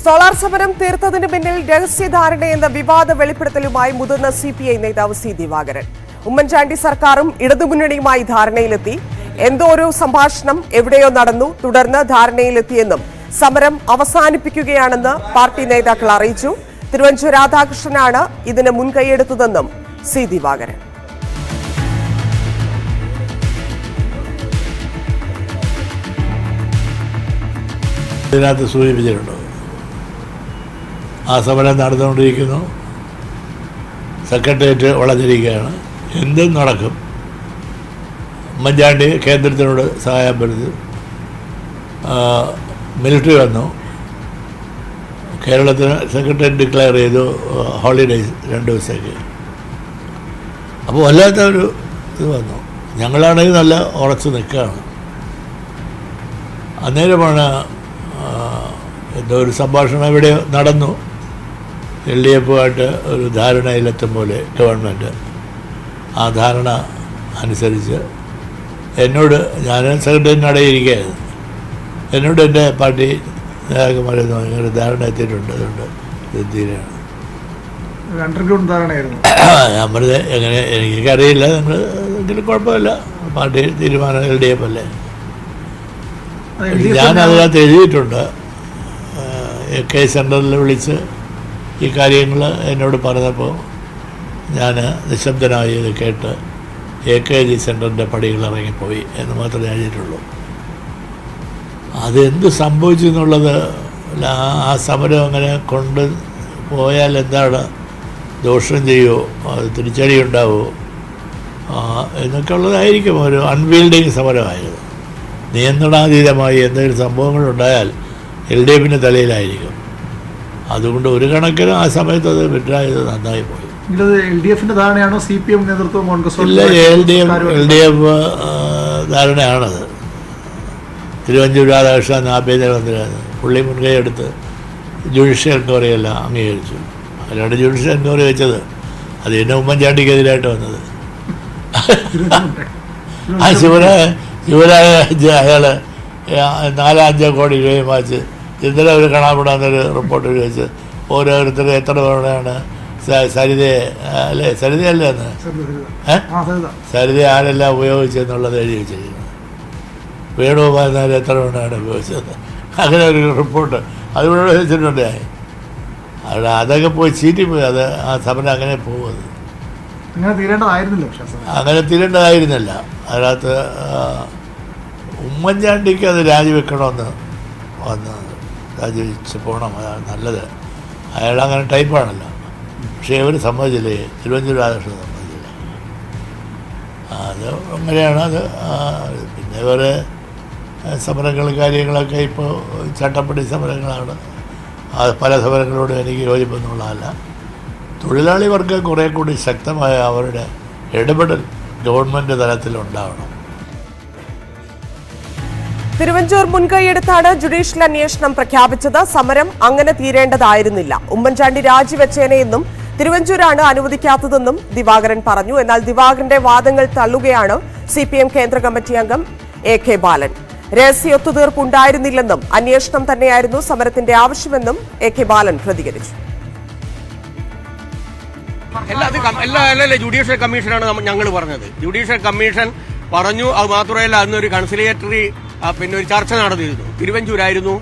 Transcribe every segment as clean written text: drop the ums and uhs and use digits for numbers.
Solar സമരം തീർത്തതിന് പിന്നിൽ രഹസ്യധാരണയെന്ന വിവാദ വെളിപ്പെടുത്തലുമായി മുതിർന്ന CPI നേതാവ് C. ദിവാകരൻ. ഉമ്മൻചാണ്ടി സർക്കാരും ഇടതുമുന്നണിയുമായി ധാരണയിലെത്തി. എന്തോ ഒരു സംഭാഷണം എവിടെയോ നടന്നു, തുടർന്ന് ധാരണയിലെത്തിയെന്നും സമരം അവസാനിപ്പിക്കുകയാണെന്ന് പാർട്ടി നേതാക്കൾ അറിയിച്ചു. തിരുവഞ്ചൂർ രാധാകൃഷ്ണനാണ് ഇതിന് മുൻകൈയെടുത്തതെന്നും C. ദിവാകരൻ. ഇതിനകത്ത് സൂചിപ്പിച്ചിട്ടുണ്ട്. ആ സമരം നടന്നുകൊണ്ടിരിക്കുന്നു. സെക്രട്ടേറിയറ്റ് വളഞ്ഞിരിക്കുകയാണ്. എന്തും നടക്കും. ഉമ്മൻചാണ്ടി കേന്ദ്രത്തിനോട് സഹായം വരുന്നു. മിലിറ്ററി വന്നു. കേരളത്തിന് സെക്രട്ടേറിയറ്റ് ഡിക്ലെയർ ചെയ്തു ഹോളിഡേയ്സ് 2 ദിവസത്തേക്ക്. അപ്പോൾ വല്ലാത്ത ഒരു ഇത് വന്നു. ഞങ്ങളാണെങ്കിൽ നല്ല ഉറച്ചു നിൽക്കുകയാണ്. അന്നേരമാണ് എന്തോ ഒരു സംഭാഷണം ഇവിടെ നടന്നു. LDFുമായിട്ട് ഒരു ധാരണയിലെത്തും പോലെ ഗവൺമെൻറ് ആ ധാരണ അനുസരിച്ച് എന്നോട്, ഞാൻ സെക്രട്ടറിയുടെ ഇടയിരിക്കുകയായിരുന്നു, എന്നോട് എൻ്റെ പാർട്ടി നേതാക്കന്മാരെന്ന് ഇങ്ങനെ ധാരണ എത്തിയിട്ടുണ്ട്, അതുകൊണ്ട് ഇത് തീരെയാണ്. ഞാൻ പറഞ്ഞത് എങ്ങനെ എനിക്കറിയില്ല, നിങ്ങൾ എങ്കിലും കുഴപ്പമില്ല, പാർട്ടി തീരുമാനം LDF അല്ലേ. ഞാൻ അതിനകത്ത് എഴുതിയിട്ടുണ്ട്. AK സെൻറ്ററിൽ വിളിച്ച് ഈ കാര്യങ്ങൾ എന്നോട് പറഞ്ഞപ്പോൾ ഞാൻ നിശബ്ദനായി ഇത് കേട്ട് AKG സെൻറ്ററിൻ്റെ പടികൾ ഇറങ്ങിപ്പോയി എന്ന് മാത്രമേ എഴുതിയിട്ടുള്ളൂ. അതെന്ത് സംഭവിച്ചു എന്നുള്ളത്, ആ സമരം അങ്ങനെ കൊണ്ട് പോയാൽ എന്താണ്, ദോഷം ചെയ്യുമോ, അത് തിരിച്ചടി ഉണ്ടാവുമോ എന്നൊക്കെ ഉള്ളതായിരിക്കും. ഒരു അൺവീൽഡിങ് സമരമായിരുന്നു. നിയന്ത്രണാതീതമായി എന്തെങ്കിലും സംഭവങ്ങളുണ്ടായാൽ LDFിൻ്റെ തലയിലായിരിക്കും. അതുകൊണ്ട് ഒരു കണക്കിന് ആ സമയത്ത് അത് വിഡ്രായത് നന്നായി പോയി. LDFിൻ്റെ ധാരണയാണോ CPM നേതൃത്വം? ഇല്ല, LDF ധാരണയാണത്. തിരുവഞ്ചൂർ രാധാകൃഷ്ണൻ ആഭ്യന്തരമന്ത്രിയാണ്. പുള്ളി മുൻകൈ എടുത്ത് ജുഡീഷ്യൽ എൻക്വയറി എല്ലാം അംഗീകരിച്ചു. അതിലാണ് ജുഡീഷ്യൽ എൻക്വയറി വെച്ചത്. അത് തന്നെ ഉമ്മൻചാണ്ടിക്കെതിരായിട്ട് വന്നത്. ആ ശിവരാജ് അയാൾ 4-5 കോടി രൂപയും വാങ്ങിച്ച് ഇന്നലെ ഒരു കാണാപ്പെടാന്നൊരു റിപ്പോർട്ട് വെച്ച് ഓരോരുത്തരും എത്ര തവണയാണ് സരിതയെ അല്ലേ, സരിതയല്ലേ എന്ന് സരിത ആരെല്ലാം ഉപയോഗിച്ചെന്നുള്ളത് എഴുതി വെച്ചിരിക്കുന്നത്. വേണുഗോപാൽ എത്ര തവണയാണ് ഉപയോഗിച്ചത്, അങ്ങനെ ഒരു റിപ്പോർട്ട് അതിവിടെ വെച്ചിട്ടുണ്ട്. അതൊക്കെ പോയി ചീറ്റിപ്പോയി. അത് ആ സമരം അങ്ങനെ പോകുന്നത് അങ്ങനെ തീരേണ്ടതായിരുന്നില്ല. അതിനകത്ത് ഉമ്മൻചാണ്ടിക്ക് അത് രാജിവെക്കണമെന്ന് വന്ന് രാജിവെച്ച് പോകണം, അതാണ് നല്ലത്. അയാളങ്ങനെ ടൈപ്പാണല്ലോ. പക്ഷേ ഇവർ സമ്മതിച്ചില്ലേ, തിരുവഞ്ചൂർ രാധാകൃഷ്ണൻ സമ്മതിച്ചില്ല. അത് അങ്ങനെയാണ്. അത് പിന്നെ വേറെ സമരങ്ങളും കാര്യങ്ങളൊക്കെ ഇപ്പോൾ ചട്ടപ്പടി സമരങ്ങളാണ്. പല സമരങ്ങളോടും എനിക്ക് യോജിപ്പൊന്നുള്ളതല്ല. തൊഴിലാളി വർഗം കുറേ കൂടി ശക്തമായ അവരുടെ ഇടപെടൽ ഗവൺമെൻറ് തലത്തിലുണ്ടാവണം. തിരുവഞ്ചൂർ മുൻകൈയെടുത്താണ് ജുഡീഷ്യൽ അന്വേഷണം പ്രഖ്യാപിച്ചത്. സമരം അങ്ങനെ തീരേണ്ടതായിരുന്നില്ല. ഉമ്മൻചാണ്ടി രാജിവെച്ചേനെയെന്നും തിരുവഞ്ചൂരാണ് അനുവദിക്കാത്തതെന്നും ദിവാകരൻ പറഞ്ഞു. എന്നാൽ ദിവാകരന്റെ വാദങ്ങൾ തള്ളുകയാണ് CPM കേന്ദ്ര കമ്മിറ്റി അംഗം AK ബാലൻ. രഹസ്യ ഒത്തുതീർപ്പ് ഉണ്ടായിരുന്നില്ലെന്നും അന്വേഷണം തന്നെയായിരുന്നു സമരത്തിന്റെ ആവശ്യമെന്നും AK ബാലൻ പ്രതികരിച്ചു. ജുഡീഷ്യൽ കമ്മീഷനാണ് ഞങ്ങൾ പറഞ്ഞത്. ജുഡീഷ്യൽ കമ്മീഷൻ പറഞ്ഞു. അത് മാത്രമല്ല, അന്നൊരു കൺസിലിയേറ്ററി പിന്നെ ഒരു ചർച്ച നടന്നിരുന്നു. തിരുവഞ്ചൂരായിരുന്നു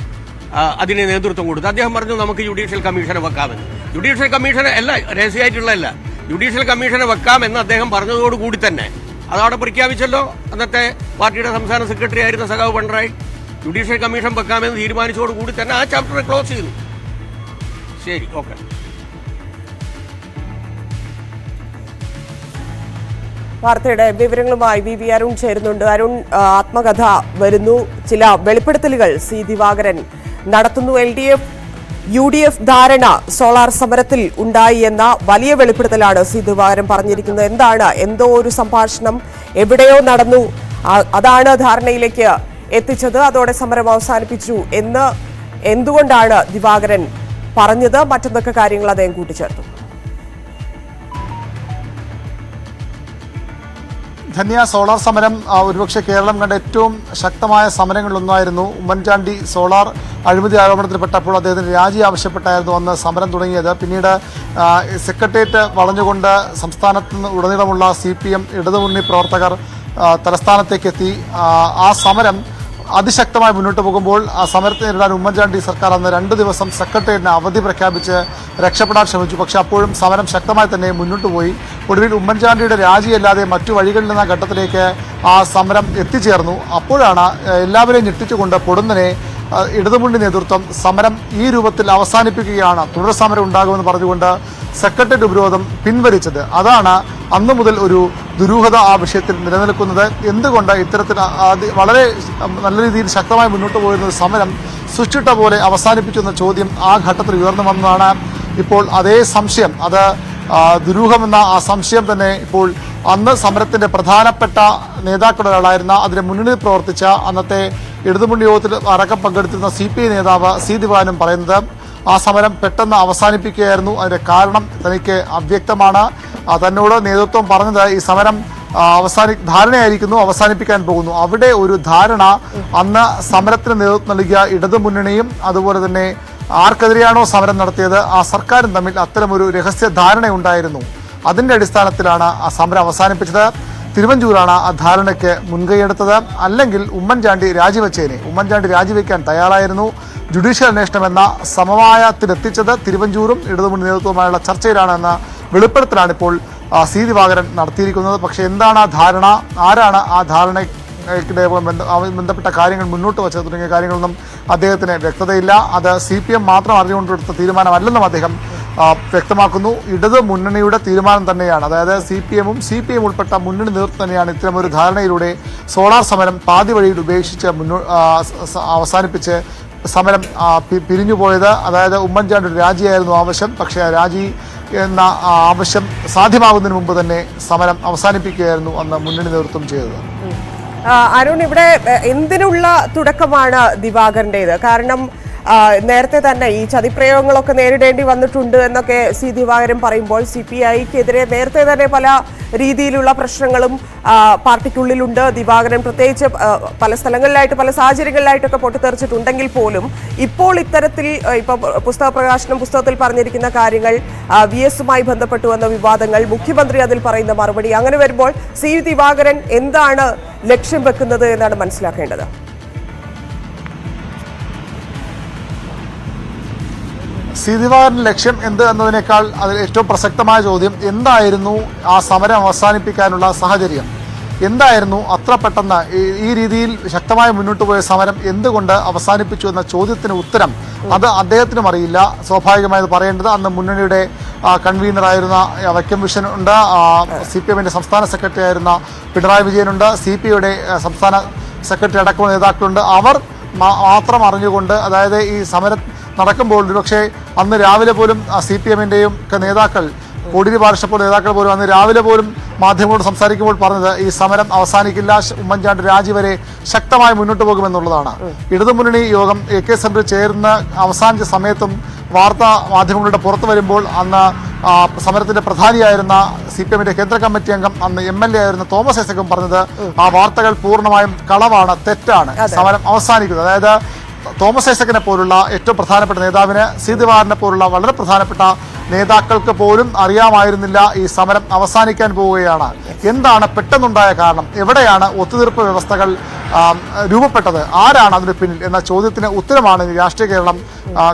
അതിന് നേതൃത്വം കൊടുത്തു. അദ്ദേഹം പറഞ്ഞു നമുക്ക് ജുഡീഷ്യൽ കമ്മീഷനെ വെക്കാമെന്ന്. ജുഡീഷ്യൽ കമ്മീഷനെ അല്ല, രഹസ്യമായിട്ടുള്ളതല്ല, ജുഡീഷ്യൽ കമ്മീഷനെ വെക്കാമെന്ന് അദ്ദേഹം പറഞ്ഞതോടുകൂടി തന്നെ അതവിടെ പ്രഖ്യാപിച്ചല്ലോ. അന്നത്തെ പാർട്ടിയുടെ സംസ്ഥാന സെക്രട്ടറി ആയിരുന്ന സഖാവ് പിണറായി ജുഡീഷ്യൽ കമ്മീഷൻ വെക്കാമെന്ന് തീരുമാനിച്ചതോടുകൂടി തന്നെ ആ ചാപ്റ്റർ ക്ലോസ് ചെയ്തു. ശരി, ഓക്കെ. വാർത്തയുടെ വിവരങ്ങളുമായി VV അരുൺ ചേരുന്നുണ്ട്. അരുൺ, ആത്മകഥ വരുന്നു. ചില വെളിപ്പെടുത്തലുകൾ C. ദിവാകരൻ നടത്തുന്നു. LDF UDF ധാരണ സോളാർ സമരത്തിൽ ഉണ്ടായി എന്ന വലിയ വെളിപ്പെടുത്തലാണ് C. ദിവാകരൻ പറഞ്ഞിരിക്കുന്നത്. എന്താണ്, എന്തോ ഒരു സംഭാഷണം എവിടെയോ നടന്നു, അതാണ് ധാരണയിലേക്ക് എത്തിച്ചത്, അതോടെ സമരം അവസാനിപ്പിച്ചു എന്ന് എന്തുകൊണ്ടാണ് ദിവാകരൻ പറഞ്ഞത്? മറ്റെന്തൊക്കെ കാര്യങ്ങൾ അദ്ദേഹം കൂട്ടിച്ചേർത്തു? ധന്യ, സോളാർ സമരം ഒരുപക്ഷെ കേരളം കണ്ട ഏറ്റവും ശക്തമായ സമരങ്ങളിലൊന്നായിരുന്നു. ഉമ്മൻചാണ്ടി സോളാർ അഴിമതി ആരോപണത്തിൽപ്പെട്ടപ്പോൾ അദ്ദേഹത്തിന് രാജി ആവശ്യപ്പെട്ടായിരുന്നു അന്ന് സമരം തുടങ്ങിയത്. പിന്നീട് സെക്രട്ടേറിയറ്റ് വളഞ്ഞുകൊണ്ട് സംസ്ഥാനത്ത് നിന്ന് ഉടനീളമുള്ള CPM ഇടതുമുന്നണി പ്രവർത്തകർ തലസ്ഥാനത്തേക്ക് എത്തി. ആ സമരം അതിശക്തമായി മുന്നോട്ട് പോകുമ്പോൾ ആ സമരത്തെ നേരിടാൻ ഉമ്മൻചാണ്ടി സർക്കാർ അന്ന് 2 ദിവസം സെക്രട്ടേറിയറ്റിന് അവധി പ്രഖ്യാപിച്ച് രക്ഷപ്പെടാൻ ശ്രമിച്ചു. പക്ഷെ അപ്പോഴും സമരം ശക്തമായി തന്നെ മുന്നോട്ട് പോയി. ഒടുവിൽ ഉമ്മൻചാണ്ടിയുടെ രാജിയല്ലാതെ മറ്റു വഴികളിൽ നിന്ന ഘട്ടത്തിലേക്ക് ആ സമരം എത്തിച്ചേർന്നു. അപ്പോഴാണ് എല്ലാവരെയും ഞെട്ടിച്ചുകൊണ്ട് പൊടുന്നനെ ഇടതുമുന്നണി നേതൃത്വം സമരം ഈ രൂപത്തിൽ അവസാനിപ്പിക്കുകയാണ്, തുടർ സമരം ഉണ്ടാകുമെന്ന് പറഞ്ഞുകൊണ്ട് സെക്രട്ടേറിയറ്റ് ഉപരോധം പിൻവലിച്ചത്. അതാണ് അന്നു മുതൽ ഒരു ദുരൂഹത ആ വിഷയത്തിൽ നിലനിൽക്കുന്നത്. എന്തുകൊണ്ട് ഇത്തരത്തിൽ വളരെ നല്ല രീതിയിൽ ശക്തമായി മുന്നോട്ട് പോയിരുന്ന സമരം സൃഷ്ടിട്ട പോലെ അവസാനിപ്പിച്ചു എന്ന ചോദ്യം ആ ഘട്ടത്തിൽ ഉയർന്നു വന്നതാണ്. ഇപ്പോൾ അതേ സംശയം, അത് ദുരൂഹമെന്ന ആ സംശയം തന്നെ ഇപ്പോൾ അന്ന് സമരത്തിന്റെ പ്രധാനപ്പെട്ട നേതാക്കളൊരാളായിരുന്ന അതിന് മുന്നിൽ പ്രവർത്തിച്ച അന്നത്തെ ഇടതുമുന്നണി യോഗത്തിൽ അടക്കം പങ്കെടുത്തിരുന്ന CPI നേതാവ് C. ദിവാകരനും പറയുന്നത് ആ സമരം പെട്ടെന്ന് അവസാനിപ്പിക്കുകയായിരുന്നു. അതിന്റെ കാരണം തനിക്ക് അവ്യക്തമാണ്. തന്നോട് നേതൃത്വം പറഞ്ഞത് ഈ സമരം ധാരണയായിരിക്കുന്നു, അവസാനിപ്പിക്കാൻ പോകുന്നു. അവിടെ ഒരു ധാരണ അന്ന് സമരത്തിന് നേതൃത്വം നൽകിയ ഇടതുമുന്നണിയും അതുപോലെ തന്നെ ആർക്കെതിരെയാണോ സമരം നടത്തിയത് ആ സർക്കാരും തമ്മിൽ അത്തരമൊരു രഹസ്യ ധാരണയുണ്ടായിരുന്നു. അതിന്റെ അടിസ്ഥാനത്തിലാണ് ആ സമരം അവസാനിപ്പിച്ചത്. തിരുവഞ്ചൂരാണ് ആ ധാരണയ്ക്ക് മുൻകൈയെടുത്തത്. അല്ലെങ്കിൽ ഉമ്മൻചാണ്ടി രാജിവെച്ചേനെ. ഉമ്മൻചാണ്ടി രാജിവെക്കാൻ തയ്യാറായിരുന്നു. ജുഡീഷ്യൽ അന്വേഷണം എന്ന സമവായത്തിലെത്തിച്ചത് തിരുവഞ്ചൂരും ഇടതുമുന്നണി നേതൃത്വവുമായുള്ള ചർച്ചയിലാണെന്ന വെളിപ്പെടുത്തലാണ് ഇപ്പോൾ C. ദിവാകരൻ നടത്തിയിരിക്കുന്നത്. പക്ഷേ എന്താണ് ആ ധാരണ, ആരാണ് ആ ധാരണയ്ക്കിടെ ബന്ധപ്പെട്ട കാര്യങ്ങൾ മുന്നോട്ട് വച്ചത് തുടങ്ങിയ കാര്യങ്ങളൊന്നും അദ്ദേഹത്തിന് വ്യക്തതയില്ല. അത് CPM മാത്രം അറിഞ്ഞുകൊണ്ടെടുത്ത തീരുമാനമല്ലെന്നും അദ്ദേഹം വ്യക്തമാക്കുന്നു. ഇടതു മുന്നണിയുടെ തീരുമാനം തന്നെയാണ്. അതായത് CPM ഉൾപ്പെട്ട മുന്നണി നേതൃത്വം തന്നെയാണ് ഇത്തരമൊരു ധാരണയിലൂടെ സോളാർ സമരം പാതി വഴിയിൽ ഉപേക്ഷിച്ച് അവസാനിപ്പിച്ച് സമരം പിരിഞ്ഞുപോയത്. അതായത് ഉമ്മൻചാണ്ടിയുടെ രാജിയായിരുന്നു ആവശ്യം. പക്ഷേ ആ രാജി എന്ന ആവശ്യം സാധ്യമാകുന്നതിന് മുമ്പ് തന്നെ സമരം അവസാനിപ്പിക്കുകയായിരുന്നു അന്ന് മുന്നണി നേതൃത്വം ചെയ്തത്. അരുൺ, ഇവിടെ എന്തിനുള്ള തുടക്കമാണ് ദിവാകരൻ്റേത്? കാരണം നേരത്തെ തന്നെ ഈ ചതിപ്രയോഗങ്ങളൊക്കെ നേരിടേണ്ടി വന്നിട്ടുണ്ട് എന്നൊക്കെ C. ദിവാകരൻ പറയുമ്പോൾ CPIക്കെതിരെ നേരത്തെ തന്നെ പല രീതിയിലുള്ള പ്രശ്നങ്ങളും പാർട്ടിക്കുള്ളിലുണ്ട്. ദിവാകരൻ പ്രത്യേകിച്ച് പല സ്ഥലങ്ങളിലായിട്ട് പല സാഹചര്യങ്ങളിലായിട്ടൊക്കെ പൊട്ടിത്തെറിച്ചിട്ടുണ്ടെങ്കിൽ പോലും ഇപ്പോൾ ഇത്തരത്തിൽ ഇപ്പൊ പുസ്തകത്തിൽ പറഞ്ഞിരിക്കുന്ന കാര്യങ്ങൾ VS-മായി ബന്ധപ്പെട്ടു വന്ന വിവാദങ്ങൾ, മുഖ്യമന്ത്രി അതിൽ പറയുന്ന മറുപടി, അങ്ങനെ വരുമ്പോൾ C. ദിവാകരൻ എന്താണ് ലക്ഷ്യം വെക്കുന്നത് എന്നാണ് മനസ്സിലാക്കേണ്ടത്. C. ദിവാകരന്റെ ലക്ഷ്യം എന്ത് എന്നതിനേക്കാൾ അതിൽ ഏറ്റവും പ്രസക്തമായ ചോദ്യം എന്തായിരുന്നു ആ സമരം അവസാനിപ്പിക്കാനുള്ള സാഹചര്യം? എന്തായിരുന്നു അത്ര പെട്ടെന്ന് ഈ രീതിയിൽ ശക്തമായി മുന്നോട്ട് പോയ സമരം എന്തുകൊണ്ട് അവസാനിപ്പിച്ചു എന്ന ചോദ്യത്തിന് ഉത്തരം അത് അദ്ദേഹത്തിനും അറിയില്ല. സ്വാഭാവികമായത് പറയേണ്ടത് അന്ന് മുന്നണിയുടെ കൺവീനറായിരുന്ന വൈക്കം വിഷൻ ഉണ്ട്, CPMന്റെ സംസ്ഥാന സെക്രട്ടറി ആയിരുന്ന പിണറായി വിജയനുണ്ട്, CPIയുടെ സംസ്ഥാന സെക്രട്ടറി അടക്കമുള്ള നേതാക്കളുണ്ട്. അവർ മാത്രം അറിഞ്ഞുകൊണ്ട്, അതായത് ഈ സമരം നടക്കുമ്പോൾ ഒരുപക്ഷെ അന്ന് രാവിലെ പോലും CPMന്റെയും ഒക്കെ നേതാക്കൾ, കോടിയേരി ബാലകൃഷ്ണൻ പോലെ നേതാക്കൾ പോലും അന്ന് രാവിലെ പോലും മാധ്യമങ്ങളോട് സംസാരിക്കുമ്പോൾ പറഞ്ഞത് ഈ സമരം അവസാനിക്കില്ല, ഉമ്മൻചാണ്ടി രാജി വരെ ശക്തമായി മുന്നോട്ട് പോകുമെന്നുള്ളതാണ്. ഇടതുമുന്നണി യോഗം AK സെന്ററിൽ ചേർന്ന് അവസാനിച്ച സമയത്തും വാർത്താ മാധ്യമങ്ങളുടെ പുറത്തു വരുമ്പോൾ അന്ന് സമരത്തിന്റെ പ്രധാനിയായിരുന്ന CPMന്റെ കേന്ദ്ര കമ്മിറ്റി അംഗം അന്ന് MLA ആയിരുന്ന തോമസ് ഐസക്കും പറഞ്ഞത് ആ വാർത്തകൾ പൂർണ്ണമായും കളവാണ്, തെറ്റാണ്, സമരം അവസാനിക്കുന്നത്. അതായത് തോമസ് ഐസക്കിനെ പോലുള്ള ഏറ്റവും പ്രധാനപ്പെട്ട നേതാവിന്, C. ദിവാകരനെ പോലുള്ള വളരെ പ്രധാനപ്പെട്ട നേതാക്കൾക്ക് പോലും അറിയാമായിരുന്നില്ല ഈ സമരം അവസാനിക്കാൻ പോവുകയാണ്. എന്താണ് പെട്ടെന്നുണ്ടായ കാരണം? എവിടെയാണ് ഒത്തുതീർപ്പ് വ്യവസ്ഥകൾ രൂപപ്പെട്ടത്? ആരാണ് അതിന് പിന്നിൽ എന്ന ചോദ്യത്തിന് ഉത്തരമാണ് രാഷ്ട്രീയ കേരളം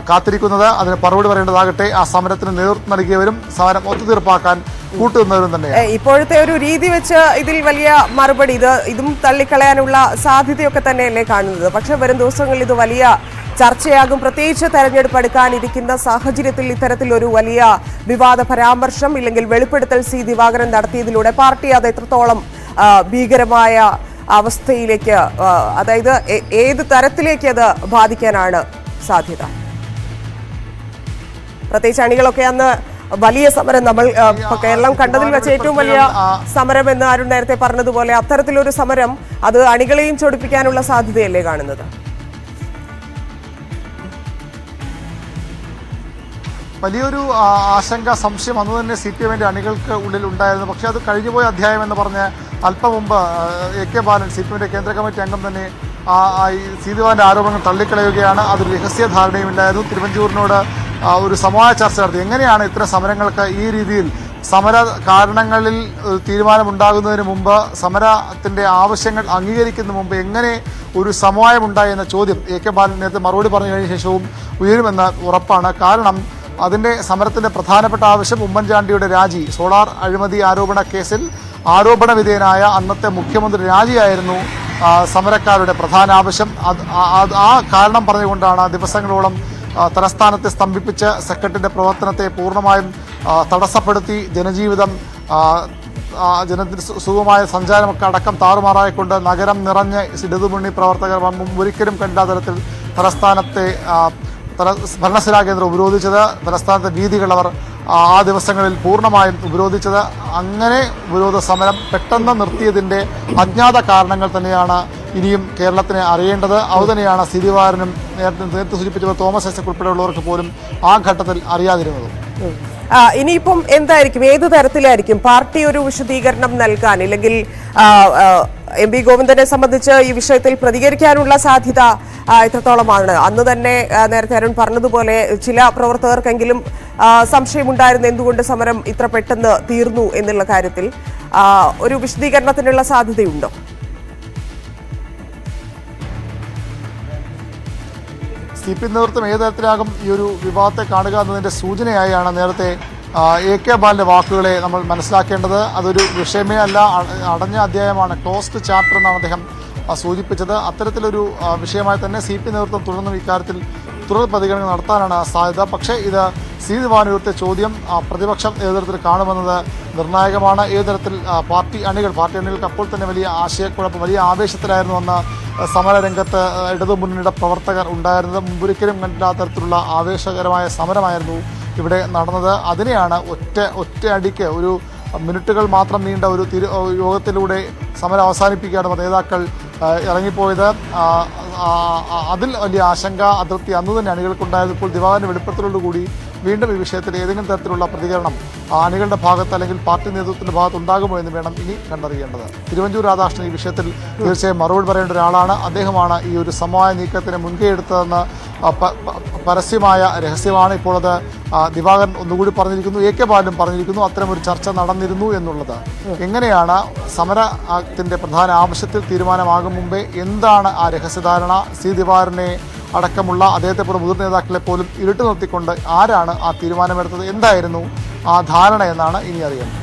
കാത്തിരിക്കുന്നത്. അതിന് മറുപടി പറയേണ്ടതാകട്ടെ ആ സമരത്തിന് നേതൃത്വം നൽകിയവരും സമരം ഒത്തുതീർപ്പാക്കാൻ കൂട്ടുന്നവരും തന്നെയാണ്. ഇപ്പോഴത്തെ ഒരു രീതി വെച്ച് ഇതിൽ വലിയ മറുപടി ഇതും തള്ളിക്കളയാനുള്ള സാധ്യതയൊക്കെ തന്നെയല്ലേ കാണുന്നത്. പക്ഷെ വരും ദിവസങ്ങളിൽ ഇത് വലിയ ചർച്ചയാകും. പ്രത്യേകിച്ച് തെരഞ്ഞെടുപ്പ് അടുക്കാനിരിക്കുന്ന സാഹചര്യത്തിൽ ഇത്തരത്തിൽ ഒരു വലിയ വിവാദ പരാമർശം ഇല്ലെങ്കിൽ വെളിപ്പെടുത്തൽ C. ദിവാകരൻ നടത്തിയതിലൂടെ പാർട്ടി അത് എത്രത്തോളം ഭീകരമായ അവസ്ഥയിലേക്ക്, അതായത് ഏത് തരത്തിലേക്ക് അത് ബാധിക്കാനാണ് സാധ്യത? പ്രത്യേകിച്ച് അണികളൊക്കെ അന്ന് വലിയ സമരം, നമ്മൾ കേരളം കണ്ടതിൽ വെച്ച് ഏറ്റവും വലിയ സമരം എന്ന് അരുൺ നേരത്തെ പറഞ്ഞതുപോലെ അത്തരത്തിലൊരു സമരം അത് അണികളെയും ചൊടിപ്പിക്കാനുള്ള സാധ്യതയല്ലേ കാണുന്നത്? വലിയൊരു ആശങ്ക, സംശയം അന്ന് തന്നെ CPMന്റെ അണികൾക്ക് ഉള്ളിൽ ഉണ്ടായിരുന്നു. പക്ഷേ അത് കഴിഞ്ഞുപോയ അധ്യായം എന്ന് പറഞ്ഞ് അല്പം മുമ്പ് AK ബാലൻ CPMന്റെ കേന്ദ്ര കമ്മിറ്റി അംഗം തന്നെ ഈ സീതിവാറിൻ്റെ ആരോപണങ്ങൾ തള്ളിക്കളയുകയാണ്. അതൊരു രഹസ്യ ധാരണയുമില്ലായിരുന്നു. തിരുവഞ്ചൂരിനോട് ഒരു സമവായ ചർച്ച നടത്തി. എങ്ങനെയാണ് ഇത്തരം സമരങ്ങൾക്ക് ഈ രീതിയിൽ സമര കാരണങ്ങളിൽ തീരുമാനമുണ്ടാകുന്നതിന് മുമ്പ്, സമരത്തിൻ്റെ ആവശ്യങ്ങൾ അംഗീകരിക്കുന്നതിന് മുമ്പ് എങ്ങനെ ഒരു സമവായമുണ്ടായി എന്ന ചോദ്യം AK ബാലൻ നേരത്തെ മറുപടി പറഞ്ഞു കഴിഞ്ഞ ശേഷവും ഉയരുമെന്ന് ഉറപ്പാണ്. കാരണം അതിൻ്റെ സമരത്തിൻ്റെ പ്രധാനപ്പെട്ട ആവശ്യം ഉമ്മൻചാണ്ടിയുടെ രാജി, സോളാർ അഴിമതി ആരോപണ കേസിൽ ആരോപണ വിധേയനായ അന്നത്തെ മുഖ്യമന്ത്രി രാജിയായിരുന്നു സമരക്കാരുടെ പ്രധാന ആവശ്യം. ആ കാരണം പറഞ്ഞുകൊണ്ടാണ് ദിവസങ്ങളോളം തലസ്ഥാനത്തെ സ്തംഭിപ്പിച്ച് സെക്രട്ടറിയുടെ പ്രവർത്തനത്തെ പൂർണ്ണമായും തടസ്സപ്പെടുത്തി ജനജീവിതം ജനത്തിന് സുഗമമായ സഞ്ചാരമൊക്കെ അടക്കം താറുമാറായിക്കൊണ്ട് നഗരം നിറഞ്ഞ് ഇടതുമുന്നണി പ്രവർത്തകർ ഒരിക്കലും കണ്ടില്ലാത്ത തരത്തിൽ തലസ്ഥാനത്തെ ഭരണസിലാ കേന്ദ്രം ഉപരോധിച്ചത്. തലസ്ഥാനത്തെ വീഥികൾ അവർ ആ ദിവസങ്ങളിൽ പൂർണ്ണമായും ഉപരോധിച്ചത്. അങ്ങനെ ഉപരോധ സമരം പെട്ടെന്ന് നിർത്തിയതിൻ്റെ അജ്ഞാത കാരണങ്ങൾ തന്നെയാണ് ഇനിയും കേരളത്തിനെ അറിയേണ്ടത്. അതുതന്നെയാണ് സീതിവാരനും നേരത്തെ സൂചിപ്പിച്ചത് തോമസ് ഐസക് ഉൾപ്പെടെയുള്ളവർക്ക് പോലും ആ ഘട്ടത്തിൽ അറിയാതിരുന്നത്. ഇനിയിപ്പം എന്തായിരിക്കും, ഏത് തരത്തിലായിരിക്കും പാർട്ടി ഒരു വിശദീകരണം നൽകാൻ, ഇല്ലെങ്കിൽ MP ഗോവിന്ദനെ സംബന്ധിച്ച് ഈ വിഷയത്തിൽ പ്രതികരിക്കാനുള്ള സാധ്യത എത്രത്തോളമാണ്? അന്ന് തന്നെ നേരത്തെ അരുൺ പറഞ്ഞതുപോലെ ചില പ്രവർത്തകർക്കെങ്കിലും സംശയമുണ്ടായിരുന്നു എന്തുകൊണ്ട് സമരം ഇത്ര പെട്ടെന്ന് തീർന്നു എന്നുള്ള കാര്യത്തിൽ. ഒരു വിശദീകരണത്തിനുള്ള സാധ്യതയുണ്ടോ? CPM നേതൃത്വം ഏത് തരത്തിലാകും ഈ ഒരു വിവാദത്തെ കാണുക എന്നതിൻ്റെ സൂചനയായാണ് നേരത്തെ AK ബാലൻ്റെ വാക്കുകളെ നമ്മൾ മനസ്സിലാക്കേണ്ടത്. അതൊരു വിഷയമേ അല്ല, അടഞ്ഞ അധ്യായമാണ്, ക്ലോസ്ഡ് ചാപ്റ്റർ എന്നാണ് അദ്ദേഹം സൂചിപ്പിച്ചത്. അത്തരത്തിലൊരു വിഷയമായി തന്നെ CPM നേതൃത്വം തുടർന്നും ഇക്കാര്യത്തിൽ തുടർ പ്രതികരണങ്ങൾ നടത്താനാണ് സാധ്യത. പക്ഷേ ഇത് സീതിവാനുയർത്തിയ ചോദ്യം പ്രതിപക്ഷം ഏത് തരത്തിൽ കാണുമെന്നത് നിർണായകമാണ്. ഏത് തരത്തിൽ പാർട്ടി അണികൾക്ക് അപ്പോൾ തന്നെ വലിയ ആശയക്കുഴപ്പം, വലിയ ആവേശത്തിലായിരുന്നു അന്ന് സമരരംഗത്ത് ഇടതുമുന്നണിയുടെ പ്രവർത്തകർ ഉണ്ടായിരുന്നത്. മുമ്പൊരിക്കലും കണ്ടില്ലാത്ത തരത്തിലുള്ള ആവേശകരമായ സമരമായിരുന്നു ഇവിടെ നടന്നത്. അതിനെയാണ് ഒറ്റ അടിക്ക് ഒരു മിനിറ്റുകൾ മാത്രം നീണ്ട ഒരു യോഗത്തിലൂടെ സമരം അവസാനിപ്പിക്കുകയാണ് നേതാക്കൾ ഇറങ്ങിപ്പോയത്. അതിൽ വലിയ ആശങ്ക, അതൃപ്തി അന്ന് തന്നെ അണികൾക്കുണ്ടായത്. ഇപ്പോൾ ദിവാകരൻ്റെ വെളിപ്പെടുത്തലോടുകൂടി വീണ്ടും ഈ വിഷയത്തിൽ ഏതെങ്കിലും തരത്തിലുള്ള പ്രതികരണം അണികളുടെ ഭാഗത്ത് അല്ലെങ്കിൽ പാർട്ടി നേതൃത്വത്തിൻ്റെ ഭാഗത്ത് ഉണ്ടാകുമോ എന്ന് വേണം ഇനി കണ്ടറിയേണ്ടത്. തിരുവഞ്ചൂർ രാധാകൃഷ്ണൻ ഈ വിഷയത്തിൽ തീർച്ചയായും മറുപടി പറയേണ്ട ഒരാളാണ്. അദ്ദേഹമാണ് ഈ ഒരു സമവായ നീക്കത്തിന് മുൻകൈ എടുത്തതെന്ന് പരസ്യമായ രഹസ്യമാണ്. ഇപ്പോൾ അത് ദിവാകരൻ ഒന്നുകൂടി പറഞ്ഞിരിക്കുന്നു, AK ബാലനും പറഞ്ഞിരിക്കുന്നു. അത്തരമൊരു ചർച്ച നടന്നിരുന്നു എന്നുള്ളത്. എങ്ങനെയാണ് സമരത്തിൻ്റെ പ്രധാന ആവശ്യത്തിൽ തീരുമാനമാകും മുമ്പേ എന്താണ് ആ രഹസ്യധാരണ? ദിവാകരനെ അടക്കമുള്ള അദ്ദേഹത്തെ പോലെ മുതിർന്ന നേതാക്കളെ പോലും ഇരുട്ട് നിർത്തിക്കൊണ്ട് ആരാണ് ആ തീരുമാനമെടുത്തത്? എന്തായിരുന്നു ആ ധാരണ എന്നാണ് ഇനി അറിയുന്നത്.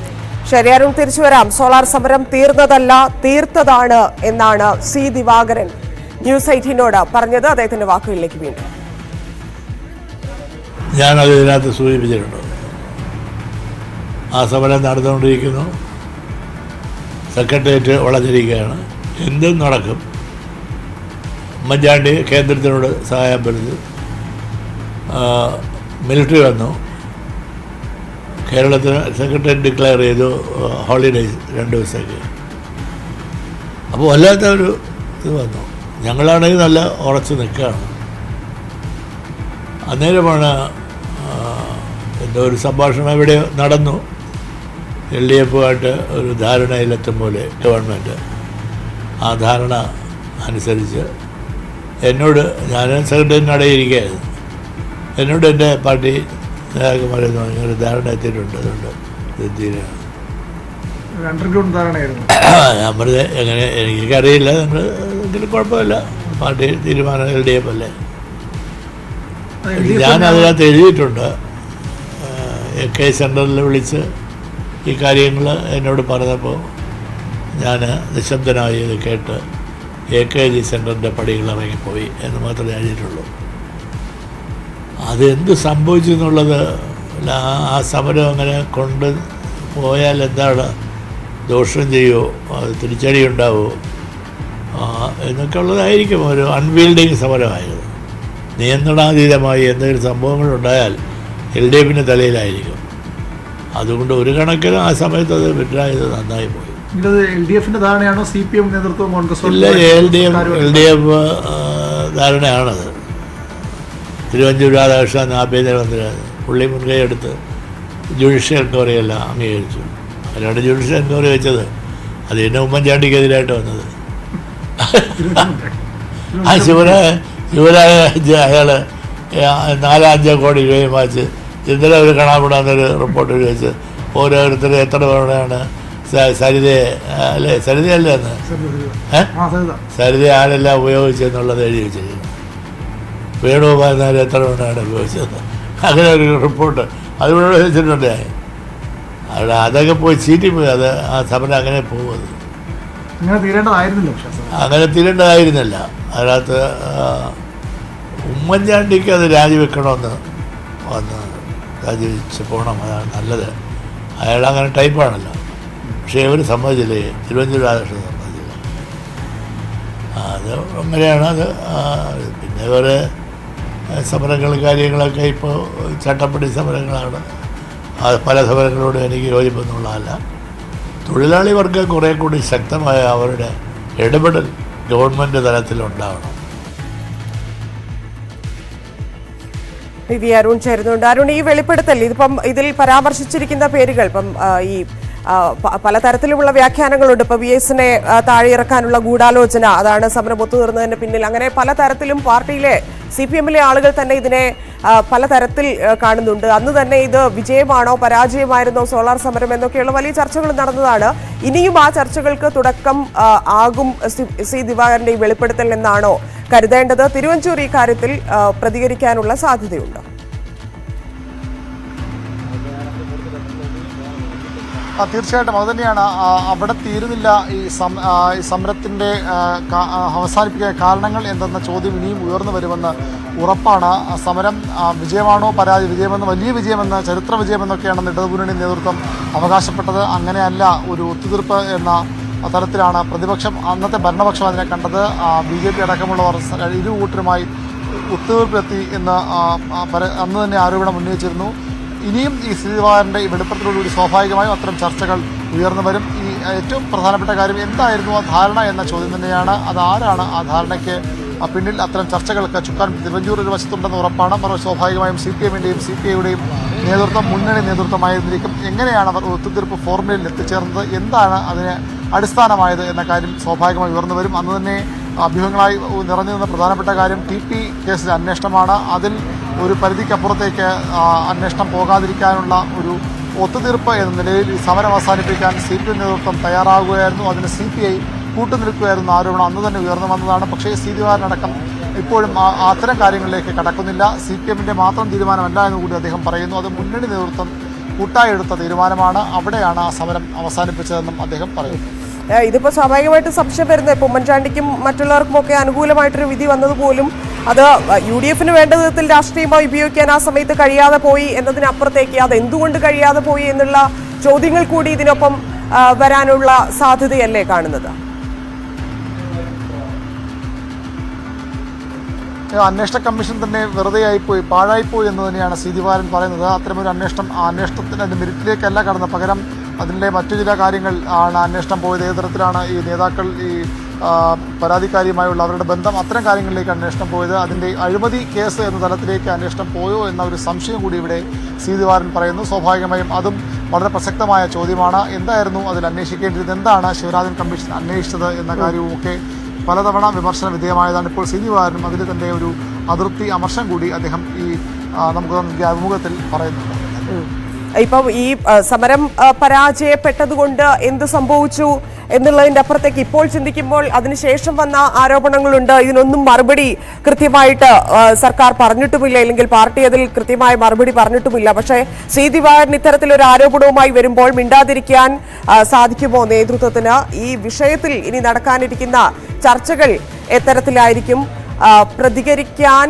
ശരി അരുൺ, തിരിച്ചു വരാം. സോളാർ സമരം തീർന്നതല്ല, തീർത്തതാണ് എന്നാണ് ദിവാകരൻ ന്യൂസ് 18നോട് പറഞ്ഞത്. അദ്ദേഹത്തിന്റെ വാക്കുകളിലേക്ക് വീണ്ടും. ഞാനത് ഇതിനകത്ത് സൂചിപ്പിച്ചിട്ടുണ്ട്. ആ സമരം നടന്നുകൊണ്ടിരിക്കുന്നു, സെക്രട്ടേറിയറ്റ് വളഞ്ഞിരിക്കുകയാണ്, എന്തും നടക്കും. ഉമ്മൻചാണ്ടി കേന്ദ്രത്തിനോട് സഹായം പെടുത്തി, മിലിറ്ററി വന്നു, കേരളത്തിന് സെക്രട്ടേറിയറ്റ് ഡിക്ലെയർ ചെയ്തു ഹോളിഡേയ്സ് 2 ദിവസത്തേക്ക്. അപ്പോൾ വല്ലാത്ത ഒരു ഇത് വന്നു. ഞങ്ങളാണെങ്കിൽ നല്ല ഉറച്ച് നിൽക്കുകയാണ്. അന്നേരമാണ് എന്തോ ഒരു സംഭാഷണം ഇവിടെ നടന്നു. LDFുമായിട്ട് ഒരു ധാരണയിലെത്തും പോലെ ഗവൺമെൻറ് ആ ധാരണ അനുസരിച്ച് എന്നോട്, ഞാൻ സെക്രട്ടറിയുടെ ഇടയിരിക്കുകയായിരുന്നു, എന്നോട് എൻ്റെ പാർട്ടി നേതാക്കന്മാരെന്ന് പറഞ്ഞൊരു ധാരണ എത്തിയിട്ടുണ്ട്, അതുകൊണ്ട് ഇത് തീരാണ്. ഞാൻ പറഞ്ഞത് എങ്ങനെ എനിക്കറിയില്ല, നിങ്ങൾ എങ്കിലും കുഴപ്പമില്ല, പാർട്ടി തീരുമാനം LDF അല്ലേ. ഞാൻ അതിനകത്ത് എഴുതിയിട്ടുണ്ട്. AK സെൻറ്ററിൽ വിളിച്ച് ഈ കാര്യങ്ങൾ എന്നോട് പറഞ്ഞപ്പോൾ ഞാൻ നിശബ്ദനായി ഇത് കേട്ട് AKG സെൻറ്ററിൻ്റെ പടികൾ ഇറങ്ങിപ്പോയി എന്ന് മാത്രമേ എഴുതിയിട്ടുള്ളൂ. അതെന്ത് സംഭവിച്ചു എന്നുള്ളത്, ആ സമരം അങ്ങനെ കൊണ്ട് പോയാൽ എന്താണ് ദോഷം ചെയ്യുമോ, അത് തിരിച്ചടി ഉണ്ടാവുമോ എന്നൊക്കെ ഉള്ളതായിരിക്കും. ഒരു അൺവീൽഡിങ് സമരമായിരുന്നു. നിയന്ത്രണാതീതമായി എന്തെങ്കിലും സംഭവങ്ങളുണ്ടായാൽ LDFിൻ്റെ തലയിലായിരിക്കും. അതുകൊണ്ട് ഒരു കണക്കിന് ആ സമയത്ത് അത് വിഡ്രായത് നന്നായി പോയി. LDFിൻ്റെ ധാരണയാണോ CPM നേതൃത്വം കോൺഗ്രസ്? ഇല്ല, LDF ധാരണയാണത്. തിരുവഞ്ചൂർ രാധാകൃഷ്ണൻ ആഭ്യന്തരമന്ത്രിയാണ്, പുള്ളി മുൻകൈ എടുത്ത് ജുഡീഷ്യൽ എൻക്വയറി എല്ലാം അംഗീകരിച്ചു. അതിലാണ് ജുഡീഷ്യൽ എൻക്വയറി വെച്ചത്. അത് പിന്നെ ഉമ്മൻചാണ്ടിക്കെതിരായിട്ട് വന്നത്. ആ ശിവരാജ് അയാൾ 4-5 കോടി രൂപയും വാങ്ങിച്ച് ഇന്നലെ ഒരു കാണാപ്പെടാന്നൊരു റിപ്പോർട്ട് വെച്ച് ഓരോരുത്തരും എത്ര തവണയാണ് സരിതയെ അല്ലേ, സരിതയല്ലേ അന്ന് സരിത ആരെല്ലാം ഉപയോഗിച്ചെന്നുള്ളത് എഴുതി വെച്ചിരിക്കുന്നു. വേണുഗോപാൽ എത്ര തവണയാണ് ഉപയോഗിച്ചത്, അങ്ങനെ ഒരു റിപ്പോർട്ട് അതിവിടെ വെച്ചിട്ടുണ്ട്. അവിടെ അതൊക്കെ പോയി ചീറ്റി പോയി. അത് ആ സമരം അങ്ങനെ പോകുന്നത് അങ്ങനെ തീരേണ്ടതായിരുന്നില്ല. അതിനകത്ത് ഉമ്മൻചാണ്ടിക്ക് അത് രാജിവെക്കണമെന്ന് വന്ന് രാജിവെച്ച് പോകണം, അതാണ് നല്ലത്. അയാൾ അങ്ങനെ ടൈപ്പാണല്ലോ. പക്ഷേ ഇവർ സമ്മതിച്ചില്ലേ, തിരുവഞ്ചൂർ രാധാകൃഷ്ണൻ സമ്മതിച്ചില്ല. അത് അങ്ങനെയാണ്. അത് പിന്നെ ഇവരെ സമരങ്ങളും കാര്യങ്ങളൊക്കെ ഇപ്പോൾ ചട്ടപ്പടി സമരങ്ങളാണ്. പല സമരങ്ങളോടും എനിക്ക് യോജിപ്പൊന്നുള്ളതല്ല. തൊഴിലാളി വർഗം കുറേ കൂടി ശക്തമായ അവരുടെ ഇടപെടൽ ഗവൺമെൻറ് തലത്തിലുണ്ടാവണം. വി അരുൺ ചേരുന്നുണ്ട്. അരുൺ, ഈ വെളിപ്പെടുത്തൽ ഇതിൽ പരാമർശിച്ചിരിക്കുന്ന പേരുകൾ ഈ പലതരത്തിലുമുള്ള വ്യാഖ്യാനങ്ങളുണ്ട്. ഇപ്പൊ VS-നെ താഴെ ഇറക്കാനുള്ള ഗൂഢാലോചന, അതാണ് സമരം ഒത്തുതീർന്നതിന് പിന്നിൽ. അങ്ങനെ പലതരത്തിലും പാർട്ടിയിലെ CPM-ലെ ആളുകൾ തന്നെ ഇതിനെ പലതരത്തിൽ കാണുന്നുണ്ട്. അന്ന് തന്നെ ഇത് വിജയമാണോ പരാജയമായിരുന്നോ സോളാർ സമരം എന്നൊക്കെയുള്ള വലിയ ചർച്ചകൾ നടന്നതാണ്. ഇനിയും ആ ചർച്ചകൾക്ക് തുടക്കം ആകും സി ദിവാകരന്റെ ഈ വെളിപ്പെടുത്തൽ എന്നാണോ കരുതേണ്ടത്? തിരുവഞ്ചൂർ ഈ കാര്യത്തിൽ പ്രതികരിക്കാനുള്ള സാധ്യതയുണ്ട്. തീർച്ചയായിട്ടും അതുതന്നെയാണ്. അവിടെ തീരുന്നില്ല ഈ സമരത്തിൻ്റെ അവസാനിപ്പിക്കാൻ കാരണങ്ങൾ എന്തെന്ന ചോദ്യം ഇനിയും ഉയർന്നു വരുമെന്ന് ഉറപ്പാണ്. സമരം വിജയമാണോ വിജയമെന്ന്, വലിയ വിജയമെന്ന്, ചരിത്ര വിജയമെന്നൊക്കെയാണ് ഇടതുമുന്നണി നേതൃത്വം അവകാശപ്പെട്ടത്. അങ്ങനെയല്ല, ഒരു ഒത്തുതീർപ്പ് എന്ന തരത്തിലാണ് പ്രതിപക്ഷം, അന്നത്തെ ഭരണപക്ഷം അതിനെ കണ്ടത്. BJP അടക്കമുള്ളവർ ഇരു കൂട്ടരുമായി ഒത്തുതീർപ്പിലെത്തി എന്ന് അന്ന് തന്നെ ആരോപണം ഉന്നയിച്ചിരുന്നു. ഇനിയും ഈ ദിവാകരൻ്റെ ഈ വെളിപ്പെടുത്തലോടുകൂടി സ്വാഭാവികമായും അത്തരം ചർച്ചകൾ ഉയർന്നു വരും. ഈ ഏറ്റവും പ്രധാനപ്പെട്ട കാര്യം എന്തായിരുന്നു ആ ധാരണ എന്ന ചോദ്യം തന്നെയാണ്. അതാരാണ് ആ ധാരണയ്ക്ക് പിന്നിൽ അത്തരം ചർച്ചകൾക്ക് ചുക്കാൻ തിരുവഞ്ചൂർ ഒരു വശത്തുണ്ടെന്ന് ഉറപ്പാണ്. സ്വാഭാവികമായും CPM-ൻ്റെയും CPI-യുടെയും നേതൃത്വം മുന്നണി നേതൃത്വമായിരുന്നിരിക്കും. എങ്ങനെയാണ് അവർ ഒത്തുതീർപ്പ് ഫോർമുലയിൽ എത്തിച്ചേർന്നത്, എന്താണ് അതിന് അടിസ്ഥാനമായത് എന്ന കാര്യം സ്വാഭാവികമായി ഉയർന്നു വരും. അന്ന് തന്നെ അഭ്യൂഹങ്ങളായി നിറഞ്ഞു നിന്ന പ്രധാനപ്പെട്ട കാര്യം TP കേസിലെ അന്വേഷണമാണ്. അതിൽ ഒരു പരിധിക്കപ്പുറത്തേക്ക് അന്വേഷണം പോകാതിരിക്കാനുള്ള ഒരു ഒത്തുതീർപ്പ് എന്ന നിലയിൽ ഈ സമരം അവസാനിപ്പിക്കാൻ CPM നേതൃത്വം തയ്യാറാകുകയായിരുന്നു. അതിന് CPI കൂട്ടുനിൽക്കുകയായിരുന്നു ആരോപണം അന്ന് തന്നെ ഉയർന്നു വന്നതാണ്. പക്ഷേ സി ദിവാകരനടക്കം ഇപ്പോഴും അത്തരം കാര്യങ്ങളിലേക്ക് കടക്കുന്നില്ല. CPM-ൻ്റെ മാത്രം തീരുമാനമല്ല എന്ന് കൂടി അദ്ദേഹം പറയുന്നു. അത് മുന്നണി നേതൃത്വം കൂട്ടായി എടുത്ത തീരുമാനമാണ്. അവിടെയാണ് ആ സമരം അവസാനിപ്പിച്ചതെന്നും അദ്ദേഹം പറയുന്നു. ഇതിപ്പോൾ സ്വാഭാവികമായിട്ട് സംശയം വരുന്നത്, ഇപ്പോൾ ഉമ്മൻചാണ്ടിക്കും മറ്റുള്ളവർക്കും ഒക്കെ അനുകൂലമായിട്ടൊരു വിധി വന്നതുപോലും അത് UDF-ന് വേണ്ട വിധത്തിൽ രാഷ്ട്രീയമായി ഉപയോഗിക്കാൻ ആ സമയത്ത് കഴിയാതെ പോയി എന്നതിനപ്പുറത്തേക്ക് അത് എന്തുകൊണ്ട് കഴിയാതെ പോയി എന്നുള്ള ചോദ്യങ്ങൾ കൂടി ഇതിനൊപ്പം വരാനുള്ള സാധ്യതയല്ലേ കാണുന്നത്? അന്വേഷണ കമ്മീഷൻ തന്നെ വെറുതെയായിപ്പോയി, പാഴായിപ്പോയി എന്ന് തന്നെയാണ് സി ദിവാകരൻ പറയുന്നത്. അത്തരമൊരു അന്വേഷണത്തിന് അതിൻ്റെ മെരിറ്റിലേക്കല്ല കടന്നത്, പകരം അതിൻ്റെ മറ്റു ചില കാര്യങ്ങൾ ആണ് അന്വേഷണം പോയത്. ഏത് തരത്തിലാണ് ഈ നേതാക്കൾ ഈ പരാതിക്കാരിയുമായുള്ള അവരുടെ ബന്ധം, അത്തരം കാര്യങ്ങളിലേക്ക് അന്വേഷണം പോയത്. അതിൻ്റെ അഴിമതി കേസ് എന്ന തലത്തിലേക്ക് അന്വേഷണം പോയോ എന്ന ഒരു സംശയം കൂടി ഇവിടെ സി ദിവാകരൻ പറയുന്നു. സ്വാഭാവികമായും അതും വളരെ പ്രസക്തമായ ചോദ്യമാണ്. എന്തായിരുന്നു അതിൽ അന്വേഷിക്കേണ്ടിയിരുന്നത്, എന്താണ് ശിവരാജൻ കമ്മീഷൻ അന്വേഷിച്ചത് എന്ന കാര്യവുമൊക്കെ പലതവണ വിമർശന വിധേയമായതാണ്. ഇപ്പോൾ സി ദിവാകരനും അതിൽ തൻ്റെ ഒരു അതൃപ്തി, അമർഷം കൂടി അദ്ദേഹം ഈ നമുക്ക് നൽകിയ അഭിമുഖത്തിൽ പറയുന്നുണ്ട്. ഇപ്പം ഈ സമരം പരാജയപ്പെട്ടതുകൊണ്ട് എന്ത് സംഭവിച്ചു എന്നുള്ളതിൻ്റെ അപ്പുറത്തേക്ക് ഇപ്പോൾ ചിന്തിക്കുമ്പോൾ അതിനുശേഷം വന്ന ആരോപണങ്ങളുണ്ട്. ഇതിനൊന്നും മറുപടി കൃത്യമായിട്ട് സർക്കാർ പറഞ്ഞിട്ടുമില്ല, അല്ലെങ്കിൽ പാർട്ടി അതിൽ കൃത്യമായ മറുപടി പറഞ്ഞിട്ടുമില്ല. പക്ഷേ സി ദിവാകരൻ ഇത്തരത്തിലൊരു ആരോപണവുമായി വരുമ്പോൾ മിണ്ടാതിരിക്കാൻ സാധിക്കുമോ നേതൃത്വത്തിന്? ഈ വിഷയത്തിൽ ഇനി നടക്കാനിരിക്കുന്ന ചർച്ചകൾ എത്തരത്തിലായിരിക്കും? പ്രതികരിക്കാൻ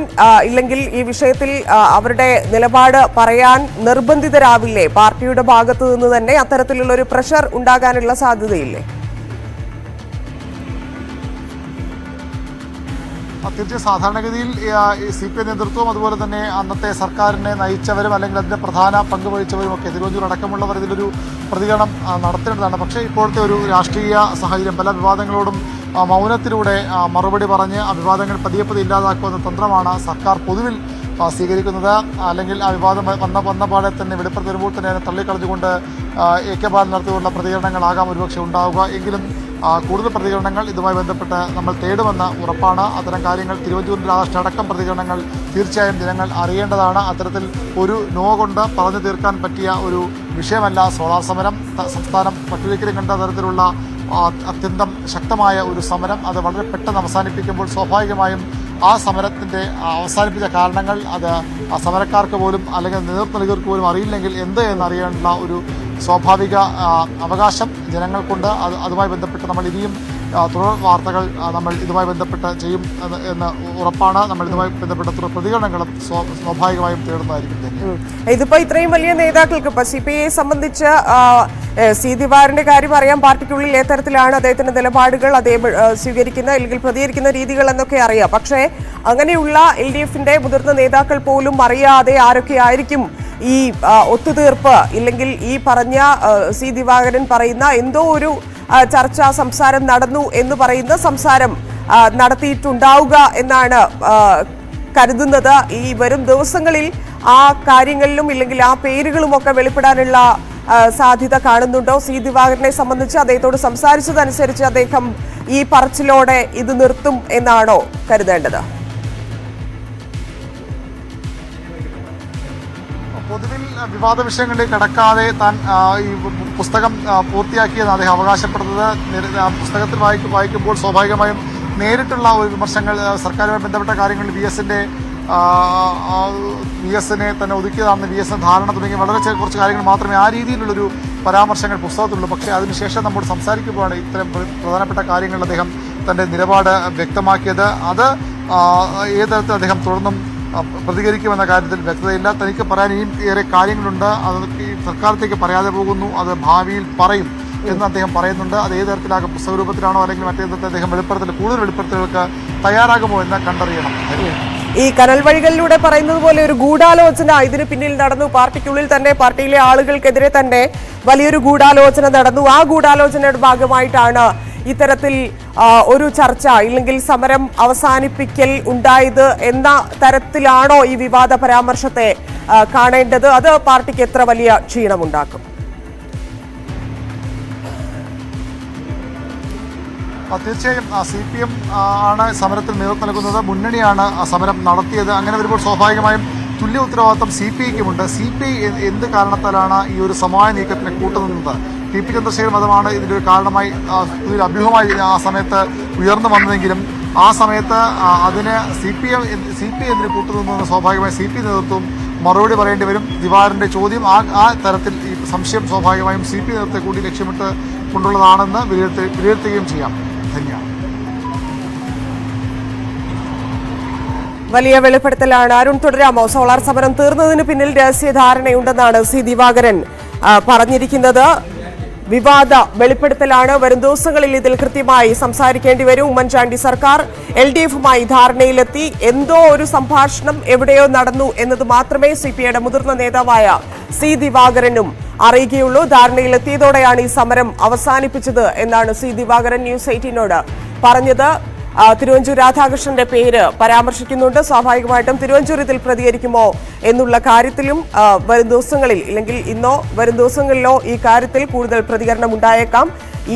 ഇല്ലെങ്കിൽ ഈ വിഷയത്തിൽ അവരുടെ നിലപാട് പറയാൻ നിർബന്ധിതരാവില്ലേ? പാർട്ടിയുടെ ഭാഗത്തു നിന്ന് തന്നെ അത്തരത്തിലുള്ള ഒരു പ്രഷർ ഉണ്ടാകാനുള്ള സാധ്യതയില്ലേ? തീർച്ചയായും സാധാരണഗതിയിൽ CPI നേതൃത്വം അതുപോലെ തന്നെ അന്നത്തെ സർക്കാരിനെ നയിച്ചവരും അല്ലെങ്കിൽ അതിൻ്റെ പ്രധാന പങ്ക് വഹിച്ചവരും ഒക്കെ തിരുവഞ്ചൂർ അടക്കമുള്ളവർ ഇതിലൊരു പ്രതികരണം നടത്തേണ്ടതാണ്. പക്ഷേ ഇപ്പോഴത്തെ ഒരു രാഷ്ട്രീയ സാഹചര്യം, പല വിവാദങ്ങളോടും മൗനത്തിലൂടെ മറുപടി പറഞ്ഞ് ആ വിവാദങ്ങൾ പതിയെ ഇല്ലാതാക്കുമെന്ന തന്ത്രമാണ് സർക്കാർ പൊതുവിൽ സ്വീകരിക്കുന്നത്, അല്ലെങ്കിൽ ആ വിവാദം വന്ന പാടെ തന്നെ വെളിപ്പെടുത്തി വരുമ്പോൾ തന്നെ അതിനെ തള്ളിക്കളഞ്ഞുകൊണ്ട് AK ബാലൻ നടത്തിയുള്ള പ്രതികരണങ്ങളാകാം ഒരുപക്ഷെ ഉണ്ടാവുക. എങ്കിലും കൂടുതൽ പ്രതികരണങ്ങൾ ഇതുമായി ബന്ധപ്പെട്ട് നമ്മൾ തേടുമെന്ന് ഉറപ്പാണ്. അത്തരം കാര്യങ്ങൾ തിരുവഞ്ചൂരിൻ്റെ രാധാകൃഷ്ണൻ അടക്കം പ്രതികരണങ്ങൾ തീർച്ചയായും ജനങ്ങൾ അറിയേണ്ടതാണ്. അത്തരത്തിൽ ഒരു നോ കൊണ്ട് പറഞ്ഞു തീർക്കാൻ പറ്റിയ ഒരു വിഷയമല്ല സോളാർ സമരം. സംസ്ഥാനം മറ്റൊരിക്കലും കണ്ട തരത്തിലുള്ള അത്യന്തം ശക്തമായ ഒരു സമരം അത് വളരെ പെട്ടെന്ന് അവസാനിപ്പിക്കുമ്പോൾ സ്വാഭാവികമായും ആ സമരത്തിൻ്റെ അവസാനിപ്പിച്ച കാരണങ്ങൾ അത് ആ സമരക്കാർക്ക് പോലും അല്ലെങ്കിൽ നേതൃത്വം നൽകിയവർക്ക് പോലും അറിയില്ലെങ്കിൽ എന്ത് എന്നറിയാനുള്ള ഒരു സ്വാഭാവിക അവകാശം ജനങ്ങൾക്കുണ്ട്. അതുമായി ബന്ധപ്പെട്ട് നമ്മൾ ഇനിയും തുടർ വാർത്തകൾ നമ്മൾ ഇതുമായി ബന്ധപ്പെട്ട് ചെയ്യും എന്ന് ഉറപ്പാണ്. നമ്മൾ ഇതുമായി ബന്ധപ്പെട്ട പ്രതികരണങ്ങളും സ്വാഭാവികമായും തേടുന്നതായിരിക്കും. ഇതിപ്പോ ഇത്രയും വലിയ നേതാക്കൾക്ക് ഇപ്പൊ CPI സംബന്ധിച്ച് സി ദിവാറിന്റെ കാര്യം അറിയാം. പാർട്ടിക്കുള്ളിൽ ഏതരത്തിലാണ് അദ്ദേഹത്തിന്റെ നിലപാടുകൾ, അദ്ദേഹം സ്വീകരിക്കുന്ന അല്ലെങ്കിൽ പ്രതികരിക്കുന്ന രീതികൾ എന്നൊക്കെ അറിയാം. പക്ഷേ അങ്ങനെയുള്ള LDFന്റെ മുതിർന്ന നേതാക്കൾ പോലും അറിയാതെ ആരൊക്കെയായിരിക്കും ഈ ഒത്തുതീർപ്പ് ഇല്ലെങ്കിൽ ഈ പറഞ്ഞ സി ദിവാകരൻ പറയുന്ന എന്തോ ഒരു ചർച്ച സംസാരം നടന്നു എന്ന് പറയുന്ന സംസാരം നടത്തിയിട്ടുണ്ടാവുക എന്നാണ് കരുതുന്നത്. ഈ വരും ദിവസങ്ങളിൽ ആ കാര്യങ്ങളിലും ഇല്ലെങ്കിൽ ആ പേരുകളുമൊക്കെ വെളിപ്പെടാനുള്ള സാധ്യത കാണുന്നുണ്ടോ? സി ദിവാകരനെ സംബന്ധിച്ച് അദ്ദേഹത്തോട് സംസാരിച്ചതനുസരിച്ച് അദ്ദേഹം ഈ പറച്ചിലോടെ ഇത് നിർത്തും എന്നാണോ കരുതേണ്ടത്? പൊതുവിൽ വിവാദ വിഷയങ്ങളിലേക്ക് കടക്കാതെ താൻ ഈ പുസ്തകം പൂർത്തിയാക്കിയെന്ന് അദ്ദേഹം അവകാശപ്പെടുന്നത്. പുസ്തകത്തിൽ വായിക്കുമ്പോൾ സ്വാഭാവികമായും നേരിട്ടുള്ള ഒരു വിമർശനങ്ങൾ സർക്കാരുമായി ബന്ധപ്പെട്ട കാര്യങ്ങളിൽ വി എസിനെ തന്നെ ഒതുക്കിയതാണെന്ന് VS ധാരണ തുടങ്ങി വളരെ കുറച്ച് കാര്യങ്ങൾ മാത്രമേ ആ രീതിയിലുള്ളൊരു പരാമർശങ്ങൾ പുസ്തകത്തിലുള്ളൂ. പക്ഷേ അതിനുശേഷം നമ്മോട് സംസാരിക്കുമ്പോഴാണ് ഇത്തരം പ്രധാനപ്പെട്ട കാര്യങ്ങൾ അദ്ദേഹം തൻ്റെ നിലപാട് വ്യക്തമാക്കിയത്. അത് ഏത് തരത്തിൽ അദ്ദേഹം തുടർന്നും പ്രതികരിക്കുമെന്ന കാര്യത്തിൽ വ്യക്തതയില്ല. തനിക്ക് പറയാൻ ഇനിയും ഏറെ കാര്യങ്ങളുണ്ട്, അത് ഈ സർക്കാരത്തേക്ക് പറയാതെ പോകുന്നു, അത് ഭാവിയിൽ പറയും എന്ന് അദ്ദേഹം പറയുന്നുണ്ട്. അത് ഏത് തരത്തിലാകും, പുസ്തക രൂപത്തിലാണോ അല്ലെങ്കിൽ മറ്റേ തരത്തിൽ അദ്ദേഹം കൂടുതൽ വെളിപ്പെടുത്തലുകൾക്ക് തയ്യാറാകുമോ എന്ന് കണ്ടറിയണം. ഈ കനൽ വഴികളിലൂടെ പറയുന്നത് പോലെ ഒരു ഗൂഢാലോചന ഇതിന് പിന്നിൽ നടന്നു. പാർട്ടിക്കുള്ളിൽ തന്നെ പാർട്ടിയിലെ ആളുകൾക്കെതിരെ തന്നെ വലിയൊരു ഗൂഢാലോചന നടന്നു. ആ ഗൂഢാലോചനയുടെ ഭാഗമായിട്ടാണ് ഇത്തരത്തിൽ ഒരു ചർച്ച ഇല്ലെങ്കിൽ സമരം അവസാനിപ്പിക്കൽ ഉണ്ടായത് എന്ന തരത്തിലാണോ ഈ വിവാദ പരാമർശത്തെ കാണേണ്ടത്? അത് പാർട്ടിക്ക് എത്ര വലിയ ക്ഷീണമുണ്ടാക്കും? തീർച്ചയായും CPM ആണ് സമരത്തിൽ നേതൃത്വം നൽകുന്നത്, മുന്നണിയാണ് സമരം നടത്തിയത്. അങ്ങനെ വരുമ്പോൾ സ്വാഭാവികമായും തുല്യ ഉത്തരവാദിത്വം CPIക്കുമുണ്ട്. CPI എന്ത് കാരണത്താലാണ് ഈ ഒരു സമവായ നീക്കത്തിന് കൂട്ടുനിന്നത്? TP ചന്ദ്രശേഖരൻ മതമാണ് ഇതിൻ്റെ ഒരു കാരണമായി അഭ്യൂഹമായി ആ സമയത്ത് ഉയർന്നു വന്നതെങ്കിലും ആ സമയത്ത് അതിന് CPI എന്തിന് കൂട്ടുനിന്നെന്ന് സ്വാഭാവികമായും CPI നേതൃത്വം മറുപടി പറയേണ്ടി വരും. ദിവാകരൻ്റെ ചോദ്യം ആ തരത്തിൽ ഈ സംശയം സ്വാഭാവികമായും CPI നേതൃത്വത്തെ കൂടി ലക്ഷ്യമിട്ട് കൊണ്ടുള്ളതാണെന്ന് വിലയിരുത്തുകയും ചെയ്യാം. ധന്യവാദം. വലിയ വെളിപ്പെടുത്തലാണ്. അരുൺ, തുടരാമോ? സോളാർ സമരം തീർന്നതിന് പിന്നിൽ രഹസ്യധാരണയുണ്ടെന്നാണ് സി ദിവാകരൻ പറഞ്ഞിരിക്കുന്നത്. വിവാദ വെളിപ്പെടുത്തലാണ്. വരും ദിവസങ്ങളിൽ ഇതിൽ കൃത്യമായി സംസാരിക്കേണ്ടി വരും. ഉമ്മൻചാണ്ടി സർക്കാർ LDFുമായി ധാരണയിലെത്തി. എന്തോ ഒരു സംഭാഷണം എവിടെയോ നടന്നു എന്നത് മാത്രമേ CPIയുടെ മുതിർന്ന നേതാവായ സി ദിവാകരനും അറിയുകയുള്ളൂ. ധാരണയിലെത്തിയതോടെയാണ് ഈ സമരം അവസാനിപ്പിച്ചത് എന്നാണ് സി ദിവാകരൻ ന്യൂസ് 18നോട് പറഞ്ഞത്. തിരുവഞ്ചൂർ രാധാകൃഷ്ണന്റെ പേര് പരാമർശിക്കുന്നുണ്ട്. സ്വാഭാവികമായിട്ടും തിരുവഞ്ചൂർ ഇതിൽ പ്രതികരിക്കുമോ എന്നുള്ള കാര്യത്തിലും വരും ദിവസങ്ങളിൽ ഇല്ലെങ്കിൽ ഇന്നോ വരും ദിവസങ്ങളിലോ ഈ കാര്യത്തിൽ കൂടുതൽ പ്രതികരണം ഉണ്ടായേക്കാം.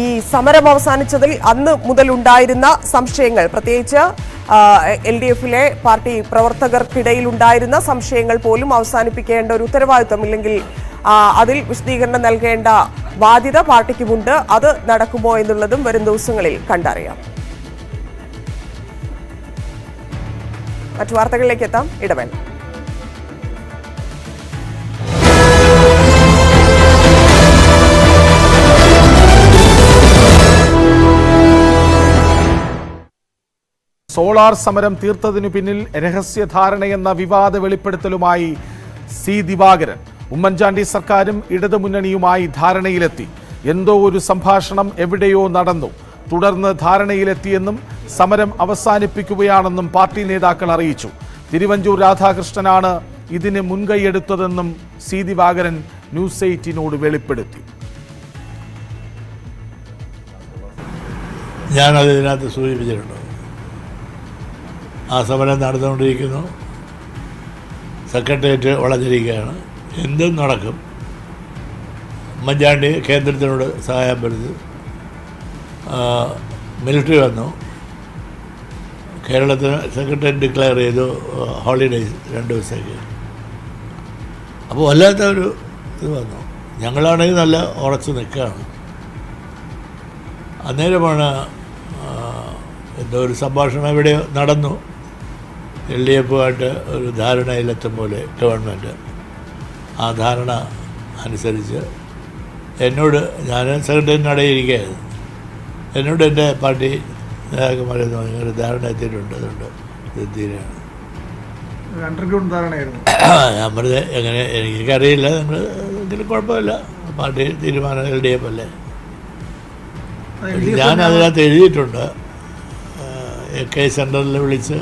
ഈ സമരം അവസാനിച്ചതിൽ അന്ന് മുതൽ ഉണ്ടായിരുന്ന സംശയങ്ങൾ, പ്രത്യേകിച്ച് LDFിലെ പാർട്ടി പ്രവർത്തകർക്കിടയിൽ ഉണ്ടായിരുന്ന സംശയങ്ങൾ പോലും അവസാനിപ്പിക്കേണ്ട ഒരു ഉത്തരവാദിത്വം ഇല്ലെങ്കിൽ അതിൽ വിശദീകരണം നൽകേണ്ട ബാധ്യത പാർട്ടിക്കുമുണ്ട്. അത് നടക്കുമോ എന്നുള്ളതും വരും ദിവസങ്ങളിൽ കണ്ടറിയാം. മറ്റു വാർത്തകളിലേക്ക് എത്താം. ഇടവേള. സോളാർ സമരം തീർത്തതിനു പിന്നിൽ രഹസ്യധാരണയെന്ന വിവാദ വെളിപ്പെടുത്തലുമായി സി ദിവാകരൻ. ഉമ്മൻചാണ്ടി സർക്കാരും ഇടതുമുന്നണിയുമായി ധാരണയിലെത്തി. എന്തോ ഒരു സംഭാഷണം എവിടെയോ നടന്നു, തുടർന്ന് ധാരണയിലെത്തിയെന്നും സമരം അവസാനിപ്പിക്കുകയാണെന്നും പാർട്ടി നേതാക്കൾ അറിയിച്ചു. തിരുവഞ്ചൂർ രാധാകൃഷ്ണനാണ് ഇതിന് മുൻകൈയെടുത്തതെന്നും സി ദിവാകരൻ ന്യൂസ് 18നോട് വെളിപ്പെടുത്തി. ഞാനത് ഇതിനകത്ത് സൂചിപ്പിച്ചിട്ടുണ്ട്. ആ സമരം നടന്നുകൊണ്ടിരിക്കുന്നു. സെക്രട്ടേറിയറ്റ് വളഞ്ഞിരിക്കുകയാണ്. എന്തും നടക്കും. ഉമ്മൻചാണ്ടി കേന്ദ്രത്തിനോട് സഹായം വരുന്നത്, മിലിറ്ററി വന്നു, കേരളത്തിന് സെക്രട്ടേറിയറ്റ് ഡിക്ലെയർ ചെയ്തു ഹോളിഡേയ്സ് 2 ദിവസത്തേക്ക്. അപ്പോൾ വല്ലാത്ത ഒരു ഇത് വന്നു. ഞങ്ങളാണെങ്കിൽ നല്ല ഉറച്ച് നിൽക്കുകയാണ്. അന്നേരമാണ് എന്തോ ഒരു സംഭാഷണം എവിടെ നടന്നു. LDFുമായിട്ട് ഒരു ധാരണയിലെത്തും പോലെ ഗവൺമെൻറ് ആ ധാരണ അനുസരിച്ച് എന്നോട്, ഞാൻ സെക്രട്ടേറിയറ്റിനിടയിരിക്കുകയായിരുന്നു, എന്നോട് എൻ്റെ പാർട്ടി നേതാക്കന്മാരെന്ന് പറഞ്ഞ ഒരു ധാരണ എത്തിയിട്ടുണ്ട്, അതുകൊണ്ട് ഇത് തീരെയാണ്. അണ്ടർഗ്രൗണ്ട് ധാരണയായിരുന്നു. ഞാൻ പറഞ്ഞത് എങ്ങനെ എനിക്കറിയില്ല, നിങ്ങൾ ഇതിൽ കുഴപ്പമില്ല, പാർട്ടി തീരുമാനം LDF അല്ലേ. ഞാൻ അതിനകത്ത് എഴുതിയിട്ടുണ്ട്. AK സെൻറ്ററിൽ വിളിച്ച്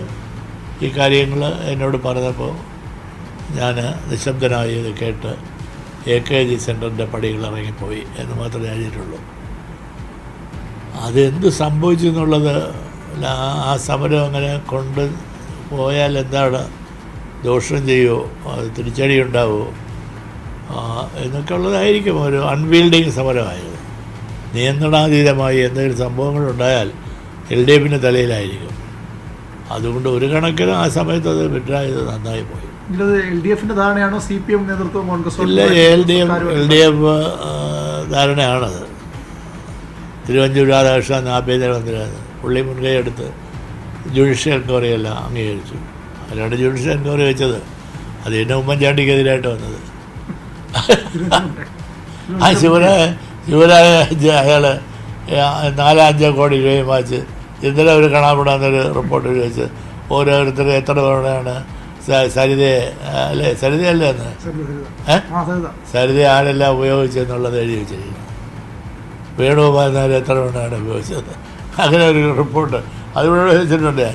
ഈ കാര്യങ്ങൾ എന്നോട് പറഞ്ഞപ്പോൾ ഞാൻ നിശബ്ദനായി ഇത് കേട്ട് AKG സെൻറ്ററിൻ്റെ പടികൾ ഇറങ്ങിപ്പോയി എന്ന് മാത്രമേ എഴുതിയിട്ടുള്ളൂ. അതെന്ത് സംഭവിച്ചു എന്നുള്ളത്, ആ സമരം അങ്ങനെ കൊണ്ട് പോയാൽ എന്താണ്, ദോഷം ചെയ്യുമോ, അത് തിരിച്ചടി ഉണ്ടാവുമോ എന്നൊക്കെ ഉള്ളതായിരിക്കും. ഒരു അൺവീൽഡിങ് സമരമായിരുന്നു. നിയന്ത്രണാതീതമായി എന്തെങ്കിലും സംഭവങ്ങളുണ്ടായാൽ LDFിൻ്റെ തലയിലായിരിക്കും. അതുകൊണ്ട് ഒരു കണക്കിന് ആ സമയത്ത് അത് വിഡ്രായത് നന്നായി പോയി. LDFിൻ്റെ ധാരണയാണോ CPM നേതൃത്വം കോൺഗ്രസ്? ഇല്ല, LDF ധാരണയാണത്. തിരുവഞ്ചൂർ രാധാകൃഷ്ണൻ ആഭ്യന്തരമന്ത്രിയാണ്. പുള്ളി മുൻകൈ എടുത്ത് ജുഡീഷ്യൽ എൻക്വയറി എല്ലാം അംഗീകരിച്ചു. അല്ലാണ്ട് ജുഡീഷ്യൽ എൻക്വയറി വെച്ചത് അത് തന്നെ ഉമ്മൻചാണ്ടിക്കെതിരായിട്ട് വന്നത്. ആ ശിവരാജ് അയാൾ 4-5 കോടി രൂപയും വാങ്ങിച്ച് ഇന്നലെ ഒരു കാണാപ്പെടാന്നൊരു റിപ്പോർട്ട് വെച്ച് ഓരോരുത്തർ എത്ര തവണയാണ് സരിതയെ അല്ലേ, സരിതയല്ലേ എന്ന് സരിത ആരെല്ലാം ഉപയോഗിച്ചെന്നുള്ളത് എഴുതി വെച്ചിരിക്കുന്നു. വേണുഗോപാൽ നായർ എത്ര തവണയാണ് ഉപയോഗിച്ചത്, അങ്ങനെ ഒരു റിപ്പോർട്ട് അതിവിടെ വെച്ചിട്ടുണ്ട്.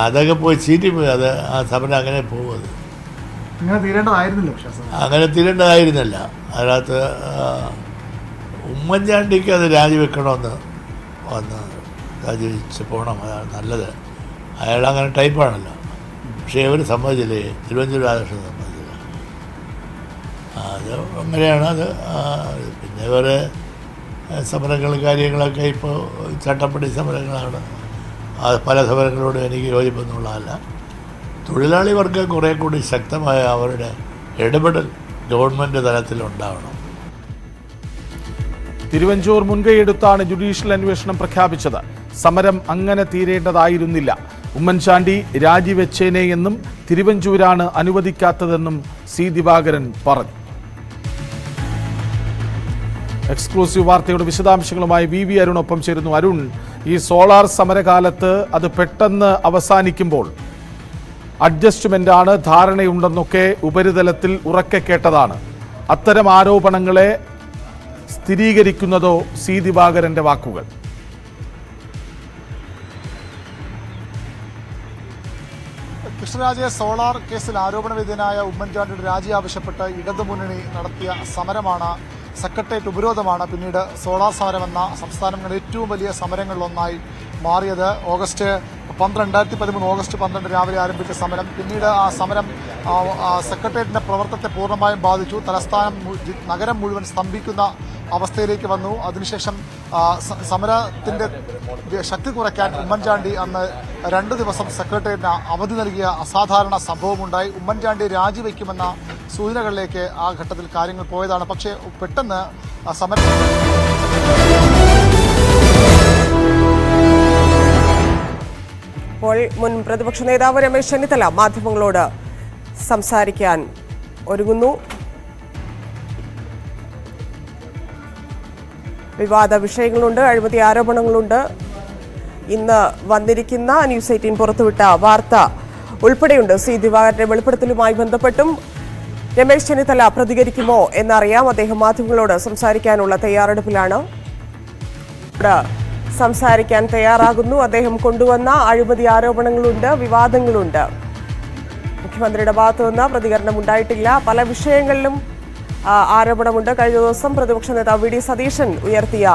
അതൊക്കെ പോയി ചീറ്റിപ്പോയി. അത് ആ സമരം അങ്ങനെ പോകുന്നത് അങ്ങനെ തീരേണ്ടതായിരുന്നില്ല. അതിനകത്ത് ഉമ്മൻചാണ്ടിക്ക് അത് രാജിവെക്കണമെന്ന് വന്ന് രാജിവെച്ച് പോകണം, അതാണ് നല്ലത്. അയാളങ്ങനെ ടൈപ്പാണല്ലോ. പക്ഷേ ഇവർ സമ്മതിച്ചില്ലേ, തിരുവഞ്ചൂർ രാധാകൃഷ്ണൻ സമ്മതിച്ചില്ല. അത് അങ്ങനെയാണ്. അത് പിന്നെ വേറെ സമരങ്ങളും കാര്യങ്ങളൊക്കെ ഇപ്പോൾ ചട്ടപ്പടി സമരങ്ങളാണ്. പല സമരങ്ങളോടും എനിക്ക് യോജിപ്പൊന്നുമുള്ളതല്ല. തൊഴിലാളി വർഗം കുറേ കൂടി ശക്തമായ അവരുടെ ഇടപെടൽ ഗവൺമെൻറ് തലത്തിലുണ്ടാവണം. തിരുവഞ്ചൂർ മുൻകൈയെടുത്താണ് ജുഡീഷ്യൽ അന്വേഷണം പ്രഖ്യാപിച്ചത്. സമരം അങ്ങനെ തീരേണ്ടതായിരുന്നില്ല. ഉമ്മൻചാണ്ടി രാജിവെച്ചേനെ എന്നും തിരുവഞ്ചൂരാണ് അനുവദിക്കാത്തതെന്നും C. ദിവാകരൻ പറഞ്ഞു. എക്സ്ക്ലൂസീവ് വാർത്തയുടെ വിശദാംശങ്ങളുമായി VV അരുണൊപ്പം ചേരുന്നു. അരുൺ, ഈ സോളാർ സമരകാലത്ത് അത് പെട്ടെന്ന് അവസാനിക്കുമ്പോൾ അഡ്ജസ്റ്റ്മെന്റാണ്, ധാരണയുണ്ടെന്നൊക്കെ ഉപരിതലത്തിൽ ഉറക്കെ കേട്ടതാണ്. അത്തരം ആരോപണങ്ങളെ സ്ഥിരീകരിക്കുന്നതോ C. ദിവാകരന്റെ വാക്കുകൾ? കൃഷ്ണരാജെ, സോളാർ കേസിൽ ആരോപണവിധേയനായ ഉമ്മൻചാണ്ടിയുടെ രാജി ആവശ്യപ്പെട്ട് ഇടതുമുന്നണി നടത്തിയ സമരമാണ്, സെക്രട്ടേറിയറ്റ് ഉപരോധമാണ് പിന്നീട് സോളാർ സമരമെന്ന സംസ്ഥാനം കണ്ട ഏറ്റവും വലിയ സമരങ്ങളിലൊന്നായി മാറിയത്. 2013 ഓഗസ്റ്റ് 12 രാവിലെ ആരംഭിച്ച സമരം പിന്നീട് ആ സമരം സെക്രട്ടേറിയറ്റിന്റെ പ്രവർത്തനത്തെ പൂർണ്ണമായും ബാധിച്ചു. തലസ്ഥാനം നഗരം മുഴുവൻ സ്തംഭിക്കുന്ന അവസ്ഥയിലേക്ക് വന്നു. അതിനുശേഷം സമരത്തിന്റെ ശക്തി കുറയ്ക്കാൻ ഉമ്മൻചാണ്ടി അന്ന് 2 ദിവസം സെക്രട്ടേറിയറ്റിന് അവധി നൽകിയ അസാധാരണ സംഭവമുണ്ടായി. ഉമ്മൻചാണ്ടി രാജിവെക്കുമെന്ന സൂചനകളിലേക്ക് ആ ഘട്ടത്തിൽ കാര്യങ്ങൾ പോയതാണ്. പക്ഷേ പെട്ടെന്ന് സമരം ഇപ്പോൾ മുൻ പ്രതിപക്ഷ നേതാവ് രമേശ് ചെന്നിത്തല മാധ്യമങ്ങളോട് സംസാരിക്കാൻ ഒരുങ്ങുന്നു. വിവാദ വിഷയങ്ങളുണ്ട്, അഴിമതി ആരോപണങ്ങളുണ്ട്. ഇന്ന് വന്നിരിക്കുന്ന ന്യൂസ് 18 പുറത്തുവിട്ട വാർത്ത ഉൾപ്പെടെയുണ്ട്. C. ദിവാകരന്റെ വെളിപ്പെടുത്തലുമായി ബന്ധപ്പെട്ടും രമേശ് ചെന്നിത്തല പ്രതികരിക്കുമോ എന്നറിയാം. അദ്ദേഹം മാധ്യമങ്ങളോട് സംസാരിക്കാനുള്ള തയ്യാറെടുപ്പിലാണ്. സംസാരിക്കാൻ തയ്യാറാകുന്നു. അദ്ദേഹം കൊണ്ടുവന്ന അഴിമതി ആരോപണങ്ങളുണ്ട്, വിവാദങ്ങളുണ്ട്. മുഖ്യമന്ത്രിയുടെ ഭാഗത്തുനിന്ന് പ്രതികരണം ഉണ്ടായിട്ടില്ല. പല വിഷയങ്ങളിലും ആരോപണമുണ്ട്. കഴിഞ്ഞ ദിവസം പ്രതിപക്ഷ നേതാവ് V. D. സതീശൻ ഉയർത്തിയ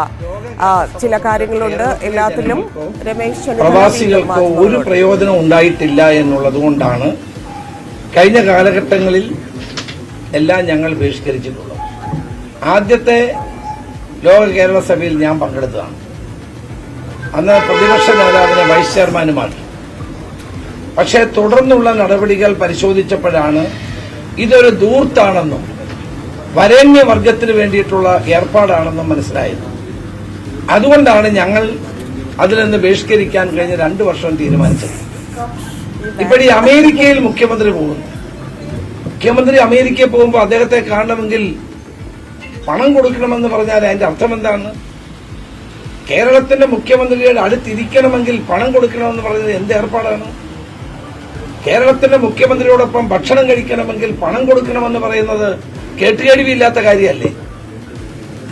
ചില കാര്യങ്ങളുണ്ട്. എല്ലാത്തിലും രമേശ് പ്രവാസികൾക്ക് ഒരു പ്രയോജനം ഉണ്ടായിട്ടില്ല എന്നുള്ളത് കൊണ്ടാണ് കഴിഞ്ഞ കാലഘട്ടങ്ങളിൽ എല്ലാം ഞങ്ങൾ ബഹിഷ്കരിച്ചിട്ടുള്ളത്. ആദ്യത്തെ ലോക കേരള സഭയിൽ ഞാൻ പങ്കെടുത്തതാണ്. അന്ന് പ്രതിപക്ഷ നേതാവിനെ വൈസ് ചെയർമാനുമാക്കി. പക്ഷേ തുടർന്നുള്ള നടപടികൾ പരിശോധിച്ചപ്പോഴാണ് ഇതൊരു ധൂർത്താണെന്നും വരേണ്യവർഗത്തിന് വേണ്ടിയിട്ടുള്ള ഏർപ്പാടാണെന്നും മനസ്സിലായത്. അതുകൊണ്ടാണ് ഞങ്ങൾ അതിൽ നിന്ന് ബഹിഷ്കരിക്കാൻ കഴിഞ്ഞ 2 വർഷം തീരുമാനിച്ചത്. ഇപ്പോഴീ അമേരിക്കയിൽ മുഖ്യമന്ത്രി പോകുന്നു. മുഖ്യമന്ത്രി അമേരിക്കയിൽ പോകുമ്പോൾ അദ്ദേഹത്തെ കാണണമെങ്കിൽ പണം കൊടുക്കണമെന്ന് പറഞ്ഞാൽ അതിന്റെ അർത്ഥം എന്താണ്? കേരളത്തിന്റെ മുഖ്യമന്ത്രിയുടെ അടുത്തിരിക്കണമെങ്കിൽ പണം കൊടുക്കണമെന്ന് പറയുന്നത് എന്ത് ഏർപ്പാടാണ്? കേരളത്തിന്റെ മുഖ്യമന്ത്രിയോടൊപ്പം ഭക്ഷണം കഴിക്കണമെങ്കിൽ പണം കൊടുക്കണമെന്ന് പറയുന്നത് കേട്ടുകേഴ്വിയില്ലാത്ത കാര്യമല്ലേ?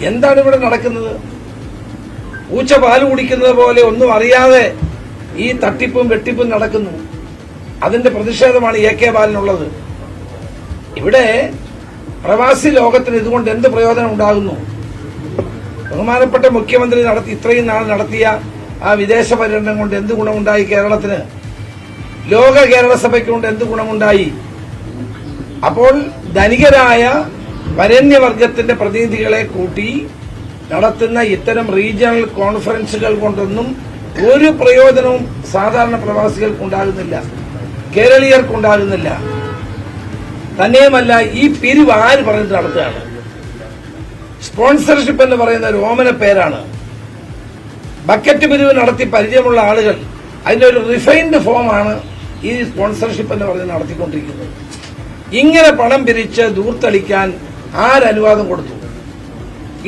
എന്താണ് ഇവിടെ നടക്കുന്നത്? പൂച്ച പാല് കുടിക്കുന്നത് പോലെ ഒന്നും അറിയാതെ ഈ തട്ടിപ്പും വെട്ടിപ്പും നടക്കുന്നു. അതിന്റെ പ്രതിഷേധമാണ് AK ബാലനുള്ളത്. ഇവിടെ പ്രവാസി ലോകത്തിന് ഇതുകൊണ്ട് എന്ത് പ്രയോജനം ഉണ്ടാകുന്നു? ബഹുമാനപ്പെട്ട മുഖ്യമന്ത്രി ഇത്രയും നാൾ നടത്തിയ ആ വിദേശ പര്യടനം കൊണ്ട് എന്ത് ഗുണമുണ്ടായി കേരളത്തിന്? ലോക കേരള സഭയ്ക്ക് കൊണ്ട് എന്ത് ഗുണമുണ്ടായി? അപ്പോൾ ധനികരായ വരേണ്യവർഗത്തിന്റെ പ്രതിനിധികളെ കൂട്ടി നടത്തുന്ന ഇത്തരം റീജിയണൽ കോൺഫറൻസുകൾ കൊണ്ടൊന്നും ഒരു പ്രയോജനവും സാധാരണ പ്രവാസികൾക്കുണ്ടാകുന്നില്ല, കേരളീയർക്കുണ്ടാകുന്നില്ല. തന്നെയുമല്ല, ഈ പിരിവ് ആര് പറഞ്ഞിട്ട് നടത്തുകയാണ്? സ്പോൺസർഷിപ്പ് എന്ന് പറയുന്ന ഒരു ഓമന പേരാണ്. ബക്കറ്റ് പിരിവ് നടത്തി പരിചയമുള്ള ആളുകൾ, അതിന്റെ ഒരു റിഫൈൻഡ് ഫോമാണ് ഈ സ്പോൺസർഷിപ്പ് എന്ന് പറഞ്ഞ് നടത്തിക്കൊണ്ടിരിക്കുന്നത്. ഇങ്ങനെ പണം പിരിച്ച് ദൂർത്തടിക്കാൻ ആരനുവാദം കൊടുത്തു?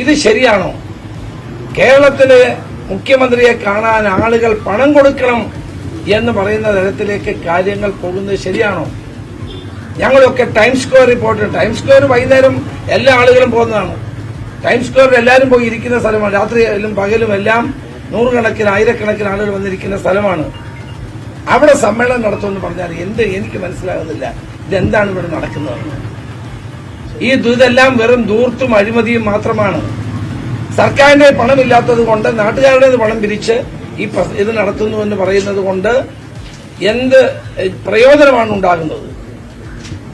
ഇത് ശരിയാണോ? കേരളത്തിലെ മുഖ്യമന്ത്രിയെ കാണാൻ ആളുകൾ പണം കൊടുക്കണം എന്ന് പറയുന്ന തരത്തിലേക്ക് കാര്യങ്ങൾ പോകുന്നത് ശരിയാണോ? ഞങ്ങളൊക്കെ times square report, times square വൈകുന്നേരം എല്ലാ ആളുകളും പോകുന്നതാണ്. ടൈംസ് സ്ക്വയറിൽ എല്ലാവരും പോയി ഇരിക്കുന്ന സ്ഥലമാണ്. രാത്രിയിലും പകലും എല്ലാം നൂറുകണക്കിന് ആയിരക്കണക്കിന് ആളുകൾ വന്നിരിക്കുന്ന സ്ഥലമാണ്. അവിടെ സമ്മേളനം നടത്തുമെന്ന് പറഞ്ഞാൽ എനിക്ക് മനസ്സിലാകുന്നില്ല ഇതെന്താണ് ഇവിടെ നടക്കുന്നതെന്ന്. ഇതെല്ലാം വെറും ധൂർത്തും അഴിമതിയും മാത്രമാണ്. സർക്കാരിന്റെ പണമില്ലാത്തത് കൊണ്ട് നാട്ടുകാരുടെ പണം പിരിച്ച് ഇത് നടത്തുന്നു എന്ന് പറയുന്നത് കൊണ്ട് എന്ത് പ്രയോജനമാണ് ഉണ്ടാകുന്നത്?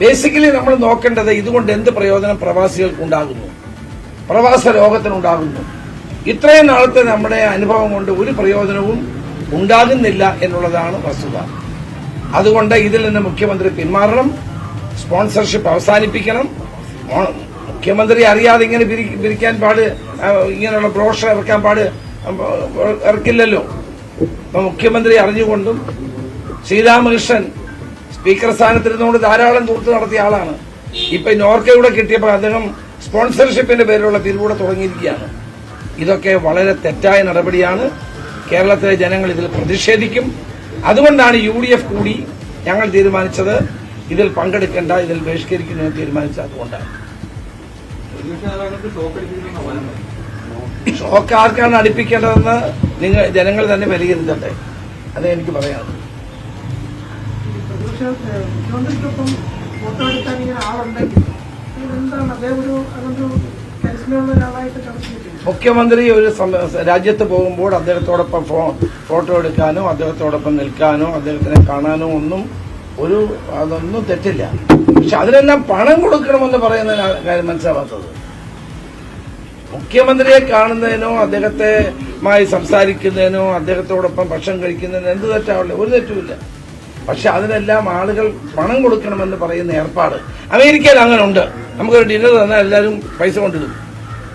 ബേസിക്കലി നമ്മൾ നോക്കേണ്ടത് ഇതുകൊണ്ട് എന്ത് പ്രയോജനം പ്രവാസികൾക്കുണ്ടാകുന്നു, പ്രവാസ ലോകത്തിനുണ്ടാകുന്നു. ഇത്രയും നാളത്തെ നമ്മുടെ അനുഭവം കൊണ്ട് ഒരു പ്രയോജനവും ഉണ്ടാകുന്നില്ല എന്നുള്ളതാണ് വസ്തുത. അതുകൊണ്ട് ഇതിൽ നിന്ന് മുഖ്യമന്ത്രി പിന്മാറണം, സ്പോൺസർഷിപ്പ് അവസാനിപ്പിക്കണം. മുഖ്യമന്ത്രി അറിയാതെ ഇങ്ങനെ പിരിക്കാൻ ഇങ്ങനെയുള്ള ബ്രോഷർ ഇറക്കില്ലല്ലോ. മുഖ്യമന്ത്രി അറിഞ്ഞുകൊണ്ടും ശ്രീരാമകൃഷ്ണൻ സ്പീക്കർ സ്ഥാനത്തിരുന്നുകൊണ്ട് ധാരാളം ദൂർത്ത് നടത്തിയ ആളാണ്. ഇപ്പൊ നോർക്കയുടെ കിട്ടിയപ്പോൾ അദ്ദേഹം സ്പോൺസർഷിപ്പിന്റെ പേരിലുള്ള പിരിവൂടെ തുടങ്ങിയിരിക്കുകയാണ്. ഇതൊക്കെ വളരെ തെറ്റായ നടപടിയാണ്. കേരളത്തിലെ ജനങ്ങൾ ഇതിൽ പ്രതിഷേധിക്കും. അതുകൊണ്ടാണ് UDF കൂടി ഞങ്ങൾ തീരുമാനിച്ചത് ഇതിൽ പങ്കെടുക്കേണ്ട, ഇതിൽ ബഹിഷ്കരിക്കുന്നതിന് തീരുമാനിച്ചത്. അതുകൊണ്ടാണ്. ഷോക്ക് ആർക്കാണ് അടുപ്പിക്കേണ്ടതെന്ന് ജനങ്ങൾ തന്നെ വിലയിരുത്തട്ടെ. അതേ എനിക്ക് പറയാനുള്ളൂ. മുഖ്യമന്ത്രി ഒരു രാജ്യത്ത് പോകുമ്പോൾ അദ്ദേഹത്തോടൊപ്പം ഫോട്ടോ എടുക്കാനോ അദ്ദേഹത്തോടൊപ്പം നിൽക്കാനോ അദ്ദേഹത്തിനെ കാണാനോ അതൊന്നും തെറ്റില്ല. പക്ഷെ അതിനെല്ലാം പണം കൊടുക്കണമെന്ന് പറയുന്ന കാര്യം മനസ്സിലാവാത്തത്. മുഖ്യമന്ത്രിയെ കാണുന്നതിനോ അദ്ദേഹവുമായി സംസാരിക്കുന്നതിനോ അദ്ദേഹത്തോടൊപ്പം ഭക്ഷണം കഴിക്കുന്നതിനോ എന്ത് തെറ്റാവില്ല? ഒരു തെറ്റുമില്ല. പക്ഷെ അതിനെല്ലാം ആളുകൾ പണം കൊടുക്കണമെന്ന് പറയുന്ന ഏർപ്പാട് അമേരിക്കയിൽ അങ്ങനെ ഉണ്ട്. നമുക്കൊരു ഡിന്നർ തന്നാൽ എല്ലാവരും പൈസ കൊണ്ടിടും.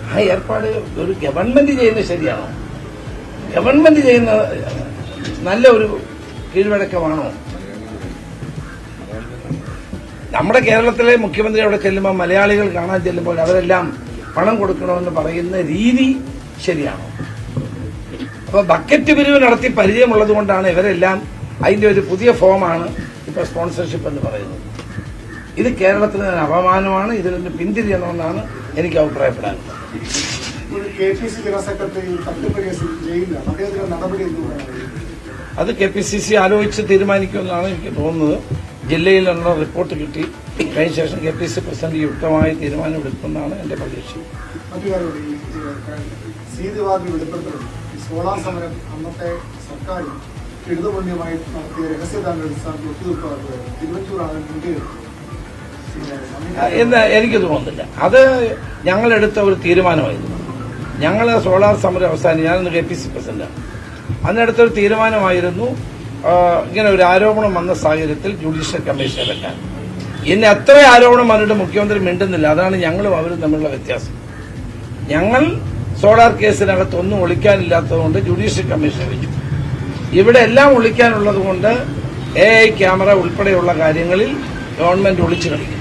ആ ഏർപ്പാട് ഒരു ഗവൺമെന്റ് ചെയ്യുന്നത് ശരിയാണോ? ഗവൺമെന്റ് ചെയ്യുന്ന നല്ല ഒരു കീഴ്വഴക്കമാണോ? നമ്മുടെ കേരളത്തിലെ മുഖ്യമന്ത്രി അവിടെ ചെല്ലുമ്പോൾ, മലയാളികൾ കാണാൻ ചെല്ലുമ്പോൾ അവരെല്ലാം പണം കൊടുക്കണമെന്ന് പറയുന്ന രീതി ശരിയാണോ? അപ്പൊ ബക്കറ്റ് പിരിവ് നടത്തി പരിചയമുള്ളത് കൊണ്ടാണ് ഇവരെല്ലാം അതിന്റെ ഒരു പുതിയ ഫോമാണ് ഇപ്പൊ സ്പോൺസർഷിപ്പ് എന്ന് പറയുന്നത്. ഇത് കേരളത്തിന് അപമാനമാണ്. ഇതിൽ നിന്ന് പിന്തിരിയണമെന്നാണ് എനിക്ക് അഭിപ്രായപ്പെടാനുള്ളത്. അത് KPCC ആലോചിച്ച് തീരുമാനിക്കുമെന്നാണ് എനിക്ക് തോന്നുന്നത്. ജില്ലയിൽ നിന്നുള്ള റിപ്പോർട്ട് കിട്ടി കഴിഞ്ഞ ശേഷം KPCC പ്രസിഡന്റ് യുക്തമായ തീരുമാനമെടുക്കുമെന്നാണ് എന്റെ പ്രതീക്ഷ. അന്നത്തെ സർക്കാരും ഇടതുമുന്നണിയുമായി നടത്തിയ രഹസ്യധാരണ ഒത്തുതീർപ്പാക്കുകയായിരുന്നു. തിരുവഞ്ചൂരാണ് മുൻകൈ എന്ന് എനിക്ക് തോന്നുന്നില്ല. അത് ഞങ്ങളെടുത്ത ഒരു തീരുമാനമായിരുന്നു. ഞങ്ങൾ സോളാർ സമരം അവസാനം, ഞാനൊന്ന് KPC പ്രസിഡന്റാണ്, അന്നെടുത്ത ഒരു തീരുമാനമായിരുന്നു ഇങ്ങനെ ഒരു ആരോപണം വന്ന സാഹചര്യത്തിൽ ജുഡീഷ്യൽ കമ്മീഷനെ വെക്കാൻ. ഇന്ന് എത്ര ആരോപണം വന്നിട്ട് മുഖ്യമന്ത്രി മിണ്ടുന്നില്ല. അതാണ് ഞങ്ങളും അവരും തമ്മിലുള്ള വ്യത്യാസം. ഞങ്ങൾ സോളാർ കേസിനകത്ത് ഒന്നും ഒളിക്കാനില്ലാത്തതുകൊണ്ട് ജുഡീഷ്യൽ കമ്മീഷനെ വെച്ചു. ഇവിടെ എല്ലാം ഒളിക്കാനുള്ളത് കൊണ്ട് AI ക്യാമറ ഉൾപ്പെടെയുള്ള കാര്യങ്ങളിൽ ഗവൺമെന്റ് ഒളിച്ചു കളിക്കും.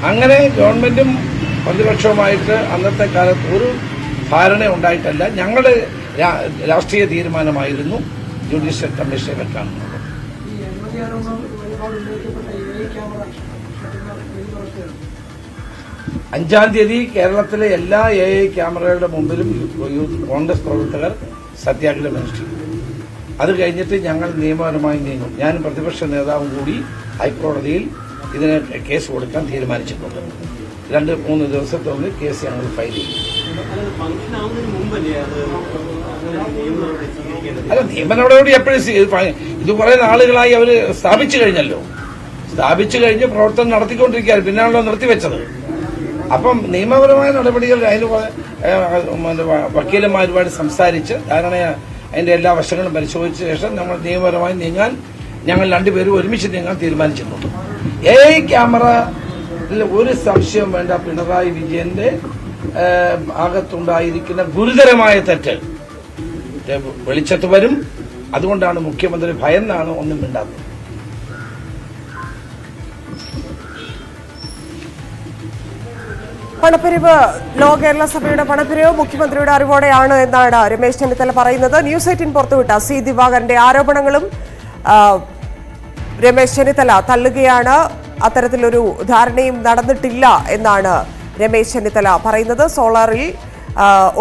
അങ്ങനെ ഗവൺമെന്റും പ്രതിപക്ഷവുമായിട്ട് അന്നത്തെ കാലത്ത് ഒരു ധാരണ ഉണ്ടായിട്ടല്ല. ഞങ്ങളുടെ രാഷ്ട്രീയ തീരുമാനമായിരുന്നു ജുഡീഷ്യൽ കമ്മീഷനെ വെക്കാനുള്ളത്. 5-ാം തീയതി കേരളത്തിലെ എല്ലാ AI ക്യാമറകളുടെ മുമ്പിലും കോൺഗ്രസ് പ്രവർത്തകർ സത്യാഗ്രഹം അനുഷ്ഠിക്കും. അത് കഴിഞ്ഞിട്ട് ഞങ്ങൾ നിയമപരമായി നീങ്ങും. ഞാൻ പ്രതിപക്ഷ നേതാവും കൂടി ഹൈക്കോടതിയിൽ ഇതിന് കേസ് കൊടുക്കാൻ തീരുമാനിച്ചിട്ടുണ്ട്. 2-3 ദിവസത്തിനുള്ളിൽ കേസ് ഞങ്ങൾ ഫയൽ ചെയ്യും. അല്ല, നിയമ നടപടി എപ്പോഴും ഇത് കുറെ നാളുകളായി അവർ സ്ഥാപിച്ചു കഴിഞ്ഞല്ലോ. സ്ഥാപിച്ചു കഴിഞ്ഞ് പ്രവർത്തനം നടത്തിക്കൊണ്ടിരിക്കുകയാണ്. പിന്നാണല്ലോ നിർത്തിവെച്ചത്. അപ്പം നിയമപരമായ നടപടികൾ അതിന് വക്കീലന്മാരുമായിട്ട് സംസാരിച്ച് അതിന്റെ എല്ലാ വശങ്ങളും പരിശോധിച്ച ശേഷം നമ്മൾ നിയമപരമായി നീങ്ങാൻ ഞങ്ങൾ രണ്ടുപേരും ഒരുമിച്ച് നീങ്ങാൻ തീരുമാനിച്ചിട്ടുണ്ട്. AI ക്യാമറ ഒരു സംശയം വേണ്ട, പിണറായി വിജയന്റെ ഭാഗത്തുണ്ടായിരിക്കുന്ന ഗുരുതരമായ തെറ്റ് വെളിച്ചത്ത് വരും. അതുകൊണ്ടാണ് മുഖ്യമന്ത്രി ഭയന്നാണ് ഒന്നും മിണ്ടാത്തത്. പണപ്പിരിവ് ലോ കേരള സഭയുടെ പണപ്പിരിവ് മുഖ്യമന്ത്രിയുടെ അറിവോടെയാണ് എന്നാണ് രമേശ് ചെന്നിത്തല പറയുന്നത്. ന്യൂസ് 18 പുറത്തുവിട്ട C. ദിവാകരന്റെ ആരോപണങ്ങളും രമേശ് ചെന്നിത്തല തള്ളുകയാണ്. അത്തരത്തിലൊരു ധാരണയും നടന്നിട്ടില്ല എന്നാണ് രമേശ് ചെന്നിത്തല പറയുന്നത്. സോളാറിൽ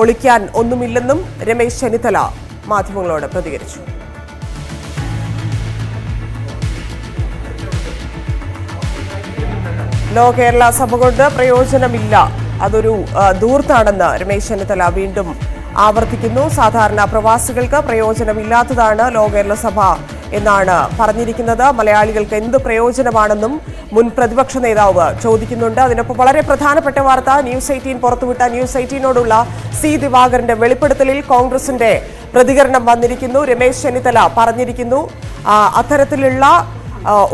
ഒളിക്കാൻ ഒന്നുമില്ലെന്നും രമേശ് ചെന്നിത്തല മാധ്യമങ്ങളോട് പ്രതികരിച്ചു. ലോ കേരള സഭ കൊണ്ട് പ്രയോജനമില്ല, അതൊരു ധൂർത്താണെന്ന് രമേശ് ചെന്നിത്തല വീണ്ടും ആവർത്തിക്കുന്നു. സാധാരണ പ്രവാസികൾക്ക് പ്രയോജനമില്ലാത്തതാണ് ലോ കേരള സഭ എന്നാണ് പറഞ്ഞിരിക്കുന്നത്. മലയാളികൾക്ക് എന്ത് പ്രയോജനമാണെന്നും മുൻ പ്രതിപക്ഷ നേതാവ് ചോദിക്കുന്നുണ്ട്. അതിനൊപ്പം വളരെ പ്രധാനപ്പെട്ട വാർത്ത ന്യൂസ് 18 പുറത്തുവിട്ട ന്യൂസ് 18നോടുള്ള C. ദിവാകരന്റെ വെളിപ്പെടുത്തലിൽ കോൺഗ്രസിന്റെ പ്രതികരണം വന്നിരിക്കുന്നു. രമേശ് ചെന്നിത്തല പറഞ്ഞിരിക്കുന്നു അത്തരത്തിലുള്ള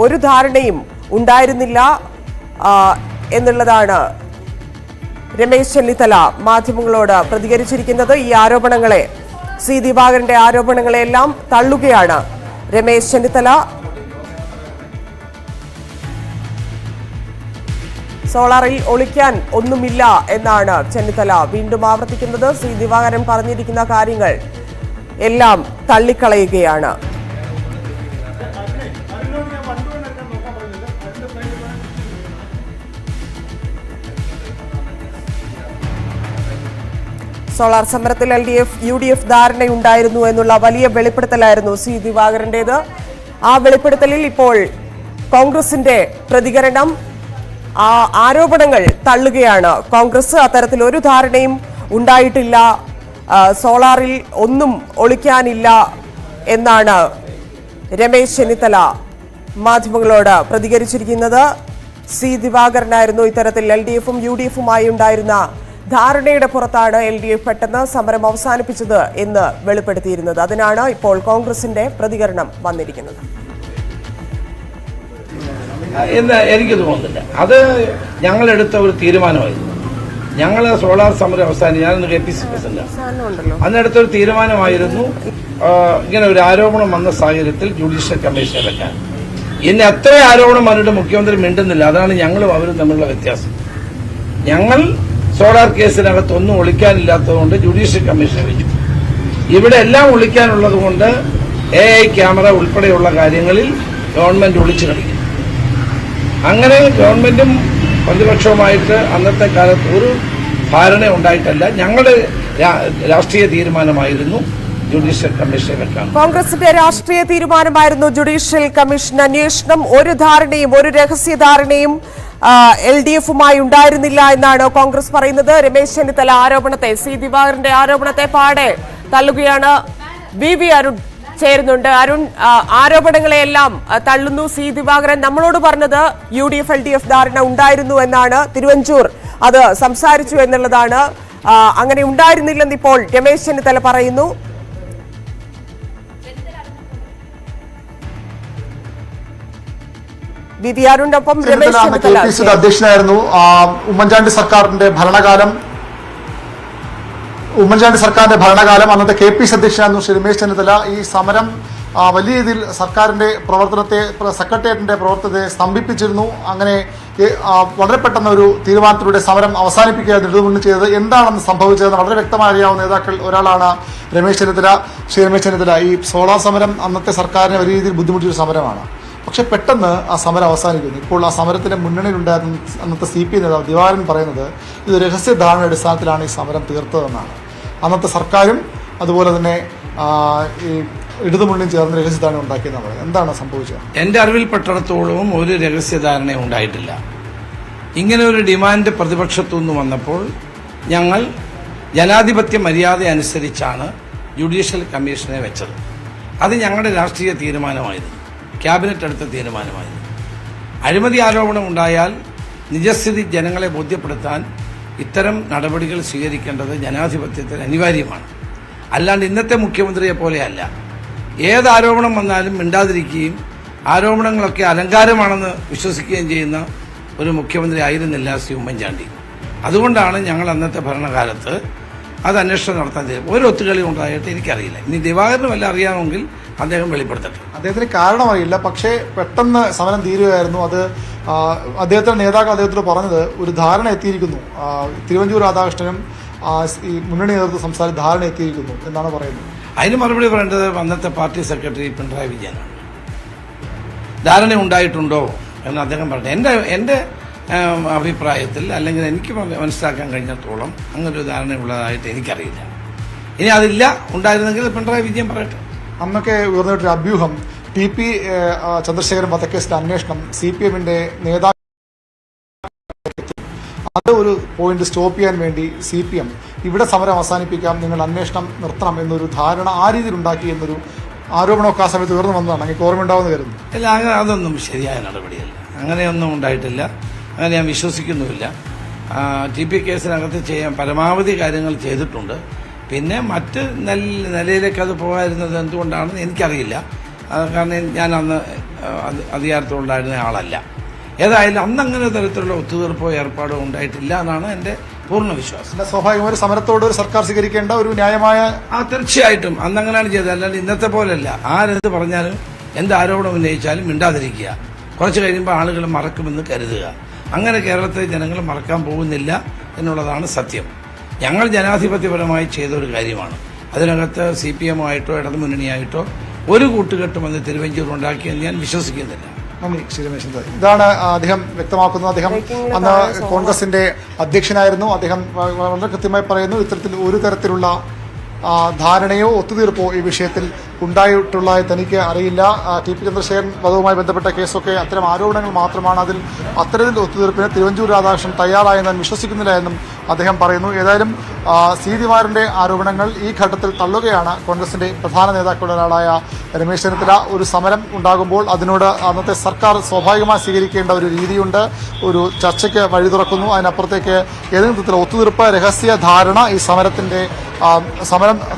ഒരു ധാരണയും ഉണ്ടായിരുന്നില്ല എന്നുള്ളതാണ് രമേശ് ചെന്നിത്തല മാധ്യമങ്ങളോട് പ്രതികരിച്ചിരിക്കുന്നത്. ഈ ആരോപണങ്ങളെ C. ദിവാകരന്റെ ആരോപണങ്ങളെല്ലാം തള്ളുകയാണ് രമേശ് ചെന്നിത്തല. സോളാറിൽ ഒളിക്കാൻ ഒന്നുമില്ല എന്നാണ് ചെന്നിത്തല വീണ്ടും ആവർത്തിക്കുന്നത്. C. ദിവാകരൻ പറഞ്ഞിരിക്കുന്ന കാര്യങ്ങൾ എല്ലാം തള്ളിക്കളയുകയാണ്. സോളാർ സമരത്തിൽ LDF UDF ധാരണയുണ്ടായിരുന്നു എന്നുള്ള വലിയ വെളിപ്പെടുത്തലായിരുന്നു C. ദിവാകരന്റേത്. ആ വെളിപ്പെടുത്തലിൽ ഇപ്പോൾ കോൺഗ്രസിന്റെ പ്രതികരണം, ആ ആരോപണങ്ങൾ തള്ളുകയാണ് കോൺഗ്രസ്. അത്തരത്തിൽ ഒരു ധാരണയും ഉണ്ടായിട്ടില്ല, സോളാറിൽ ഒന്നും ഒളിക്കാനില്ല എന്നാണ് രമേശ് ചെന്നിത്തല മാധ്യമങ്ങളോട് പ്രതികരിച്ചിരിക്കുന്നത്. C. ദിവാകരനായിരുന്നു ഇത്തരത്തിൽ LDFും UDFുമായി ഉണ്ടായിരുന്ന ധാരണയുടെ പുറത്താണ് LDF പെട്ടെന്ന് സമരം അവസാനിപ്പിച്ചത് എന്ന് വെളിപ്പെടുത്തിയിരുന്നത്. അതിനാണ് ഇപ്പോൾ കോൺഗ്രസിന്റെ പ്രതികരണം വന്നിരിക്കുന്നത്. എന്ന് എനിക്ക് തോന്നുന്നില്ല. അത് ഞങ്ങളെടുത്ത ഒരു തീരുമാനമായിരുന്നു. ഞങ്ങൾ സോളാർ സമരം അവസാനം, ഞാനൊന്ന് KPC പ്രസിഡന്റാണ്, അന്നെടുത്ത ഒരു തീരുമാനമായിരുന്നു ഇങ്ങനെ ഒരു ആരോപണം വന്ന സാഹചര്യത്തിൽ ജുഡീഷ്യൽ കമ്മീഷനെ വെക്കാൻ. ഇന്ന് എത്ര ആരോപണം വന്നിട്ട് മുഖ്യമന്ത്രി മിണ്ടുന്നില്ല. അതാണ് ഞങ്ങളും അവരും തമ്മിലുള്ള വ്യത്യാസം. ഞങ്ങൾ സോളാർ കേസിനകത്ത് ഒന്നും ഒളിക്കാനില്ലാത്തതുകൊണ്ട് ജുഡീഷ്യൽ കമ്മീഷനെ വെച്ചു. ഇവിടെ എല്ലാം ഒളിക്കാനുള്ളത് കൊണ്ട് AI ക്യാമറ ഉൾപ്പെടെയുള്ള കാര്യങ്ങളിൽ ഗവൺമെന്റ് ഒളിച്ചു കളിക്കും. അങ്ങനെ ഗവൺമെന്റും പ്രതിപക്ഷവുമായിട്ട് അന്നത്തെ കാലത്ത് ഒരു ധാരണ ഉണ്ടായിട്ടല്ല. ഞങ്ങളുടെ രാഷ്ട്രീയ തീരുമാനമായിരുന്നു ജുഡീഷ്യൽ കമ്മീഷനെ വെക്കാൻ. കോൺഗ്രസിന്റെ രാഷ്ട്രീയ തീരുമാനമായിരുന്നു ജുഡീഷ്യൽ കമ്മീഷൻ അന്വേഷണം. ഒരു ധാരണയും ഒരു രഹസ്യ ധാരണയും LDFുമായി ഉണ്ടായിരുന്നില്ല എന്നാണ് കോൺഗ്രസ് പറയുന്നത്. രമേശ് ചെന്നിത്തല ആരോപണത്തെ, C. ദിവാകരന്റെ ആരോപണത്തെ പാടെ തള്ളുകയാണ്. VV അരുൺ ചേരുന്നുണ്ട്. അരുൺ, ആരോപണങ്ങളെയെല്ലാം തള്ളുന്നു സി ദിവാകരൻ. നമ്മളോട് പറഞ്ഞത് UDF LDF ധാരണ ഉണ്ടായിരുന്നു എന്നാണ്. തിരുവഞ്ചൂർ അത് സംസാരിച്ചു എന്നുള്ളതാണ്. അങ്ങനെ ഉണ്ടായിരുന്നില്ലെന്ന് ഇപ്പോൾ രമേശ് ചെന്നിത്തല പറയുന്നു. വി അരുണിനൊപ്പം രമേശ് ചെന്നിത്തല അധ്യക്ഷനായിരുന്നു. ഉമ്മൻചാണ്ടി സർക്കാരിന്റെ ഭരണകാലം അന്നത്തെ KPC അധ്യക്ഷനായിരുന്നു ശ്രീ രമേശ് ചെന്നിത്തല. ഈ സമരം വലിയ രീതിയിൽ സർക്കാരിന്റെ പ്രവർത്തനത്തെ, സെക്രട്ടേറിയറ്റിന്റെ പ്രവർത്തനത്തെ സ്തംഭിപ്പിച്ചിരുന്നു. അങ്ങനെ വളരെ പെട്ടെന്ന് ഒരു തീരുമാനത്തിലൂടെ സമരം അവസാനിപ്പിക്കുകയായിരുന്നു ഇടതുമുന്നണി ചെയ്തത്. എന്താണെന്ന് സംഭവിച്ചതെന്ന് വളരെ വ്യക്തമായി അറിയാവുന്ന നേതാക്കൾ ഒരാളാണ് രമേശ് ചെന്നിത്തല. ശ്രീ രമേശ് ചെന്നിത്തല, ഈ സോളാർ സമരം അന്നത്തെ സർക്കാരിനെ വലിയ രീതിയിൽ ബുദ്ധിമുട്ടിയൊരു സമരമാണ്. പക്ഷെ പെട്ടെന്ന് ആ സമരം അവസാനിക്കുന്നു. ഇപ്പോൾ ആ സമരത്തിന്റെ മുന്നണിയിലുണ്ടായിരുന്ന അന്നത്തെ CPI നേതാവ് ദിവാകരൻ പറയുന്നത് ഇത് രഹസ്യ ധാരണ അടിസ്ഥാനത്തിലാണ് ഈ സമരം തീർത്തതെന്നാണ്. അന്നത്തെ സർക്കാരും അതുപോലെ തന്നെ ഈ ഇടതുമുന്നണിയും ചേർന്ന് രഹസ്യധാരണ ഉണ്ടാക്കിയെന്നാണ് പറയുന്നത്. എന്താണ് സംഭവിച്ചത്? എന്റെ അറിവിൽപ്പെട്ടിടത്തോളവും ഒരു രഹസ്യധാരണ ഉണ്ടായിട്ടില്ല. ഇങ്ങനെ ഒരു ഡിമാൻഡ് പ്രതിപക്ഷത്തുനിന്ന് വന്നപ്പോൾ ഞങ്ങൾ ജനാധിപത്യ മര്യാദ അനുസരിച്ചാണ് ജുഡീഷ്യൽ കമ്മീഷനെ വെച്ചത്. അത് ഞങ്ങളുടെ രാഷ്ട്രീയ തീരുമാനമായിരുന്നു, ക്യാബിനറ്റ് എടുത്ത തീരുമാനമായിരുന്നു. അഴിമതി ആരോപണം ഉണ്ടായാൽ നിജസ്ഥിതി ജനങ്ങളെ ബോധ്യപ്പെടുത്താൻ ഇത്തരം നടപടികൾ സ്വീകരിക്കേണ്ടത് ജനാധിപത്യത്തിന് അനിവാര്യമാണ്. അല്ലാണ്ട് ഇന്നത്തെ മുഖ്യമന്ത്രിയെ പോലെയല്ല. ഏത് ആരോപണം വന്നാലും മിണ്ടാതിരിക്കുകയും ആരോപണങ്ങളൊക്കെ അലങ്കാരമാണെന്ന് വിശ്വസിക്കുകയും ചെയ്യുന്ന ഒരു മുഖ്യമന്ത്രി ആയിരുന്നില്ല ശ്രീ ഉമ്മൻചാണ്ടി. അതുകൊണ്ടാണ് ഞങ്ങൾ അന്നത്തെ ഭരണകാലത്ത് അത് അന്വേഷണം നടത്താൻ തീരുമാനം. ഒരു ഒത്തുകളി ഉണ്ടായിട്ട് എനിക്കറിയില്ല. ഇനി ദിവാകരന് വല്ല അറിയാമെങ്കിൽ അദ്ദേഹം വെളിപ്പെടുത്തട്ടെ. അദ്ദേഹത്തിന് കാരണമറിയില്ല, പക്ഷേ പെട്ടെന്ന് സമരം തീരുകയായിരുന്നു. അത് അദ്ദേഹത്തിന്റെ നേതാക്കൾ അദ്ദേഹത്തോട് പറഞ്ഞത് ഒരു ധാരണ എത്തിയിരിക്കുന്നു, തിരുവഞ്ചൂർ രാധാകൃഷ്ണനും ഈ മുന്നണി നേതൃത്വം സംസാരിച്ച് ധാരണ എത്തിയിരിക്കുന്നു എന്നാണ് പറയുന്നത്. അതിന് മറുപടി പറയേണ്ടത് അന്നത്തെ പാർട്ടി സെക്രട്ടറി പിണറായി വിജയനാണ്. ധാരണ ഉണ്ടായിട്ടുണ്ടോ എന്ന് അദ്ദേഹം പറഞ്ഞു. എൻ്റെ അഭിപ്രായത്തിൽ, അല്ലെങ്കിൽ എനിക്ക് മനസ്സിലാക്കാൻ കഴിഞ്ഞിടത്തോളം അങ്ങനൊരു ധാരണയുള്ളതായിട്ട് എനിക്കറിയില്ല. ഇനി അതില്ല, ഉണ്ടായിരുന്നെങ്കിൽ പിണറായി വിജയൻ പറയട്ടെ. അന്നൊക്കെ ഉയർന്നിട്ടൊരു അഭ്യൂഹം TP ചന്ദ്രശേഖരൻ വധക്കേസിന്റെ അന്വേഷണം CPMന്റെ നേതാക്കൾ അത് ഒരു പോയിന്റ് സ്റ്റോപ്പ് ചെയ്യാൻ വേണ്ടി CPM ഇവിടെ സമരം അവസാനിപ്പിക്കാം, നിങ്ങൾ അന്വേഷണം നിർത്തണം എന്നൊരു ധാരണ ആ രീതിയിൽ ഉണ്ടാക്കി എന്നൊരു ആരോപണമൊക്കെ ആ സമയത്ത് ഉയർന്നു വന്നതാണ്. എനിക്ക് ഓർമ്മയുണ്ടാവുമെന്ന് കരുതുന്നു. അല്ല, അങ്ങനെ അതൊന്നും ശരിയായ നടപടിയല്ല. അങ്ങനെയൊന്നും ഉണ്ടായിട്ടില്ല. അങ്ങനെ ഞാൻ വിശ്വസിക്കുന്നുമില്ല. TP കേസിനകത്ത് ചെയ്യാൻ പരമാവധി കാര്യങ്ങൾ ചെയ്തിട്ടുണ്ട്. പിന്നെ മറ്റ് നിലയിലേക്ക് അത് പോകാതിരുന്നത് എന്തുകൊണ്ടാണെന്ന് എനിക്കറിയില്ല. കാരണം ഞാൻ അന്ന് അധികാരത്തിലുണ്ടായിരുന്ന ആളല്ല. ഏതായാലും അന്നങ്ങനെ തരത്തിലുള്ള ഒത്തുതീർപ്പോ ഏർപ്പാടോ ഉണ്ടായിട്ടില്ല എന്നാണ് എൻ്റെ പൂർണ്ണ വിശ്വാസം. സ്വാഭാവികമായി സമരത്തോട് ഒരു സർക്കാർ സ്വീകരിക്കേണ്ട ഒരു ന്യായമായ തീർച്ചയായിട്ടും അന്നങ്ങനെയാണ് ചെയ്തത്. അല്ലാണ്ട് ഇന്നത്തെ പോലല്ല. ആരെന്ത് പറഞ്ഞാലും എന്ത് ആരോപണം ഉന്നയിച്ചാലും മിണ്ടാതിരിക്കുക. കുറച്ച് കഴിയുമ്പോൾ ആളുകൾ മറക്കുമെന്ന് കരുതുക. അങ്ങനെ കേരളത്തിലെ ജനങ്ങൾ മറക്കാൻ പോകുന്നില്ല എന്നുള്ളതാണ് സത്യം. ഞങ്ങൾ ജനാധിപത്യപരമായി ചെയ്തൊരു കാര്യമാണ്. അതിനകത്ത് CPM ആയിട്ടോ ഇടതുമുന്നണിയായിട്ടോ ഒരു കൂട്ടുകെട്ടും അന്ന് തിരുവഞ്ചൂർ ഉണ്ടാക്കിയെന്ന് ഞാൻ വിശ്വസിക്കുന്നില്ല. നന്ദി ശ്രീ രമേശ്. ഇതാണ് അദ്ദേഹം വ്യക്തമാക്കുന്നത്. അദ്ദേഹം അന്ന് കോൺഗ്രസിന്റെ അധ്യക്ഷനായിരുന്നു. അദ്ദേഹം വളരെ കൃത്യമായി പറയുന്നു, ഇത്തരത്തിൽ ഒരു തരത്തിലുള്ള ധാരണയോ ഒത്തുതീർപ്പോ ഈ വിഷയത്തിൽ ഉണ്ടായിട്ടുള്ളതായി തനിക്ക് അറിയില്ല. TP ചന്ദ്രശേഖരൻ വധവുമായി ബന്ധപ്പെട്ട കേസൊക്കെ അത്തരം ആരോപണങ്ങൾ മാത്രമാണ്. അത്തരത്തിൽ ഒത്തുതീർപ്പിന് തിരുവഞ്ചൂർ രാധാകൃഷ്ണൻ തയ്യാറായെന്ന് വിശ്വസിക്കുന്നില്ല എന്നും അദ്ദേഹം പറയുന്നു. ഏതായാലും സി ദിവാകരന്റെ ആരോപണങ്ങൾ ഈ ഘട്ടത്തിൽ തള്ളുകയാണ് കോൺഗ്രസിന്റെ പ്രധാന നേതാക്കളുടെ ഒരാളായ രമേശ് ചെന്നിത്തല. ഒരു സമരം ഉണ്ടാകുമ്പോൾ അതിനോട് അന്നത്തെ സർക്കാർ സ്വാഭാവികമായി സ്വീകരിക്കേണ്ട ഒരു രീതിയുണ്ട്. ഒരു ചർച്ചയ്ക്ക് വഴി തുറക്കുന്നു. അതിനപ്പുറത്തേക്ക് ഏതെങ്കിലും തരത്തിലുള്ള ഒത്തുതീർപ്പ്, രഹസ്യ ധാരണ ഈ സമരം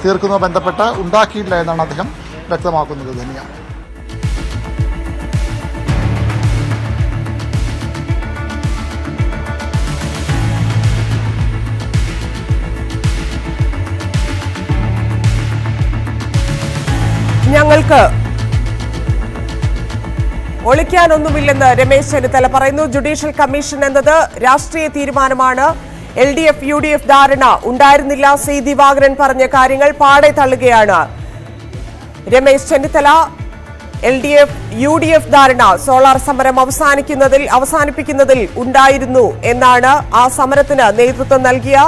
തീർക്കുന്നതുമായി ബന്ധപ്പെട്ട് ഉണ്ടാക്കിയില്ല എന്നാണ് അദ്ദേഹം വ്യക്തമാക്കുന്നത്. ധന്യ. ഞങ്ങൾക്ക് ഒളിക്കാനൊന്നുമില്ലെന്ന് രമേശ് ചെന്നിത്തല പറയുന്നു. ജുഡീഷ്യൽ കമ്മീഷൻ എന്നത് രാഷ്ട്രീയ തീരുമാനമാണ്. LDF UDF ധാരണ ഉണ്ടായിരുന്നില്ല. സി ദിവാകരൻ പറഞ്ഞ കാര്യങ്ങൾ പാടെ തള്ളുകയാണ് രമേശ് ചെന്നിത്തല. LDF UDF ധാരണ സോളാർ സമരം അവസാനിപ്പിക്കുന്നതിൽ ഉണ്ടായിരുന്നു എന്നാണ് ആ സമരത്തിന് നേതൃത്വം നൽകിയ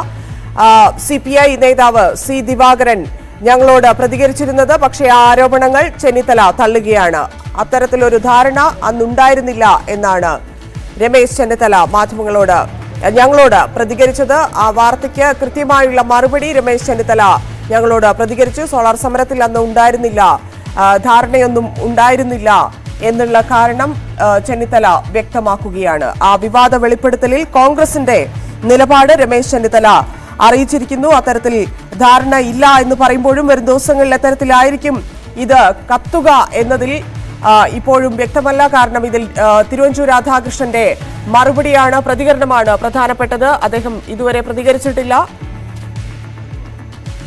CPI നേതാവ് സി ദിവാകരൻ ഞങ്ങളോട് പ്രതികരിച്ചിരുന്നത്. പക്ഷേ ആ ആരോപണങ്ങൾ ചെന്നിത്തല തള്ളുകയാണ്. അത്തരത്തിലൊരു ധാരണ അന്നുണ്ടായിരുന്നില്ല എന്നാണ് രമേശ് ചെന്നിത്തല ഞങ്ങളോട് പ്രതികരിച്ചത്. ആ വാർത്തയ്ക്ക് കൃത്യമായുള്ള മറുപടി രമേശ് ചെന്നിത്തല ഞങ്ങളോട് പ്രതികരിച്ചു. സോളാർ സമരത്തിൽ അന്ന് ഉണ്ടായിരുന്നില്ല ധാരണയൊന്നും ഉണ്ടായിരുന്നില്ല എന്നുള്ള കാരണം ചെന്നിത്തല വ്യക്തമാക്കുകയാണ്. ആ വിവാദ വെളിപ്പെടുത്തലിൽ കോൺഗ്രസിന്റെ നിലപാട് രമേശ് ചെന്നിത്തല അറിയിച്ചിരിക്കുന്നു. അത്തരത്തിൽ ധാരണ ഇല്ല എന്ന് പറയുമ്പോഴും വരും ദിവസങ്ങളിൽ എത്തരത്തിലായിരിക്കും ഇത് കത്തുക എന്നതിൽ ഇപ്പോഴും വ്യക്തമല്ല. കാരണം ഇതിൽ തിരുവഞ്ചൂർ രാധാകൃഷ്ണന്റെ മറുപടിയാണ്, പ്രതികരണമാണ് പ്രധാനപ്പെട്ടത്. അദ്ദേഹം ഇതുവരെ പ്രതികരിച്ചിട്ടില്ല.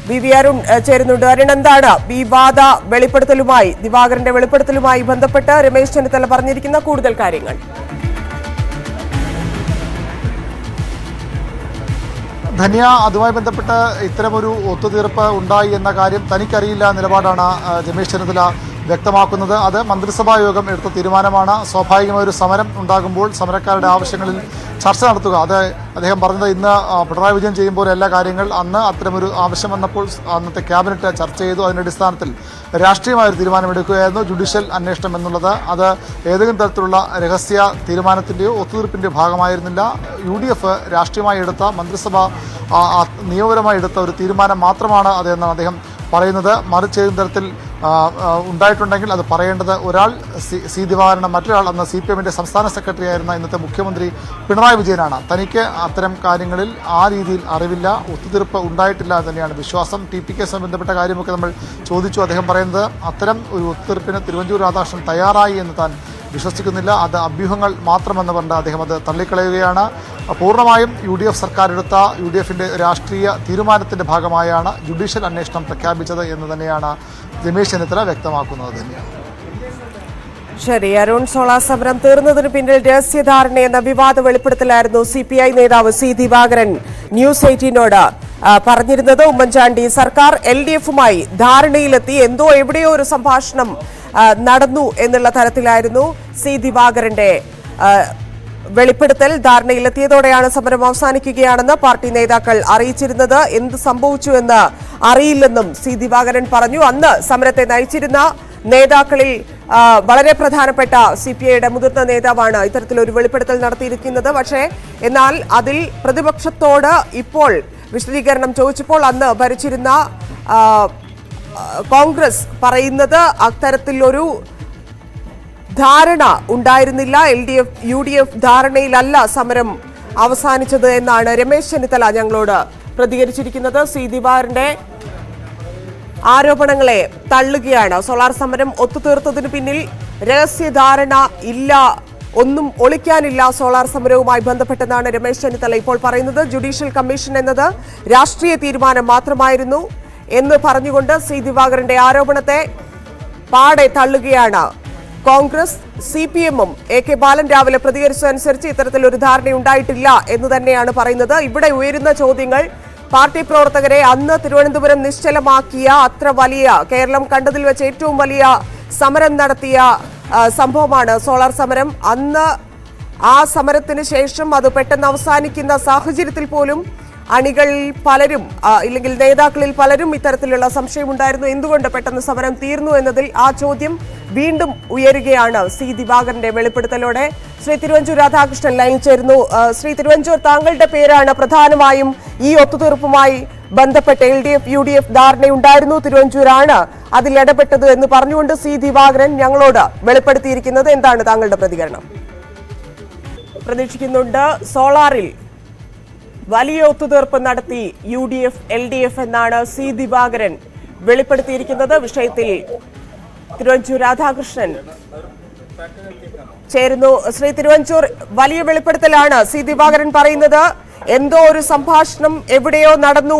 വി അരുൺ ചേരുന്നുണ്ട്. അരുൺ, എന്താണ് വിവാദ വെളിപ്പെടുത്തലുമായി, ദിവാകരന്റെ വെളിപ്പെടുത്തലുമായി ബന്ധപ്പെട്ട് രമേശ് ചെന്നിത്തല പറഞ്ഞിരിക്കുന്ന കൂടുതൽ കാര്യങ്ങൾ? ധന്യ, അതുമായി ബന്ധപ്പെട്ട് ഇത്തരമൊരു ഒത്തുതീർപ്പ് ഉണ്ടായി എന്ന കാര്യം തനിക്കറിയില്ല നിലപാടാണ് രമേശ് ചെന്നിത്തല വ്യക്തമാക്കുന്നത്. അത് മന്ത്രിസഭാ യോഗം എടുത്ത തീരുമാനമാണ്. സ്വാഭാവികമായ ഒരു സമരം ഉണ്ടാകുമ്പോൾ സമരക്കാരുടെ ആവശ്യങ്ങളിൽ ചർച്ച നടത്തുക, അത് അദ്ദേഹം പറഞ്ഞത് ഇന്ന് പിണറായി വിജയൻ ചെയ്യുമ്പോൾ എല്ലാ കാര്യങ്ങൾ അന്ന് അത്തരമൊരു ആവശ്യം വന്നപ്പോൾ അന്നത്തെ ക്യാബിനറ്റ് ചർച്ച ചെയ്തു. അതിൻ്റെ അടിസ്ഥാനത്തിൽ രാഷ്ട്രീയമായൊരു തീരുമാനമെടുക്കുകയായിരുന്നു ജുഡീഷ്യൽ അന്വേഷണം എന്നുള്ളത്. അത് ഏതെങ്കിലും തരത്തിലുള്ള രഹസ്യ തീരുമാനത്തിൻ്റെയോ ഒത്തുതീർപ്പിൻ്റെയോ ഭാഗമായിരുന്നില്ല. UDF രാഷ്ട്രീയമായി എടുത്ത, മന്ത്രിസഭ നിയമപരമായി എടുത്ത ഒരു തീരുമാനം മാത്രമാണ് അതെന്നാണ് അദ്ദേഹം പറയുന്നത്. മറിച്ച് ഏതെങ്കിലും തരത്തിൽ ഉണ്ടായിട്ടുണ്ടെങ്കിൽ അത് പറയേണ്ടത് ഒരാൾ സി ദിവാകരനും മറ്റൊരാൾ അന്ന് CPM-ന്റെ സംസ്ഥാന സെക്രട്ടറി ആയിരുന്ന ഇന്നത്തെ മുഖ്യമന്ത്രി പിണറായി വിജയനാണ്. തനിക്ക് അത്തരം കാര്യങ്ങളിൽ ആ രീതിയിൽ അറിവില്ല, ഒത്തുതീർപ്പ് ഉണ്ടായിട്ടില്ല എന്ന് തന്നെയാണ് വിശ്വാസം. TP കേസുമായി ബന്ധപ്പെട്ട കാര്യമൊക്കെ നമ്മൾ ചോദിച്ചു. അദ്ദേഹം പറയുന്നത് അത്തരം ഒരു ഒത്തുതീർപ്പിന് തിരുവഞ്ചൂർ രാധാകൃഷ്ണൻ തയ്യാറായി എന്ന് താൻ വിശ്വസിക്കുന്നില്ല, അത് അഭ്യൂഹങ്ങൾ മാത്രമെന്ന് പറഞ്ഞ് അദ്ദേഹം അത് തള്ളിക്കളയുകയാണ്. പൂർണ്ണമായും UDF സർക്കാർ എടുത്ത UDF-ന്റെ രാഷ്ട്രീയ തീരുമാനത്തിന്റെ ഭാഗമായാണ് ജുഡീഷ്യൽ അന്വേഷണം പ്രഖ്യാപിച്ചത് എന്ന് തന്നെയാണ് രമേശ് ചെന്നിത്തല വ്യക്തമാക്കുന്നത്. തന്നെയാണ്. ശരി, അരുൺ, സോളാർ സമരം തീർന്നതിന് പിന്നിൽ രഹസ്യധാരണ എന്ന വിവാദ വെളിപ്പെടുത്തലായിരുന്നു CPI നേതാവ് C ദിവാകരൻ ന്യൂസ് 18നോട് പറഞ്ഞിരുന്നത്. ഉമ്മൻചാണ്ടി സർക്കാർ LDF-മായി ധാരണയിലെത്തി, എന്തോ എവിടെയോ ഒരു സംഭാഷണം നടന്നു എന്നുള്ള തരത്തിലായിരുന്നു C ദിവാകരന്റെ വെളിപ്പെടുത്തൽ. ധാരണയിലെത്തിയതോടെയാണ് സമരം അവസാനിക്കുകയാണെന്ന് പാർട്ടി നേതാക്കൾ അറിയിച്ചിരുന്നത്. എന്ത് സംഭവിച്ചു എന്ന് അറിയില്ലെന്നും C ദിവാകരൻ പറഞ്ഞു. അന്ന് സമരത്തെ നയിച്ചിരുന്ന നേതാക്കളിൽ വളരെ പ്രധാനപ്പെട്ട CPI-യുടെ മുതിർന്ന നേതാവാണ് ഇത്തരത്തിലൊരു വെളിപ്പെടുത്തൽ നടത്തിയിരിക്കുന്നത്. പക്ഷേ എന്നാൽ അതിൽ പ്രതിപക്ഷത്തോട് ഇപ്പോൾ വിശദീകരണം ചോദിച്ചപ്പോൾ അന്ന് ഭരിച്ചിരുന്ന കോൺഗ്രസ് പറയുന്നത് അത്തരത്തിലൊരു ധാരണ ഉണ്ടായിരുന്നില്ല, UDF ധാരണയിലല്ല സമരം അവസാനിച്ചത് എന്നാണ് രമേശ് ചെന്നിത്തല ഞങ്ങളോട് പ്രതികരിച്ചിരിക്കുന്നത്. C ദിവാകരന്റെ ആരോപണങ്ങളെ തള്ളുകയാണ്. സോളാർ സമരം ഒത്തുതീർത്തതിന് പിന്നിൽ രഹസ്യധാരണ ഇല്ല, ഒന്നും ഒളിക്കാനില്ല സോളാർ സമരവുമായി ബന്ധപ്പെട്ടെന്നാണ് രമേശ് ചെന്നിത്തല ഇപ്പോൾ പറയുന്നത്. ജുഡീഷ്യൽ കമ്മീഷൻ എന്നത് രാഷ്ട്രീയ തീരുമാനം മാത്രമായിരുന്നു എന്ന് പറഞ്ഞുകൊണ്ട് C ദിവാകരന്റെ ആരോപണത്തെ പാടെ തള്ളുകയാണ് കോൺഗ്രസ്. CPM-ഉം AK ബാലൻ രാവിലെ പ്രതികരിച്ചതനുസരിച്ച് ഇത്തരത്തിലൊരു ധാരണയുണ്ടായിട്ടില്ല എന്ന് തന്നെയാണ് പറയുന്നത്. ഇവിടെ ഉയരുന്ന ചോദ്യങ്ങൾ, പാർട്ടി പ്രവർത്തകരെ അന്ന് തിരുവനന്തപുരം നിശ്ചലമാക്കിയ, അത്ര വലിയ, കേരളം കണ്ടതിൽ വെച്ച് ഏറ്റവും വലിയ സമരം നടത്തിയ സംഭവമാണ് സോളാർ സമരം. അന്ന് ആ സമരത്തിന് ശേഷം അത് പെട്ടെന്ന് അവസാനിക്കുന്ന സാഹചര്യത്തിൽ പോലും അണികളിൽ പലരും, ഇല്ലെങ്കിൽ നേതാക്കളിൽ പലരും ഇത്തരത്തിലുള്ള സംശയമുണ്ടായിരുന്നു, എന്തുകൊണ്ട് പെട്ടെന്ന് സമരം തീർന്നു എന്നതിൽ. ആ ചോദ്യം വീണ്ടും ഉയരുകയാണ് C ദിവാകരന്റെ വെളിപ്പെടുത്തലോടെ. ശ്രീ തിരുവഞ്ചൂർ രാധാകൃഷ്ണൻ ലൈനിൽ ചേരുന്നു. ശ്രീ തിരുവഞ്ചൂർ, താങ്കളുടെ പേരാണ് പ്രധാനമായും ഈ ഒത്തുതീർപ്പുമായി ബന്ധപ്പെട്ട് LDF UDF ധാരണയുണ്ടായിരുന്നു, തിരുവഞ്ചൂരാണ് അതിൽ ഇടപെട്ടത് എന്ന് പറഞ്ഞുകൊണ്ട് C ദിവാകരൻ ഞങ്ങളോട് വെളിപ്പെടുത്തിയിരിക്കുന്നത്. എന്താണ് താങ്കളുടെ പ്രതികരണം? പ്രതീക്ഷിക്കുന്നുണ്ട്. സോളാറിൽ വലിയ ഒത്തുതീർപ്പ് നടത്തി UDF LDF എന്നാണ് C ദിവാകരൻ വെളിപ്പെടുത്തിയിരിക്കുന്നത്. വിഷയത്തിൽ തിരുവഞ്ചൂർ രാധാകൃഷ്ണൻ ചേരുന്നു. ശ്രീ തിരുവഞ്ചൂർ, വലിയ വെളിപ്പെടുത്തലാണ് C ദിവാകരൻ പറയുന്നത്. എന്തോ ഒരു സംഭാഷണം എവിടെയോ നടന്നു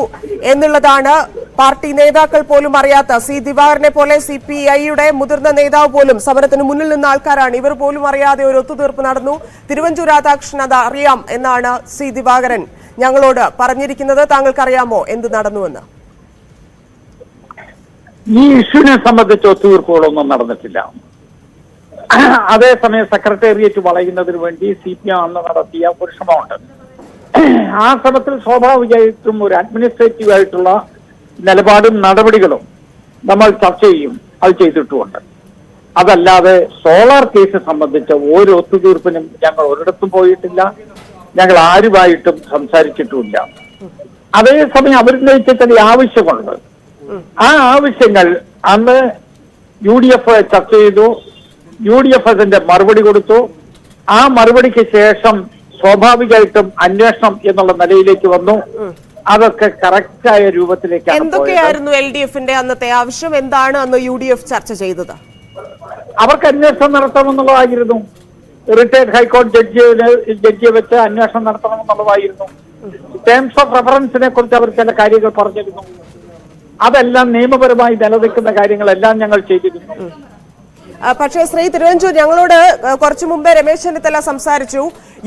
എന്നുള്ളതാണ് പാർട്ടി നേതാക്കൾ പോലും അറിയാത്ത. C ദിവാകരനെ പോലെ CPI-യുടെ മുതിർന്ന നേതാവ് പോലും, സമരത്തിന് മുന്നിൽ നിന്ന ആൾക്കാരാണ്, ഇവർ പോലും അറിയാതെ ഒരു ഒത്തുതീർപ്പ് നടന്നു. തിരുവഞ്ചൂർ രാധാകൃഷ്ണൻ അത് അറിയാം എന്നാണ് C ദിവാകരൻ ഞങ്ങളോട് പറഞ്ഞിരിക്കുന്നത്. താങ്കൾക്കറിയാമോ എന്ത് നടന്നുവെന്ന്? ഈ ഇഷ്യൂവിനെ സംബന്ധിച്ച് ഒത്തുതീർപ്പുകളൊന്നും നടന്നിട്ടില്ല. അതേസമയം സെക്രട്ടേറിയറ്റ് വളയുന്നതിന് വേണ്ടി CPM അന്ന് നടത്തിയ ഒരു ശ്രമമുണ്ട്. ആ ശ്രമത്തിൽ സ്വാഭാവികമായിട്ടും ഒരു അഡ്മിനിസ്ട്രേറ്റീവ് ആയിട്ടുള്ള നിലപാടും നടപടികളും നമ്മൾ ചർച്ച ചെയ്യും, അത് ചെയ്തിട്ടുമുണ്ട്. അതല്ലാതെ സോളാർ കേസ് സംബന്ധിച്ച ഒരു ഒത്തുതീർപ്പിനും ഞങ്ങൾ ഒരിടത്തും പോയിട്ടില്ല, ഞങ്ങൾ ആരുമായിട്ടും സംസാരിച്ചിട്ടുമില്ല. അതേസമയം അവരുന്നയിച്ച ചില ആവശ്യങ്ങളുണ്ട്. ആ ആവശ്യങ്ങൾ അന്ന് UDF ചർച്ച ചെയ്തു. UDF അതിന്റെ മറുപടി കൊടുത്തു. ആ മറുപടിക്ക് ശേഷം സ്വാഭാവികമായിട്ടും അന്വേഷണം എന്നുള്ള നിലയിലേക്ക് വന്നു. അതൊക്കെ കറക്റ്റായ രൂപത്തിലേക്കാണ്. എന്തൊക്കെയായിരുന്നു LDFന്റെ അന്നത്തെ ആവശ്യം? എന്താണ് അന്ന് UDF ചർച്ച ചെയ്തത്? അവർക്ക് അന്വേഷണം നടത്തണമെന്നുള്ളതായിരുന്നു. റിട്ടയർഡ് ഹൈക്കോടതി ജഡ്ജിയെ വെച്ച് അന്വേഷണം നടത്തണമെന്നുള്ളതായിരുന്നു. ടേംസ് ഓഫ് റെഫറൻസിനെ കുറിച്ച് അവർ ചില കാര്യങ്ങൾ പറഞ്ഞിരുന്നു. അതെല്ലാം നിയമപരമായി നിലനിൽക്കുന്ന കാര്യങ്ങളെല്ലാം ഞങ്ങൾ ചെയ്തിരുന്നു. പക്ഷേ ശ്രീ തിരുവഞ്ചൂർ, ഞങ്ങളോട് കുറച്ചു മുമ്പേ രമേശ് ചെന്നിത്തല സംസാരിച്ചു,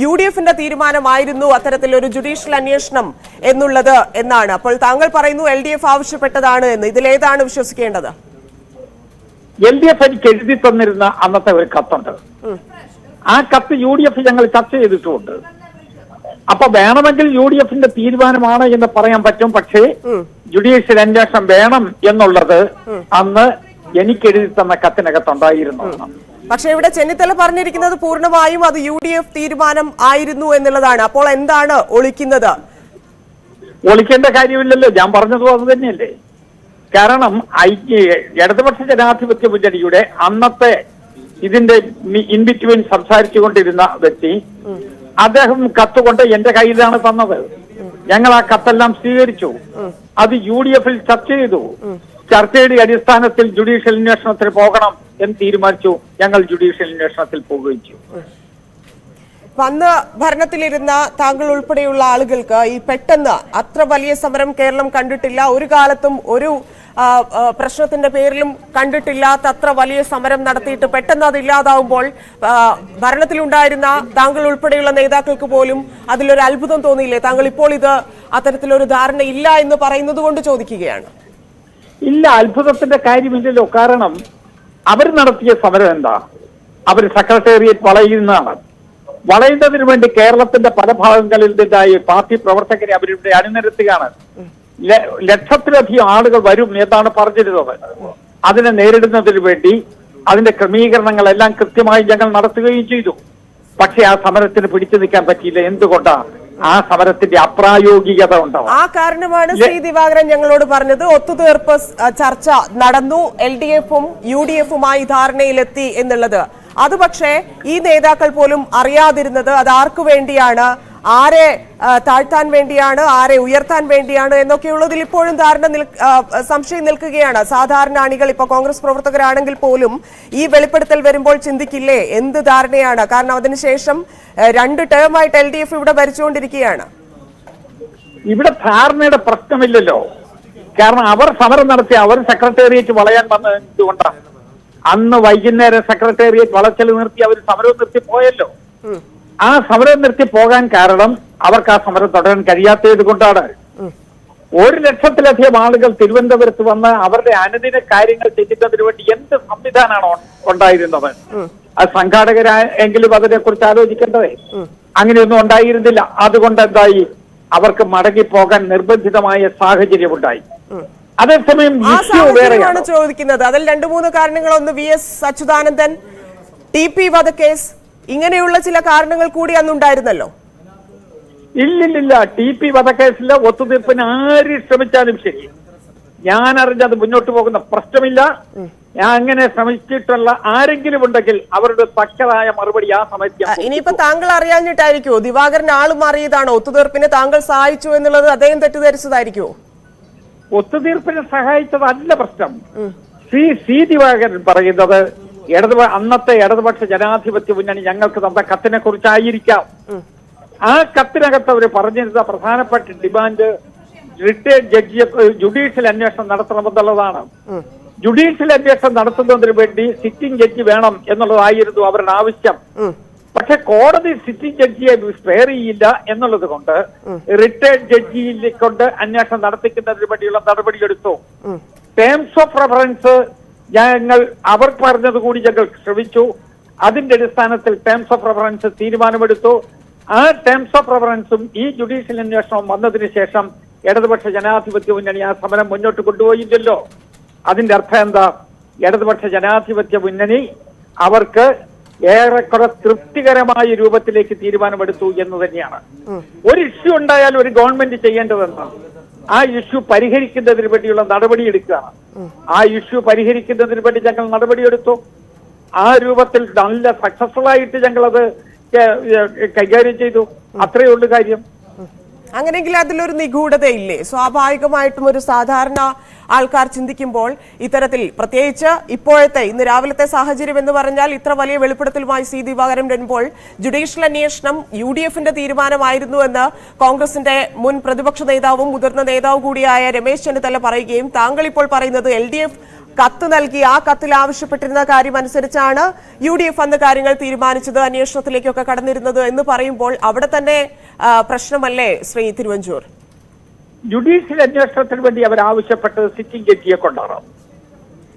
UDFന്റെ തീരുമാനമായിരുന്നു അത്തരത്തിലൊരു ജുഡീഷ്യൽ അന്വേഷണം എന്നുള്ളത് എന്നാണ്. അപ്പോൾ താങ്കൾ പറയുന്നു LDF ആവശ്യപ്പെട്ടതാണ് എന്ന്. ഇതിലേതാണ് വിശ്വസിക്കേണ്ടത്? LDF എനിക്ക് എഴുതി തന്നിരുന്ന അന്നത്തെ ഒരു കത്തുണ്ട്. ആ കത്ത് UDF ഞങ്ങൾ ചർച്ച ചെയ്തിട്ടുമുണ്ട്. അപ്പൊ വേണമെങ്കിൽ UDFന്റെ തീരുമാനമാണ് എന്ന് പറയാൻ പറ്റും. പക്ഷേ ജുഡീഷ്യൽ അന്വേഷണം വേണം എന്നുള്ളത് അന്ന് എനിക്ക് എഴുതി തന്ന കത്തിനകത്തുണ്ടായിരുന്നു. പക്ഷെ ഇവിടെ ചെന്നിത്തല പറഞ്ഞിരിക്കുന്നത് പൂർണ്ണമായും അത് UDF തീരുമാനം ആയിരുന്നു എന്നുള്ളതാണ്. അപ്പോൾ എന്താണ് ഒളിക്കുന്നത്? ഒളിക്കേണ്ട കാര്യമില്ലല്ലോ, ഞാൻ പറഞ്ഞതും അത് തന്നെയല്ലേ. കാരണം ഇടതുപക്ഷ ജനാധിപത്യ മുന്നണിയുടെ അന്നത്തെ ഇതിന്റെ ഇൻ ബിറ്റ്വീൻ സംസാരിച്ചുകൊണ്ടിരുന്ന വ്യക്തി, അദ്ദേഹം കത്തുകൊണ്ട് എന്റെ കയ്യിലാണ് തന്നത്. ഞങ്ങൾ ആ കത്തെല്ലാം സ്വീകരിച്ചു. അത് UDFൽ ചർച്ച ചെയ്തു. ചർച്ചയുടെ അടിസ്ഥാനത്തിൽ ജുഡീഷ്യൽ അന്വേഷണത്തിന് പോകണം എന്ന് തീരുമാനിച്ചു. ഞങ്ങൾ ജുഡീഷ്യൽ അന്വേഷണത്തിൽ പോവുകയും ചെയ്തു. അന്ന് ഭരണത്തിലിരുന്ന താങ്കൾ ഉൾപ്പെടെയുള്ള ആളുകൾക്ക് ഈ പെട്ടെന്ന് അത്ര വലിയ സമരം കേരളം കണ്ടിട്ടില്ല, ഒരു കാലത്തും ഒരു പ്രശ്നത്തിന്റെ പേരിലും കണ്ടിട്ടില്ലാത്ത അത്ര വലിയ സമരം നടത്തിയിട്ട് പെട്ടെന്ന് അത് ഇല്ലാതാവുമ്പോൾ ഭരണത്തിലുണ്ടായിരുന്ന താങ്കൾ ഉൾപ്പെടെയുള്ള നേതാക്കൾക്ക് പോലും അതിലൊരു അത്ഭുതം തോന്നിയില്ലേ? താങ്കൾ ഇപ്പോൾ ഇത് അത്തരത്തിലൊരു ധാരണ ഇല്ല എന്ന് പറയുന്നത് കൊണ്ട് ചോദിക്കുകയാണ്. ഇല്ല, അത്ഭുതത്തിന്റെ കാര്യമില്ലല്ലോ. കാരണം അവർ നടത്തിയ സമരം എന്താ? അവർ സെക്രട്ടേറിയറ്റ് വളയുന്നതാണ്. വളയുന്നതിന് വേണ്ടി കേരളത്തിന്റെ പല ഭാഗങ്ങളിൽ നിന്നായി പാർട്ടി പ്രവർത്തകരെ അവരിവിടെ അണിനിരത്തുകയാണ്. ലക്ഷത്തിലധികം ആളുകൾ വരും എന്നാണ് പറഞ്ഞിരുന്നത്. അതിനെ നേരിടുന്നതിന് വേണ്ടി അതിന്റെ ക്രമീകരണങ്ങളെല്ലാം കൃത്യമായി ഞങ്ങൾ നടത്തുകയും ചെയ്തു. പക്ഷെ ആ സമരത്തിന് പിടിച്ചു നിൽക്കാൻ പറ്റിയില്ല. എന്തുകൊണ്ടാ? ആ സമരത്തിന്റെ അപ്രായോഗികത ഉണ്ടാവും. ആ കാരണമാണ് ശ്രീ ദിവാകരൻ ഞങ്ങളോട് പറഞ്ഞത് ഒത്തുതീർപ്പ് ചർച്ച നടന്നു, LDFും UDFുമായി ധാരണയിലെത്തി എന്നുള്ളത്. അത് പക്ഷേ ഈ നേതാക്കൾ പോലും അറിയാതിരുന്നത് അത് ആർക്കു വേണ്ടിയാണ്, ആരെ താഴ്ത്താൻ വേണ്ടിയാണ്, ആരെ ഉയർത്താൻ വേണ്ടിയാണ് എന്നൊക്കെയുള്ളതിൽ ഇപ്പോഴും സംശയം നിൽക്കുകയാണ്. സാധാരണ അണികൾ, ഇപ്പൊ കോൺഗ്രസ് പ്രവർത്തകരാണെങ്കിൽ പോലും ഈ വെളിപ്പെടുത്തൽ വരുമ്പോൾ ചിന്തിക്കില്ലേ എന്ത് ധാരണയാണ്? കാരണം അതിനുശേഷം 2 ടേമായിട്ട് LDF ഇവിടെ ഭരിച്ചുകൊണ്ടിരിക്കുകയാണ്. ഇവിടെ ധാരണയുടെ പ്രശ്നമില്ലല്ലോ. കാരണം അവർ സമരം നടത്തി, അവർ സെക്രട്ടേറിയറ്റ് വളയാൻ വന്നത് എന്തുകൊണ്ടാണ്? അന്ന് വൈകുന്നേരം സെക്രട്ടേറിയറ്റ് വളച്ചൽ നിർത്തി അവർ സമരം നിർത്തി പോയല്ലോ. ആ സമരം നിർത്തി പോകാൻ കാരണം അവർക്ക് ആ സമരം തുടരാൻ കഴിയാത്തത് കൊണ്ടാണ്. 1 ലക്ഷത്തിലധികം ആളുകൾ തിരുവനന്തപുരത്ത് വന്ന് അവരുടെ അനുദിന കാര്യങ്ങൾ ചെയ്യുന്നതിന് വേണ്ടി എന്ത് സംവിധാനമാണ് ഉണ്ടായിരുന്നത്? അത് സംഘാടകരെങ്കിലും അതിനെക്കുറിച്ച് ആലോചിക്കേണ്ടതേ. അങ്ങനെയൊന്നും ഉണ്ടായിരുന്നില്ല. അതുകൊണ്ട് എന്തായി? അവർക്ക് മടങ്ങിപ്പോകാൻ നിർബന്ധിതമായ സാഹചര്യം ഉണ്ടായി. അതേസമയം ഇഷ്യൂ വേറെയാണ് ചോദിക്കുന്നത്. അതിൽ 2-3 കാരണങ്ങൾ. ഒന്ന് VS അച്യുതാനന്ദൻ, TP വധക്കേസ്, ഇങ്ങനെയുള്ള ചില കാരണങ്ങൾ കൂടി അന്നുണ്ടായിരുന്നല്ലോ. ഇല്ലില്ല, TP വധക്കേസിലെ ഒത്തുതീർപ്പിന് ആര് ശ്രമിച്ചാലും ശരി, ഞാൻ അറിഞ്ഞത് മുന്നോട്ട് പോകുന്ന പ്രശ്നമില്ല. ഞാൻ അങ്ങനെ ശ്രമിച്ചിട്ടുള്ള ആരെങ്കിലും ഉണ്ടെങ്കിൽ അവരുടെ തക്കതായ മറുപടി ആ സമയത്ത്. ഇനിയിപ്പോ താങ്കൾ അറിയാഞ്ഞിട്ടായിരിക്കുമോ? ദിവാകരൻ ആള് മാറിയതാണോ? ഒത്തുതീർപ്പിനെ താങ്കൾ സഹായിച്ചു എന്നുള്ളത് അദ്ദേഹം തെറ്റിദ്ധരിച്ചതായിരിക്കുമോ? ഒത്തുതീർപ്പിനെ സഹായിച്ചതല്ല പ്രശ്നം. സി ദിവാകരൻ പറയുന്നത് അന്നത്തെ ഇടതുപക്ഷ ജനാധിപത്യ മുന്നണി ഞങ്ങൾക്ക് തന്ന കത്തിനെ കുറിച്ചായിരിക്കാം. ആ കത്തിനകത്ത് അവർ പറഞ്ഞിരുന്ന പ്രധാനപ്പെട്ട ഡിമാൻഡ് റിട്ടയർഡ് ജഡ്ജിയെ ജുഡീഷ്യൽ അന്വേഷണം നടത്തണമെന്നുള്ളതാണ്. ജുഡീഷ്യൽ അന്വേഷണം നടത്തുന്നതിന് വേണ്ടി സിറ്റിംഗ് ജഡ്ജി വേണം എന്നുള്ളതായിരുന്നു അവരുടെ ആവശ്യം. പക്ഷെ കോടതി സിറ്റിംഗ് ജഡ്ജിയെ സ്പെയർ ചെയ്യില്ല എന്നുള്ളത് കൊണ്ട് റിട്ടയർഡ് ജഡ്ജിയെ കൊണ്ട് അന്വേഷണം നടത്തിക്കുന്നതിന് വേണ്ടിയുള്ള നടപടിയെടുത്തു. ടേംസ് ഓഫ് റെഫറൻസ് ഞങ്ങൾ അവർ പറഞ്ഞത് കൂടി ഞങ്ങൾ ശ്രമിച്ചു. അതിന്റെ അടിസ്ഥാനത്തിൽ ടേംസ് ഓഫ് റെഫറൻസ് തീരുമാനമെടുത്തു. ആ ടേംസ് ഓഫ് റെഫറൻസും ഈ ജുഡീഷ്യൽ അന്വേഷണവും വന്നതിന് ശേഷം ഇടതുപക്ഷ ജനാധിപത്യ മുന്നണി ആ സമരം മുന്നോട്ട് കൊണ്ടുപോയില്ലല്ലോ. അതിന്റെ അർത്ഥം എന്താ? ഇടതുപക്ഷ ജനാധിപത്യ മുന്നണി അവർക്ക് ഏറെക്കുറെ തൃപ്തികരമായ രൂപത്തിലേക്ക് തീരുമാനമെടുത്തു എന്ന് തന്നെയാണ്. ഒരു ഇഷ്യൂ ഉണ്ടായാൽ ഒരു ഗവൺമെന്റ് ചെയ്യേണ്ടതെന്താണ്? ആ ഇഷ്യൂ പരിഹരിക്കുന്നതിന് വേണ്ടിയുള്ള നടപടിയെടുക്കുകയാണ്. ആ ഇഷ്യൂ പരിഹരിക്കുന്നതിന് വേണ്ടി ഞങ്ങൾ നടപടിയെടുത്തു. ആ രൂപത്തിൽ നല്ല സക്സസ്ഫുൾ ആയിട്ട് ഞങ്ങളത് കൈകാര്യം ചെയ്തു. അത്രയേ ഉള്ളൂ കാര്യം. അങ്ങനെയെങ്കിൽ അതിലൊരു നിഗൂഢതയില്ലേ? സ്വാഭാവികമായിട്ടും ഒരു സാധാരണ ആൾക്കാർ ചിന്തിക്കുമ്പോൾ ഇത്തരത്തിൽ, പ്രത്യേകിച്ച് ഇപ്പോഴത്തെ ഇന്ന് രാവിലത്തെ സാഹചര്യം എന്ന് പറഞ്ഞാൽ ഇത്ര വലിയ വെളിപ്പെടുത്തലുമായി സി ദിവാകരൻ വരുമ്പോൾ ജുഡീഷ്യൽ അന്വേഷണം UDFന്റെ തീരുമാനമായിരുന്നു എന്ന് കോൺഗ്രസിന്റെ മുൻ പ്രതിപക്ഷ നേതാവും മുതിർന്ന നേതാവ് കൂടിയായ രമേശ് ചെന്നിത്തല പറയുകയും താങ്കൾ ഇപ്പോൾ പറയുന്നത് LDF കത്ത് നൽകി ആ കത്തിൽ ആവശ്യപ്പെട്ടിരുന്ന കാര്യം അനുസരിച്ചാണ് UDF അന്ന് കാര്യങ്ങൾ തീരുമാനിച്ചത്, അന്വേഷണത്തിലേക്കൊക്കെ കടന്നിരുന്നത് എന്ന് പറയുമ്പോൾ അവിടെ തന്നെ പ്രശ്നമല്ലേ ശ്രീ തിരുവഞ്ചൂർ? ജുഡീഷ്യൽ അന്വേഷണത്തിന് വേണ്ടി അവർ ആവശ്യപ്പെട്ടത് സിറ്റിംഗ് ജഡ്ജിയെ കൊണ്ടാണ്.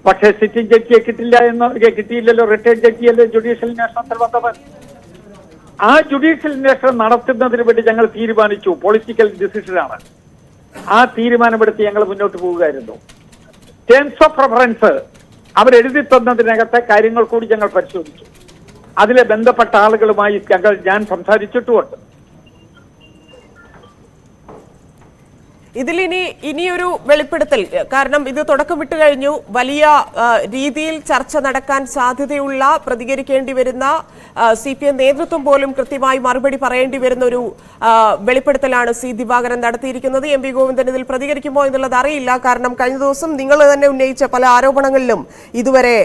പക്ഷേ സിറ്റിംഗ് ജഡ്ജിയെ കിട്ടിയില്ലല്ലോ. റിട്ടയർഡ് ജഡ്ജിയല്ലേ ജുഡീഷ്യൽ അന്വേഷണത്തിൽ വന്നവൻ. ആ ജുഡീഷ്യൽ അന്വേഷണം നടത്തുന്നതിന് വേണ്ടി ഞങ്ങൾ തീരുമാനിച്ചു. പൊളിറ്റിക്കൽ ഡിസിഷനാണ്. ആ തീരുമാനമെടുത്ത് ഞങ്ങൾ മുന്നോട്ട് പോവുകയായിരുന്നു. ടേംസ് ഓഫ് റെഫറൻസ് അവരെഴുതി തന്നതിനകത്തെ കാര്യങ്ങൾ കൂടി ഞങ്ങൾ പരിശോധിച്ചു. അതിലെ ബന്ധപ്പെട്ട ആളുകളുമായി ഞാൻ സംസാരിച്ചിട്ടുമുണ്ട്. ഇതിൽ ഇനിയൊരു വെളിപ്പെടുത്തൽ, കാരണം ഇത് തുടക്കം വിട്ടു കഴിഞ്ഞു, വലിയ രീതിയിൽ ചർച്ച നടക്കാൻ സാധ്യതയുള്ള, പ്രതികരിക്കേണ്ടി വരുന്ന CPM നേതൃത്വം പോലും കൃത്യമായി മറുപടി പറയേണ്ടി വരുന്ന ഒരു വെളിപ്പെടുത്തലാണ് സി ദിവാകരൻ നടത്തിയിരിക്കുന്നത്. MP ഗോവിന്ദൻ ഇതിൽ പ്രതികരിക്കുമോ എന്നുള്ളത് അറിയില്ല. കാരണം കഴിഞ്ഞ ദിവസം നിങ്ങൾ തന്നെ ഉന്നയിച്ച പല ആരോപണങ്ങളിലും ഇതുവരെ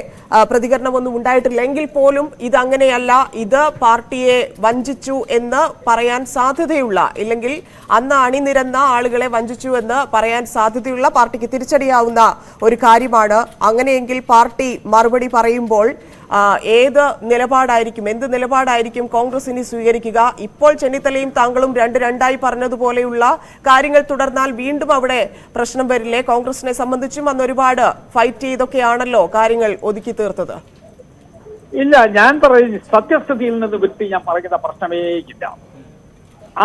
പ്രതികരണമൊന്നും ഉണ്ടായിട്ടില്ല. എങ്കിൽ പോലും ഇത് അങ്ങനെയല്ല, ഇത് പാർട്ടിയെ വഞ്ചിച്ചു എന്ന് പറയാൻ സാധ്യതയുള്ള, ഇല്ലെങ്കിൽ അന്ന് അണിനിരന്ന ആളുകളെ വഞ്ചിച്ചു എന്ന് പറയാൻ സാധ്യതയുള്ള, പാർട്ടിക്ക് തിരിച്ചടിയാവുന്ന ഒരു കാര്യമാണ്. അങ്ങനെയെങ്കിൽ പാർട്ടി മറുപടി പറയുമ്പോൾ ഏത് നിലപാടായിരിക്കും, എന്ത് നിലപാടായിരിക്കും കോൺഗ്രസ് ഇനി സ്വീകരിക്കുക? ഇപ്പോൾ ചെന്നിത്തലയും താങ്കളും രണ്ടായി പറഞ്ഞതുപോലെയുള്ള കാര്യങ്ങൾ തുടർന്നാൽ വീണ്ടും അവിടെ പ്രശ്നം വരില്ലേ? കോൺഗ്രസിനെ സംബന്ധിച്ചും അന്ന് ഒരുപാട് ഫൈറ്റ് ചെയ്തൊക്കെയാണല്ലോ കാര്യങ്ങൾ ഒതുക്കി തീർത്തത്. ഇല്ല, ഞാൻ പറയുന്നത് സത്യസ്ഥിതിയിൽ നിന്ന് വിട്ട് ഞാൻ പറയുന്ന പ്രശ്നമേ ഇല്ല.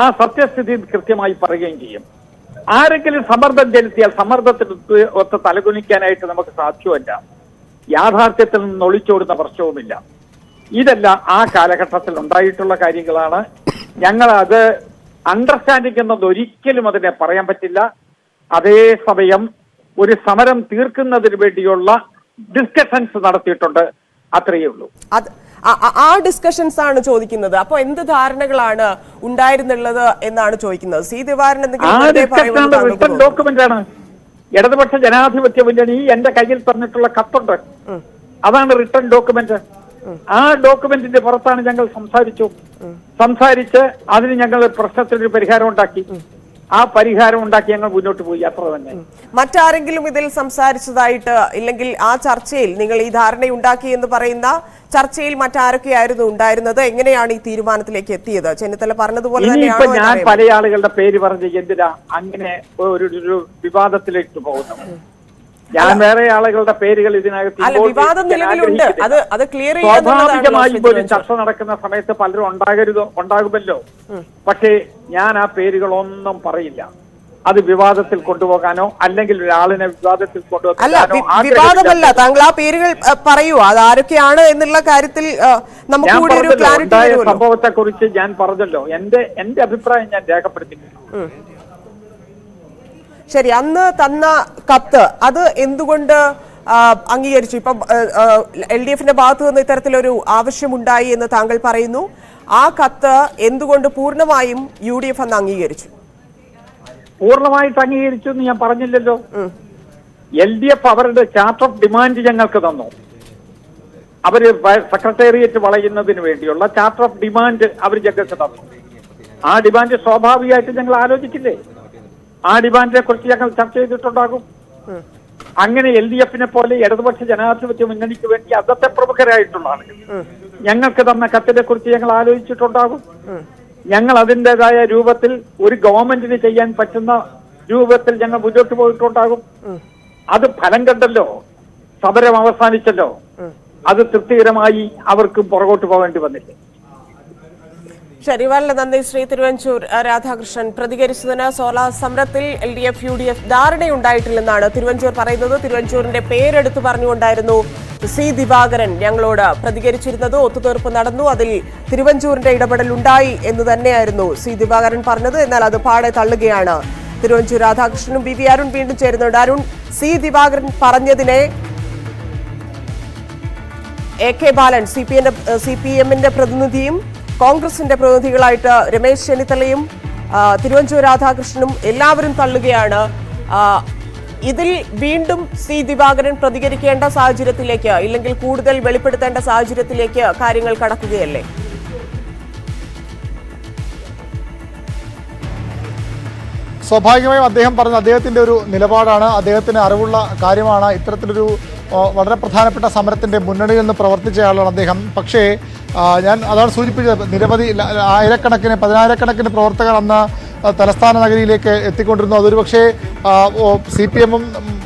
ആ സത്യസ്ഥിതി കൃത്യമായി പറയുകയും ചെയ്യും. ആരെങ്കിലും സമ്മർദ്ദം ചെലുത്തിയാൽ സമ്മർദ്ദത്തിന് ഒത്ത് തലകുനിക്കാനായിട്ട് നമുക്ക് സാധ്യമല്ല. യാഥാർത്ഥ്യത്തിൽ നിന്ന് ഒളിച്ചോടുന്ന പ്രശ്നവുമില്ല. ഇതെല്ലാം ആ കാലഘട്ടത്തിൽ ഉണ്ടായിട്ടുള്ള കാര്യങ്ങളാണ്. ഞങ്ങൾ അത് അണ്ടർസ്റ്റാൻഡിംഗ് എന്നത് ഒരിക്കലും അതിനെ പറയാൻ പറ്റില്ല. അതേസമയം ഒരു സമരം തീർക്കുന്നതിന് വേണ്ടിയുള്ള ഡിസ്കഷൻസ് നടത്തിയിട്ടുണ്ട്. അത്രയേ ഉള്ളൂ. ആ ഡിസ്കഷൻസ് ആണ് ചോദിക്കുന്നത്. അപ്പൊ എന്ത് ധാരണകളാണ് ഉണ്ടായിരുന്നുള്ളത് എന്നാണ് ചോദിക്കുന്നത്. സി ദിവാകരൻ റിട്ടൺ ഡോക്യുമെന്റ് ആണ്. ഇടതുപക്ഷ ജനാധിപത്യ മുന്നണി എന്റെ കയ്യിൽ തന്നിട്ടുള്ള കത്തുണ്ട്. അതാണ് റിട്ടൺ ഡോക്യുമെന്റ്. ആ ഡോക്യുമെന്റിന്റെ പുറത്താണ് ഞങ്ങൾ സംസാരിച്ച് അതിന് ഞങ്ങൾ പ്രശ്നത്തിനൊരു പരിഹാരം ഉണ്ടാക്കി. ആ പരിഹാരം ഉണ്ടാക്കി ഞങ്ങൾ മുന്നോട്ട് പോയി. അത്ര തന്നെ. മറ്റാരെങ്കിലും ഇതിൽ സംസാരിച്ചതായിട്ട്, ഇല്ലെങ്കിൽ ആ ചർച്ചയിൽ നിങ്ങൾ ഈ ധാരണയുണ്ടാക്കി എന്ന് പറയുന്ന ചർച്ചയിൽ മറ്റാരൊക്കെയായിരുന്നു ഉണ്ടായിരുന്നത്? എങ്ങനെയാണ് ഈ തീരുമാനത്തിലേക്ക് എത്തിയത്? ചെന്നിത്തല പറഞ്ഞതുപോലെ ഇനിയിപ്പോ ഞാൻ പല ആളുകളുടെ പേര് പറഞ്ഞ് എന്തിനാ അങ്ങനെ ഒരു വിവാദത്തിലേക്ക് പോകുന്നത്? ഞാൻ വേറെ ആളുകളുടെ പേരുകൾ ഇതിനകത്ത് വിവാദം നിലവിലുണ്ട്. അത് ക്ലിയർ സ്വാഭാവികമായും ഒരു ചർച്ച നടക്കുന്ന സമയത്ത് പലരും ഉണ്ടാകുമല്ലോ. പക്ഷേ ഞാൻ ആ പേരുകളൊന്നും പറയില്ല. അത് വിവാദത്തിൽ കൊണ്ടുപോകാനോ അല്ലെങ്കിൽ ഒരാളിനെ വിവാദത്തിൽ കൊണ്ടുപോകാനോ വിവാദമല്ല. താങ്കൾ ആ പേരുകൾ പറയൂ, അത് ആരൊക്കെയാണ് എന്നുള്ള കാര്യത്തിൽ നമുക്ക് കൂടി ഒരു ക്ലാരിറ്റി വരുമല്ലോ. സംഭവത്തെ കുറിച്ച് ഞാൻ പറഞ്ഞല്ലോ. എന്റെ അഭിപ്രായം ഞാൻ രേഖപ്പെടുത്തിയിട്ടുണ്ട്. ശരി, അന്ന് തന്ന കത്ത് അത് എന്തുകൊണ്ട് അംഗീകരിച്ചു? ഇപ്പം LDFന്റെ ഭാഗത്തു നിന്ന് ഇത്തരത്തിലൊരു ആവശ്യമുണ്ടായി എന്ന് താങ്കൾ പറയുന്നു. ആ കത്ത് എന്തുകൊണ്ട് പൂർണ്ണമായും UDF അന്ന് അംഗീകരിച്ചു? പൂർണ്ണമായിട്ട് അംഗീകരിച്ചു എന്ന് ഞാൻ പറഞ്ഞില്ലല്ലോ. LDF അവരുടെ ചാർട്ട് ഓഫ് ഡിമാൻഡ് ഞങ്ങൾക്ക് തന്നു. അവര് സെക്രട്ടേറിയറ്റ് വളയുന്നതിന് വേണ്ടിയുള്ള ചാർട്ട് ഓഫ് ഡിമാൻഡ് അവർ ഞങ്ങൾക്ക് തന്നു. ആ ഡിമാൻഡ് സ്വാഭാവികമായിട്ട് ഞങ്ങൾ ആലോചിക്കില്ലേ? ആ ഡിമാൻഡിനെ കുറിച്ച് ഞങ്ങൾ ചർച്ച ചെയ്തിട്ടുണ്ടാകും. അങ്ങനെ LDFനെ പോലെ ഇടതുപക്ഷ ജനാധിപത്യ മുന്നണിക്ക് വേണ്ടി അന്നത്തെ പ്രമുഖരായിട്ടുള്ള ആളുകൾ ഞങ്ങൾക്ക് തന്ന കത്തിനെ കുറിച്ച് ഞങ്ങൾ ആലോചിച്ചിട്ടുണ്ടാകും. ഞങ്ങൾ അതിൻ്റെതായ രൂപത്തിൽ ഒരു ഗവൺമെന്റിന് ചെയ്യാൻ പറ്റുന്ന രൂപത്തിൽ ഞങ്ങൾ മുന്നോട്ട് പോയിട്ടുണ്ടാകും. അത് ഫലം കണ്ടല്ലോ. സമരം അവസാനിച്ചല്ലോ. അത് തൃപ്തികരമായി അവർക്ക് പുറകോട്ട് പോകേണ്ടി വന്നില്ല. ശരി, വളരെ നന്ദി ശ്രീ തിരുവഞ്ചൂർ രാധാകൃഷ്ണൻ. പ്രതികരിച്ചതിന് സോളാർ സമരത്തിൽ LDF UDF ധാരണയുണ്ടായിട്ടില്ലെന്നാണ് തിരുവഞ്ചൂർ പറയുന്നത്. തിരുവഞ്ചൂരിന്റെ പേരെടുത്തു പറഞ്ഞുകൊണ്ടായിരുന്നു സി ദിവാകരൻ ഞങ്ങളോട് പ്രതികരിച്ചിരുന്നത്. ഒത്തുതീർപ്പ് നടന്നു, അതിൽ തിരുവഞ്ചൂരിന്റെ ഇടപെടൽ ഉണ്ടായി എന്ന് തന്നെയായിരുന്നു സി ദിവാകരൻ പറഞ്ഞത്. എന്നാൽ അത് പാടെ തള്ളുകയാണ് തിരുവഞ്ചൂർ രാധാകൃഷ്ണനും BV അരുൺ വീണ്ടും ചേരുന്നുണ്ട്. അരുൺ, സി ദിവാകരൻ പറഞ്ഞതിനെ AK ബാലൻ CPM-ന്റെ പ്രതിനിധിയും കോൺഗ്രസിന്റെ പ്രതിനിധികളായിട്ട് രമേശ് ചെന്നിത്തലയും തിരുവഞ്ചൂർ രാധാകൃഷ്ണനും എല്ലാവരും തള്ളുകയാണ്. ഇതിൽ വീണ്ടും സി ദിവാകരൻ പ്രതികരിക്കേണ്ട സാഹചര്യത്തിലേക്ക്, ഇല്ലെങ്കിൽ കൂടുതൽ വെളിപ്പെടുത്തേണ്ട സാഹചര്യത്തിലേക്ക് കാര്യങ്ങൾ കടക്കുകയല്ലേ? സ്വാഭാവികമായും അദ്ദേഹം പറഞ്ഞ അദ്ദേഹത്തിൻ്റെ ഒരു നിലപാടാണ്, അദ്ദേഹത്തിന് അറിവുള്ള കാര്യമാണ്. ഇത്തരത്തിലൊരു വളരെ പ്രധാനപ്പെട്ട സമരത്തിൻ്റെ മുന്നണിയിൽ നിന്ന് പ്രവർത്തിച്ചയാളാണ് അദ്ദേഹം. പക്ഷേ ഞാൻ അതാണ് സൂചിപ്പിച്ചത്, നിരവധി ആയിരക്കണക്കിന് 10,000-കണക്കിന് പ്രവർത്തകർ അന്ന് തലസ്ഥാന നഗരിയിലേക്ക് എത്തിക്കൊണ്ടിരുന്നു. അതൊരു പക്ഷേ CPM-ഉം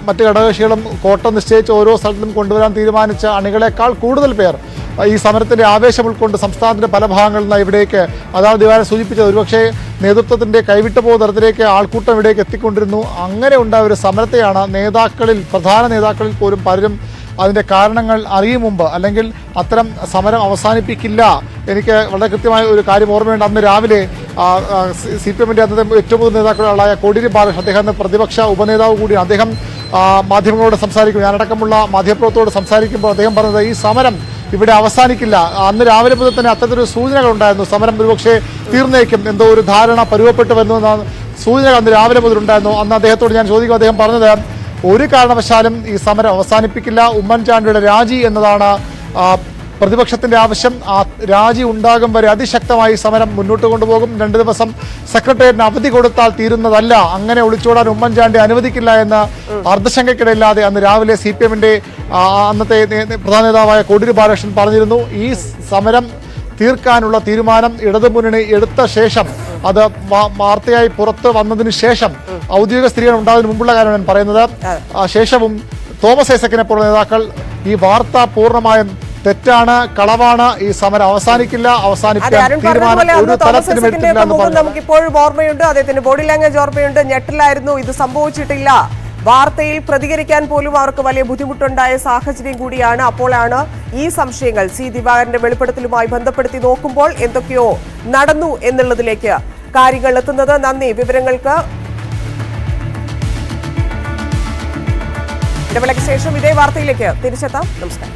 മറ്റ് ഘടകകക്ഷികളും കോട്ട നിശ്ചയിച്ച് ഓരോ സ്ഥലത്തും കൊണ്ടുവരാൻ തീരുമാനിച്ച അണികളെക്കാൾ കൂടുതൽ പേർ ഈ സമരത്തിൻ്റെ ആവേശം ഉൾക്കൊണ്ട് സംസ്ഥാനത്തിൻ്റെ പല ഭാഗങ്ങളിൽ നിന്ന് ഇവിടേക്ക്, അതാണ് ദിവാകരൻ സൂചിപ്പിച്ചത്, ഒരുപക്ഷെ നേതൃത്വത്തിൻ്റെ കൈവിട്ടു പോകുന്ന തരത്തിലേക്ക് ആൾക്കൂട്ടം ഇവിടേക്ക് എത്തിക്കൊണ്ടിരുന്നു. അങ്ങനെ ഉണ്ടായ ഒരു സമരത്തെയാണ് പ്രധാന നേതാക്കളിൽ പോലും പലരും അതിൻ്റെ കാരണങ്ങൾ അറിയും മുമ്പ്, അല്ലെങ്കിൽ അത്തരം സമരം അവസാനിപ്പിക്കില്ല. എനിക്ക് വളരെ കൃത്യമായ ഒരു കാര്യം ഓർമ്മയുണ്ട്. അന്ന് രാവിലെ CPM-ൻ്റെ അന്നത്തെ ഏറ്റവും കൂടുതൽ നേതാക്കളായ കോടിയേരി ബാലകൃഷ്ണൻ, അദ്ദേഹം പ്രതിപക്ഷ ഉപനേതാവ് കൂടിയാണ്, അദ്ദേഹം മാധ്യമങ്ങളോട് സംസാരിക്കും, ഞാനടക്കമുള്ള മാധ്യമപ്രവർത്തകരോട് സംസാരിക്കുമ്പോൾ അദ്ദേഹം പറഞ്ഞത് ഈ സമരം ഇവിടെ അവസാനിക്കില്ല. അന്ന് രാവിലെ മുതൽ തന്നെ അത്തരത്തിലൊരു സൂചനകൾ ഉണ്ടായിരുന്നു, സമരം ഒരുപക്ഷെ തീർന്നേക്കും, എന്തോ ഒരു ധാരണ പരുവപ്പെട്ടു വരുന്ന സൂചനകൾ അന്ന് രാവിലെ മുതലുണ്ടായിരുന്നു. അന്ന് അദ്ദേഹത്തോട് ഞാൻ ചോദിക്കും, അദ്ദേഹം പറഞ്ഞത് ഒരു കാരണവശാലും ഈ സമരം അവസാനിപ്പിക്കില്ല, ഉമ്മൻചാണ്ടിയുടെ രാജി എന്നതാണ് പ്രതിപക്ഷത്തിന്റെ ആവശ്യം. ആ രാജി ഉണ്ടാകും വരെ അതിശക്തമായി സമരം മുന്നോട്ട് കൊണ്ടുപോകും. 2 ദിവസം സെക്രട്ടേറിയറ്റിന് അവധി കൊടുത്താൽ തീരുന്നതല്ല, അങ്ങനെ ഒളിച്ചോടാൻ ഉമ്മൻചാണ്ടി അനുവദിക്കില്ല എന്ന് അർദ്ധശങ്കയ്ക്കിടയില്ലാതെ അന്ന് രാവിലെ CPM-ന്റെ അന്നത്തെ പ്രധാന നേതാവായ കോടിയേരി ബാലകൃഷ്ണൻ പറഞ്ഞിരുന്നു. ഈ സമരം തീർക്കാനുള്ള തീരുമാനം ഇടതുമുന്നണി എടുത്ത ശേഷം, അത് വാർത്തയായി പുറത്ത് വന്നതിന് ശേഷം, ഔദ്യോഗിക സ്ഥിരീകരണം ഉണ്ടാകുന്നതിന് മുമ്പുള്ള കാര്യമാണ് ഞാൻ പറയുന്നത്, ശേഷവും തോമസ് ഐസക്കിനെ പോലുള്ള നേതാക്കൾ ഈ വാർത്ത പൂർണ്ണമായും തെറ്റാണ്, കളവാണ്, ഈ സമരം അവസാനിക്കില്ല, അവസാനിപ്പിക്കാൻ തീരുമാനം ഒരു തലത്തിലും എടുത്തില്ല എന്ന് പറഞ്ഞു. നമുക്കിപ്പോഴും ഓർമ്മയുണ്ട്, അദ്ദേഹത്തിന്റെ ബോഡി ലാംഗ്വേജ് ഓർമ്മയുണ്ട്, ഞെട്ടലായിരുന്നു, ഇത് സംഭവിച്ചിട്ടില്ല, വാർത്തയിൽ പ്രതികരിക്കാൻ പോലും അവർക്ക് വലിയ ബുദ്ധിമുട്ടുണ്ടായ സാഹചര്യം കൂടിയാണ്. അപ്പോഴാണ് ഈ സംശയങ്ങൾ സി ദിവാകരന്റെ വെളിപ്പെടുത്തലുമായി ബന്ധപ്പെടുത്തി നോക്കുമ്പോൾ എന്തൊക്കെയോ നടന്നു എന്നുള്ളതിലേക്ക് കാര്യങ്ങൾ എത്തുന്നത്. നന്ദി വിവരങ്ങൾക്ക്. ഇടവേളയ്ക്ക് ശേഷം ഇതേ വാർത്തയിലേക്ക് തിരിച്ചെത്താം. നമസ്കാരം.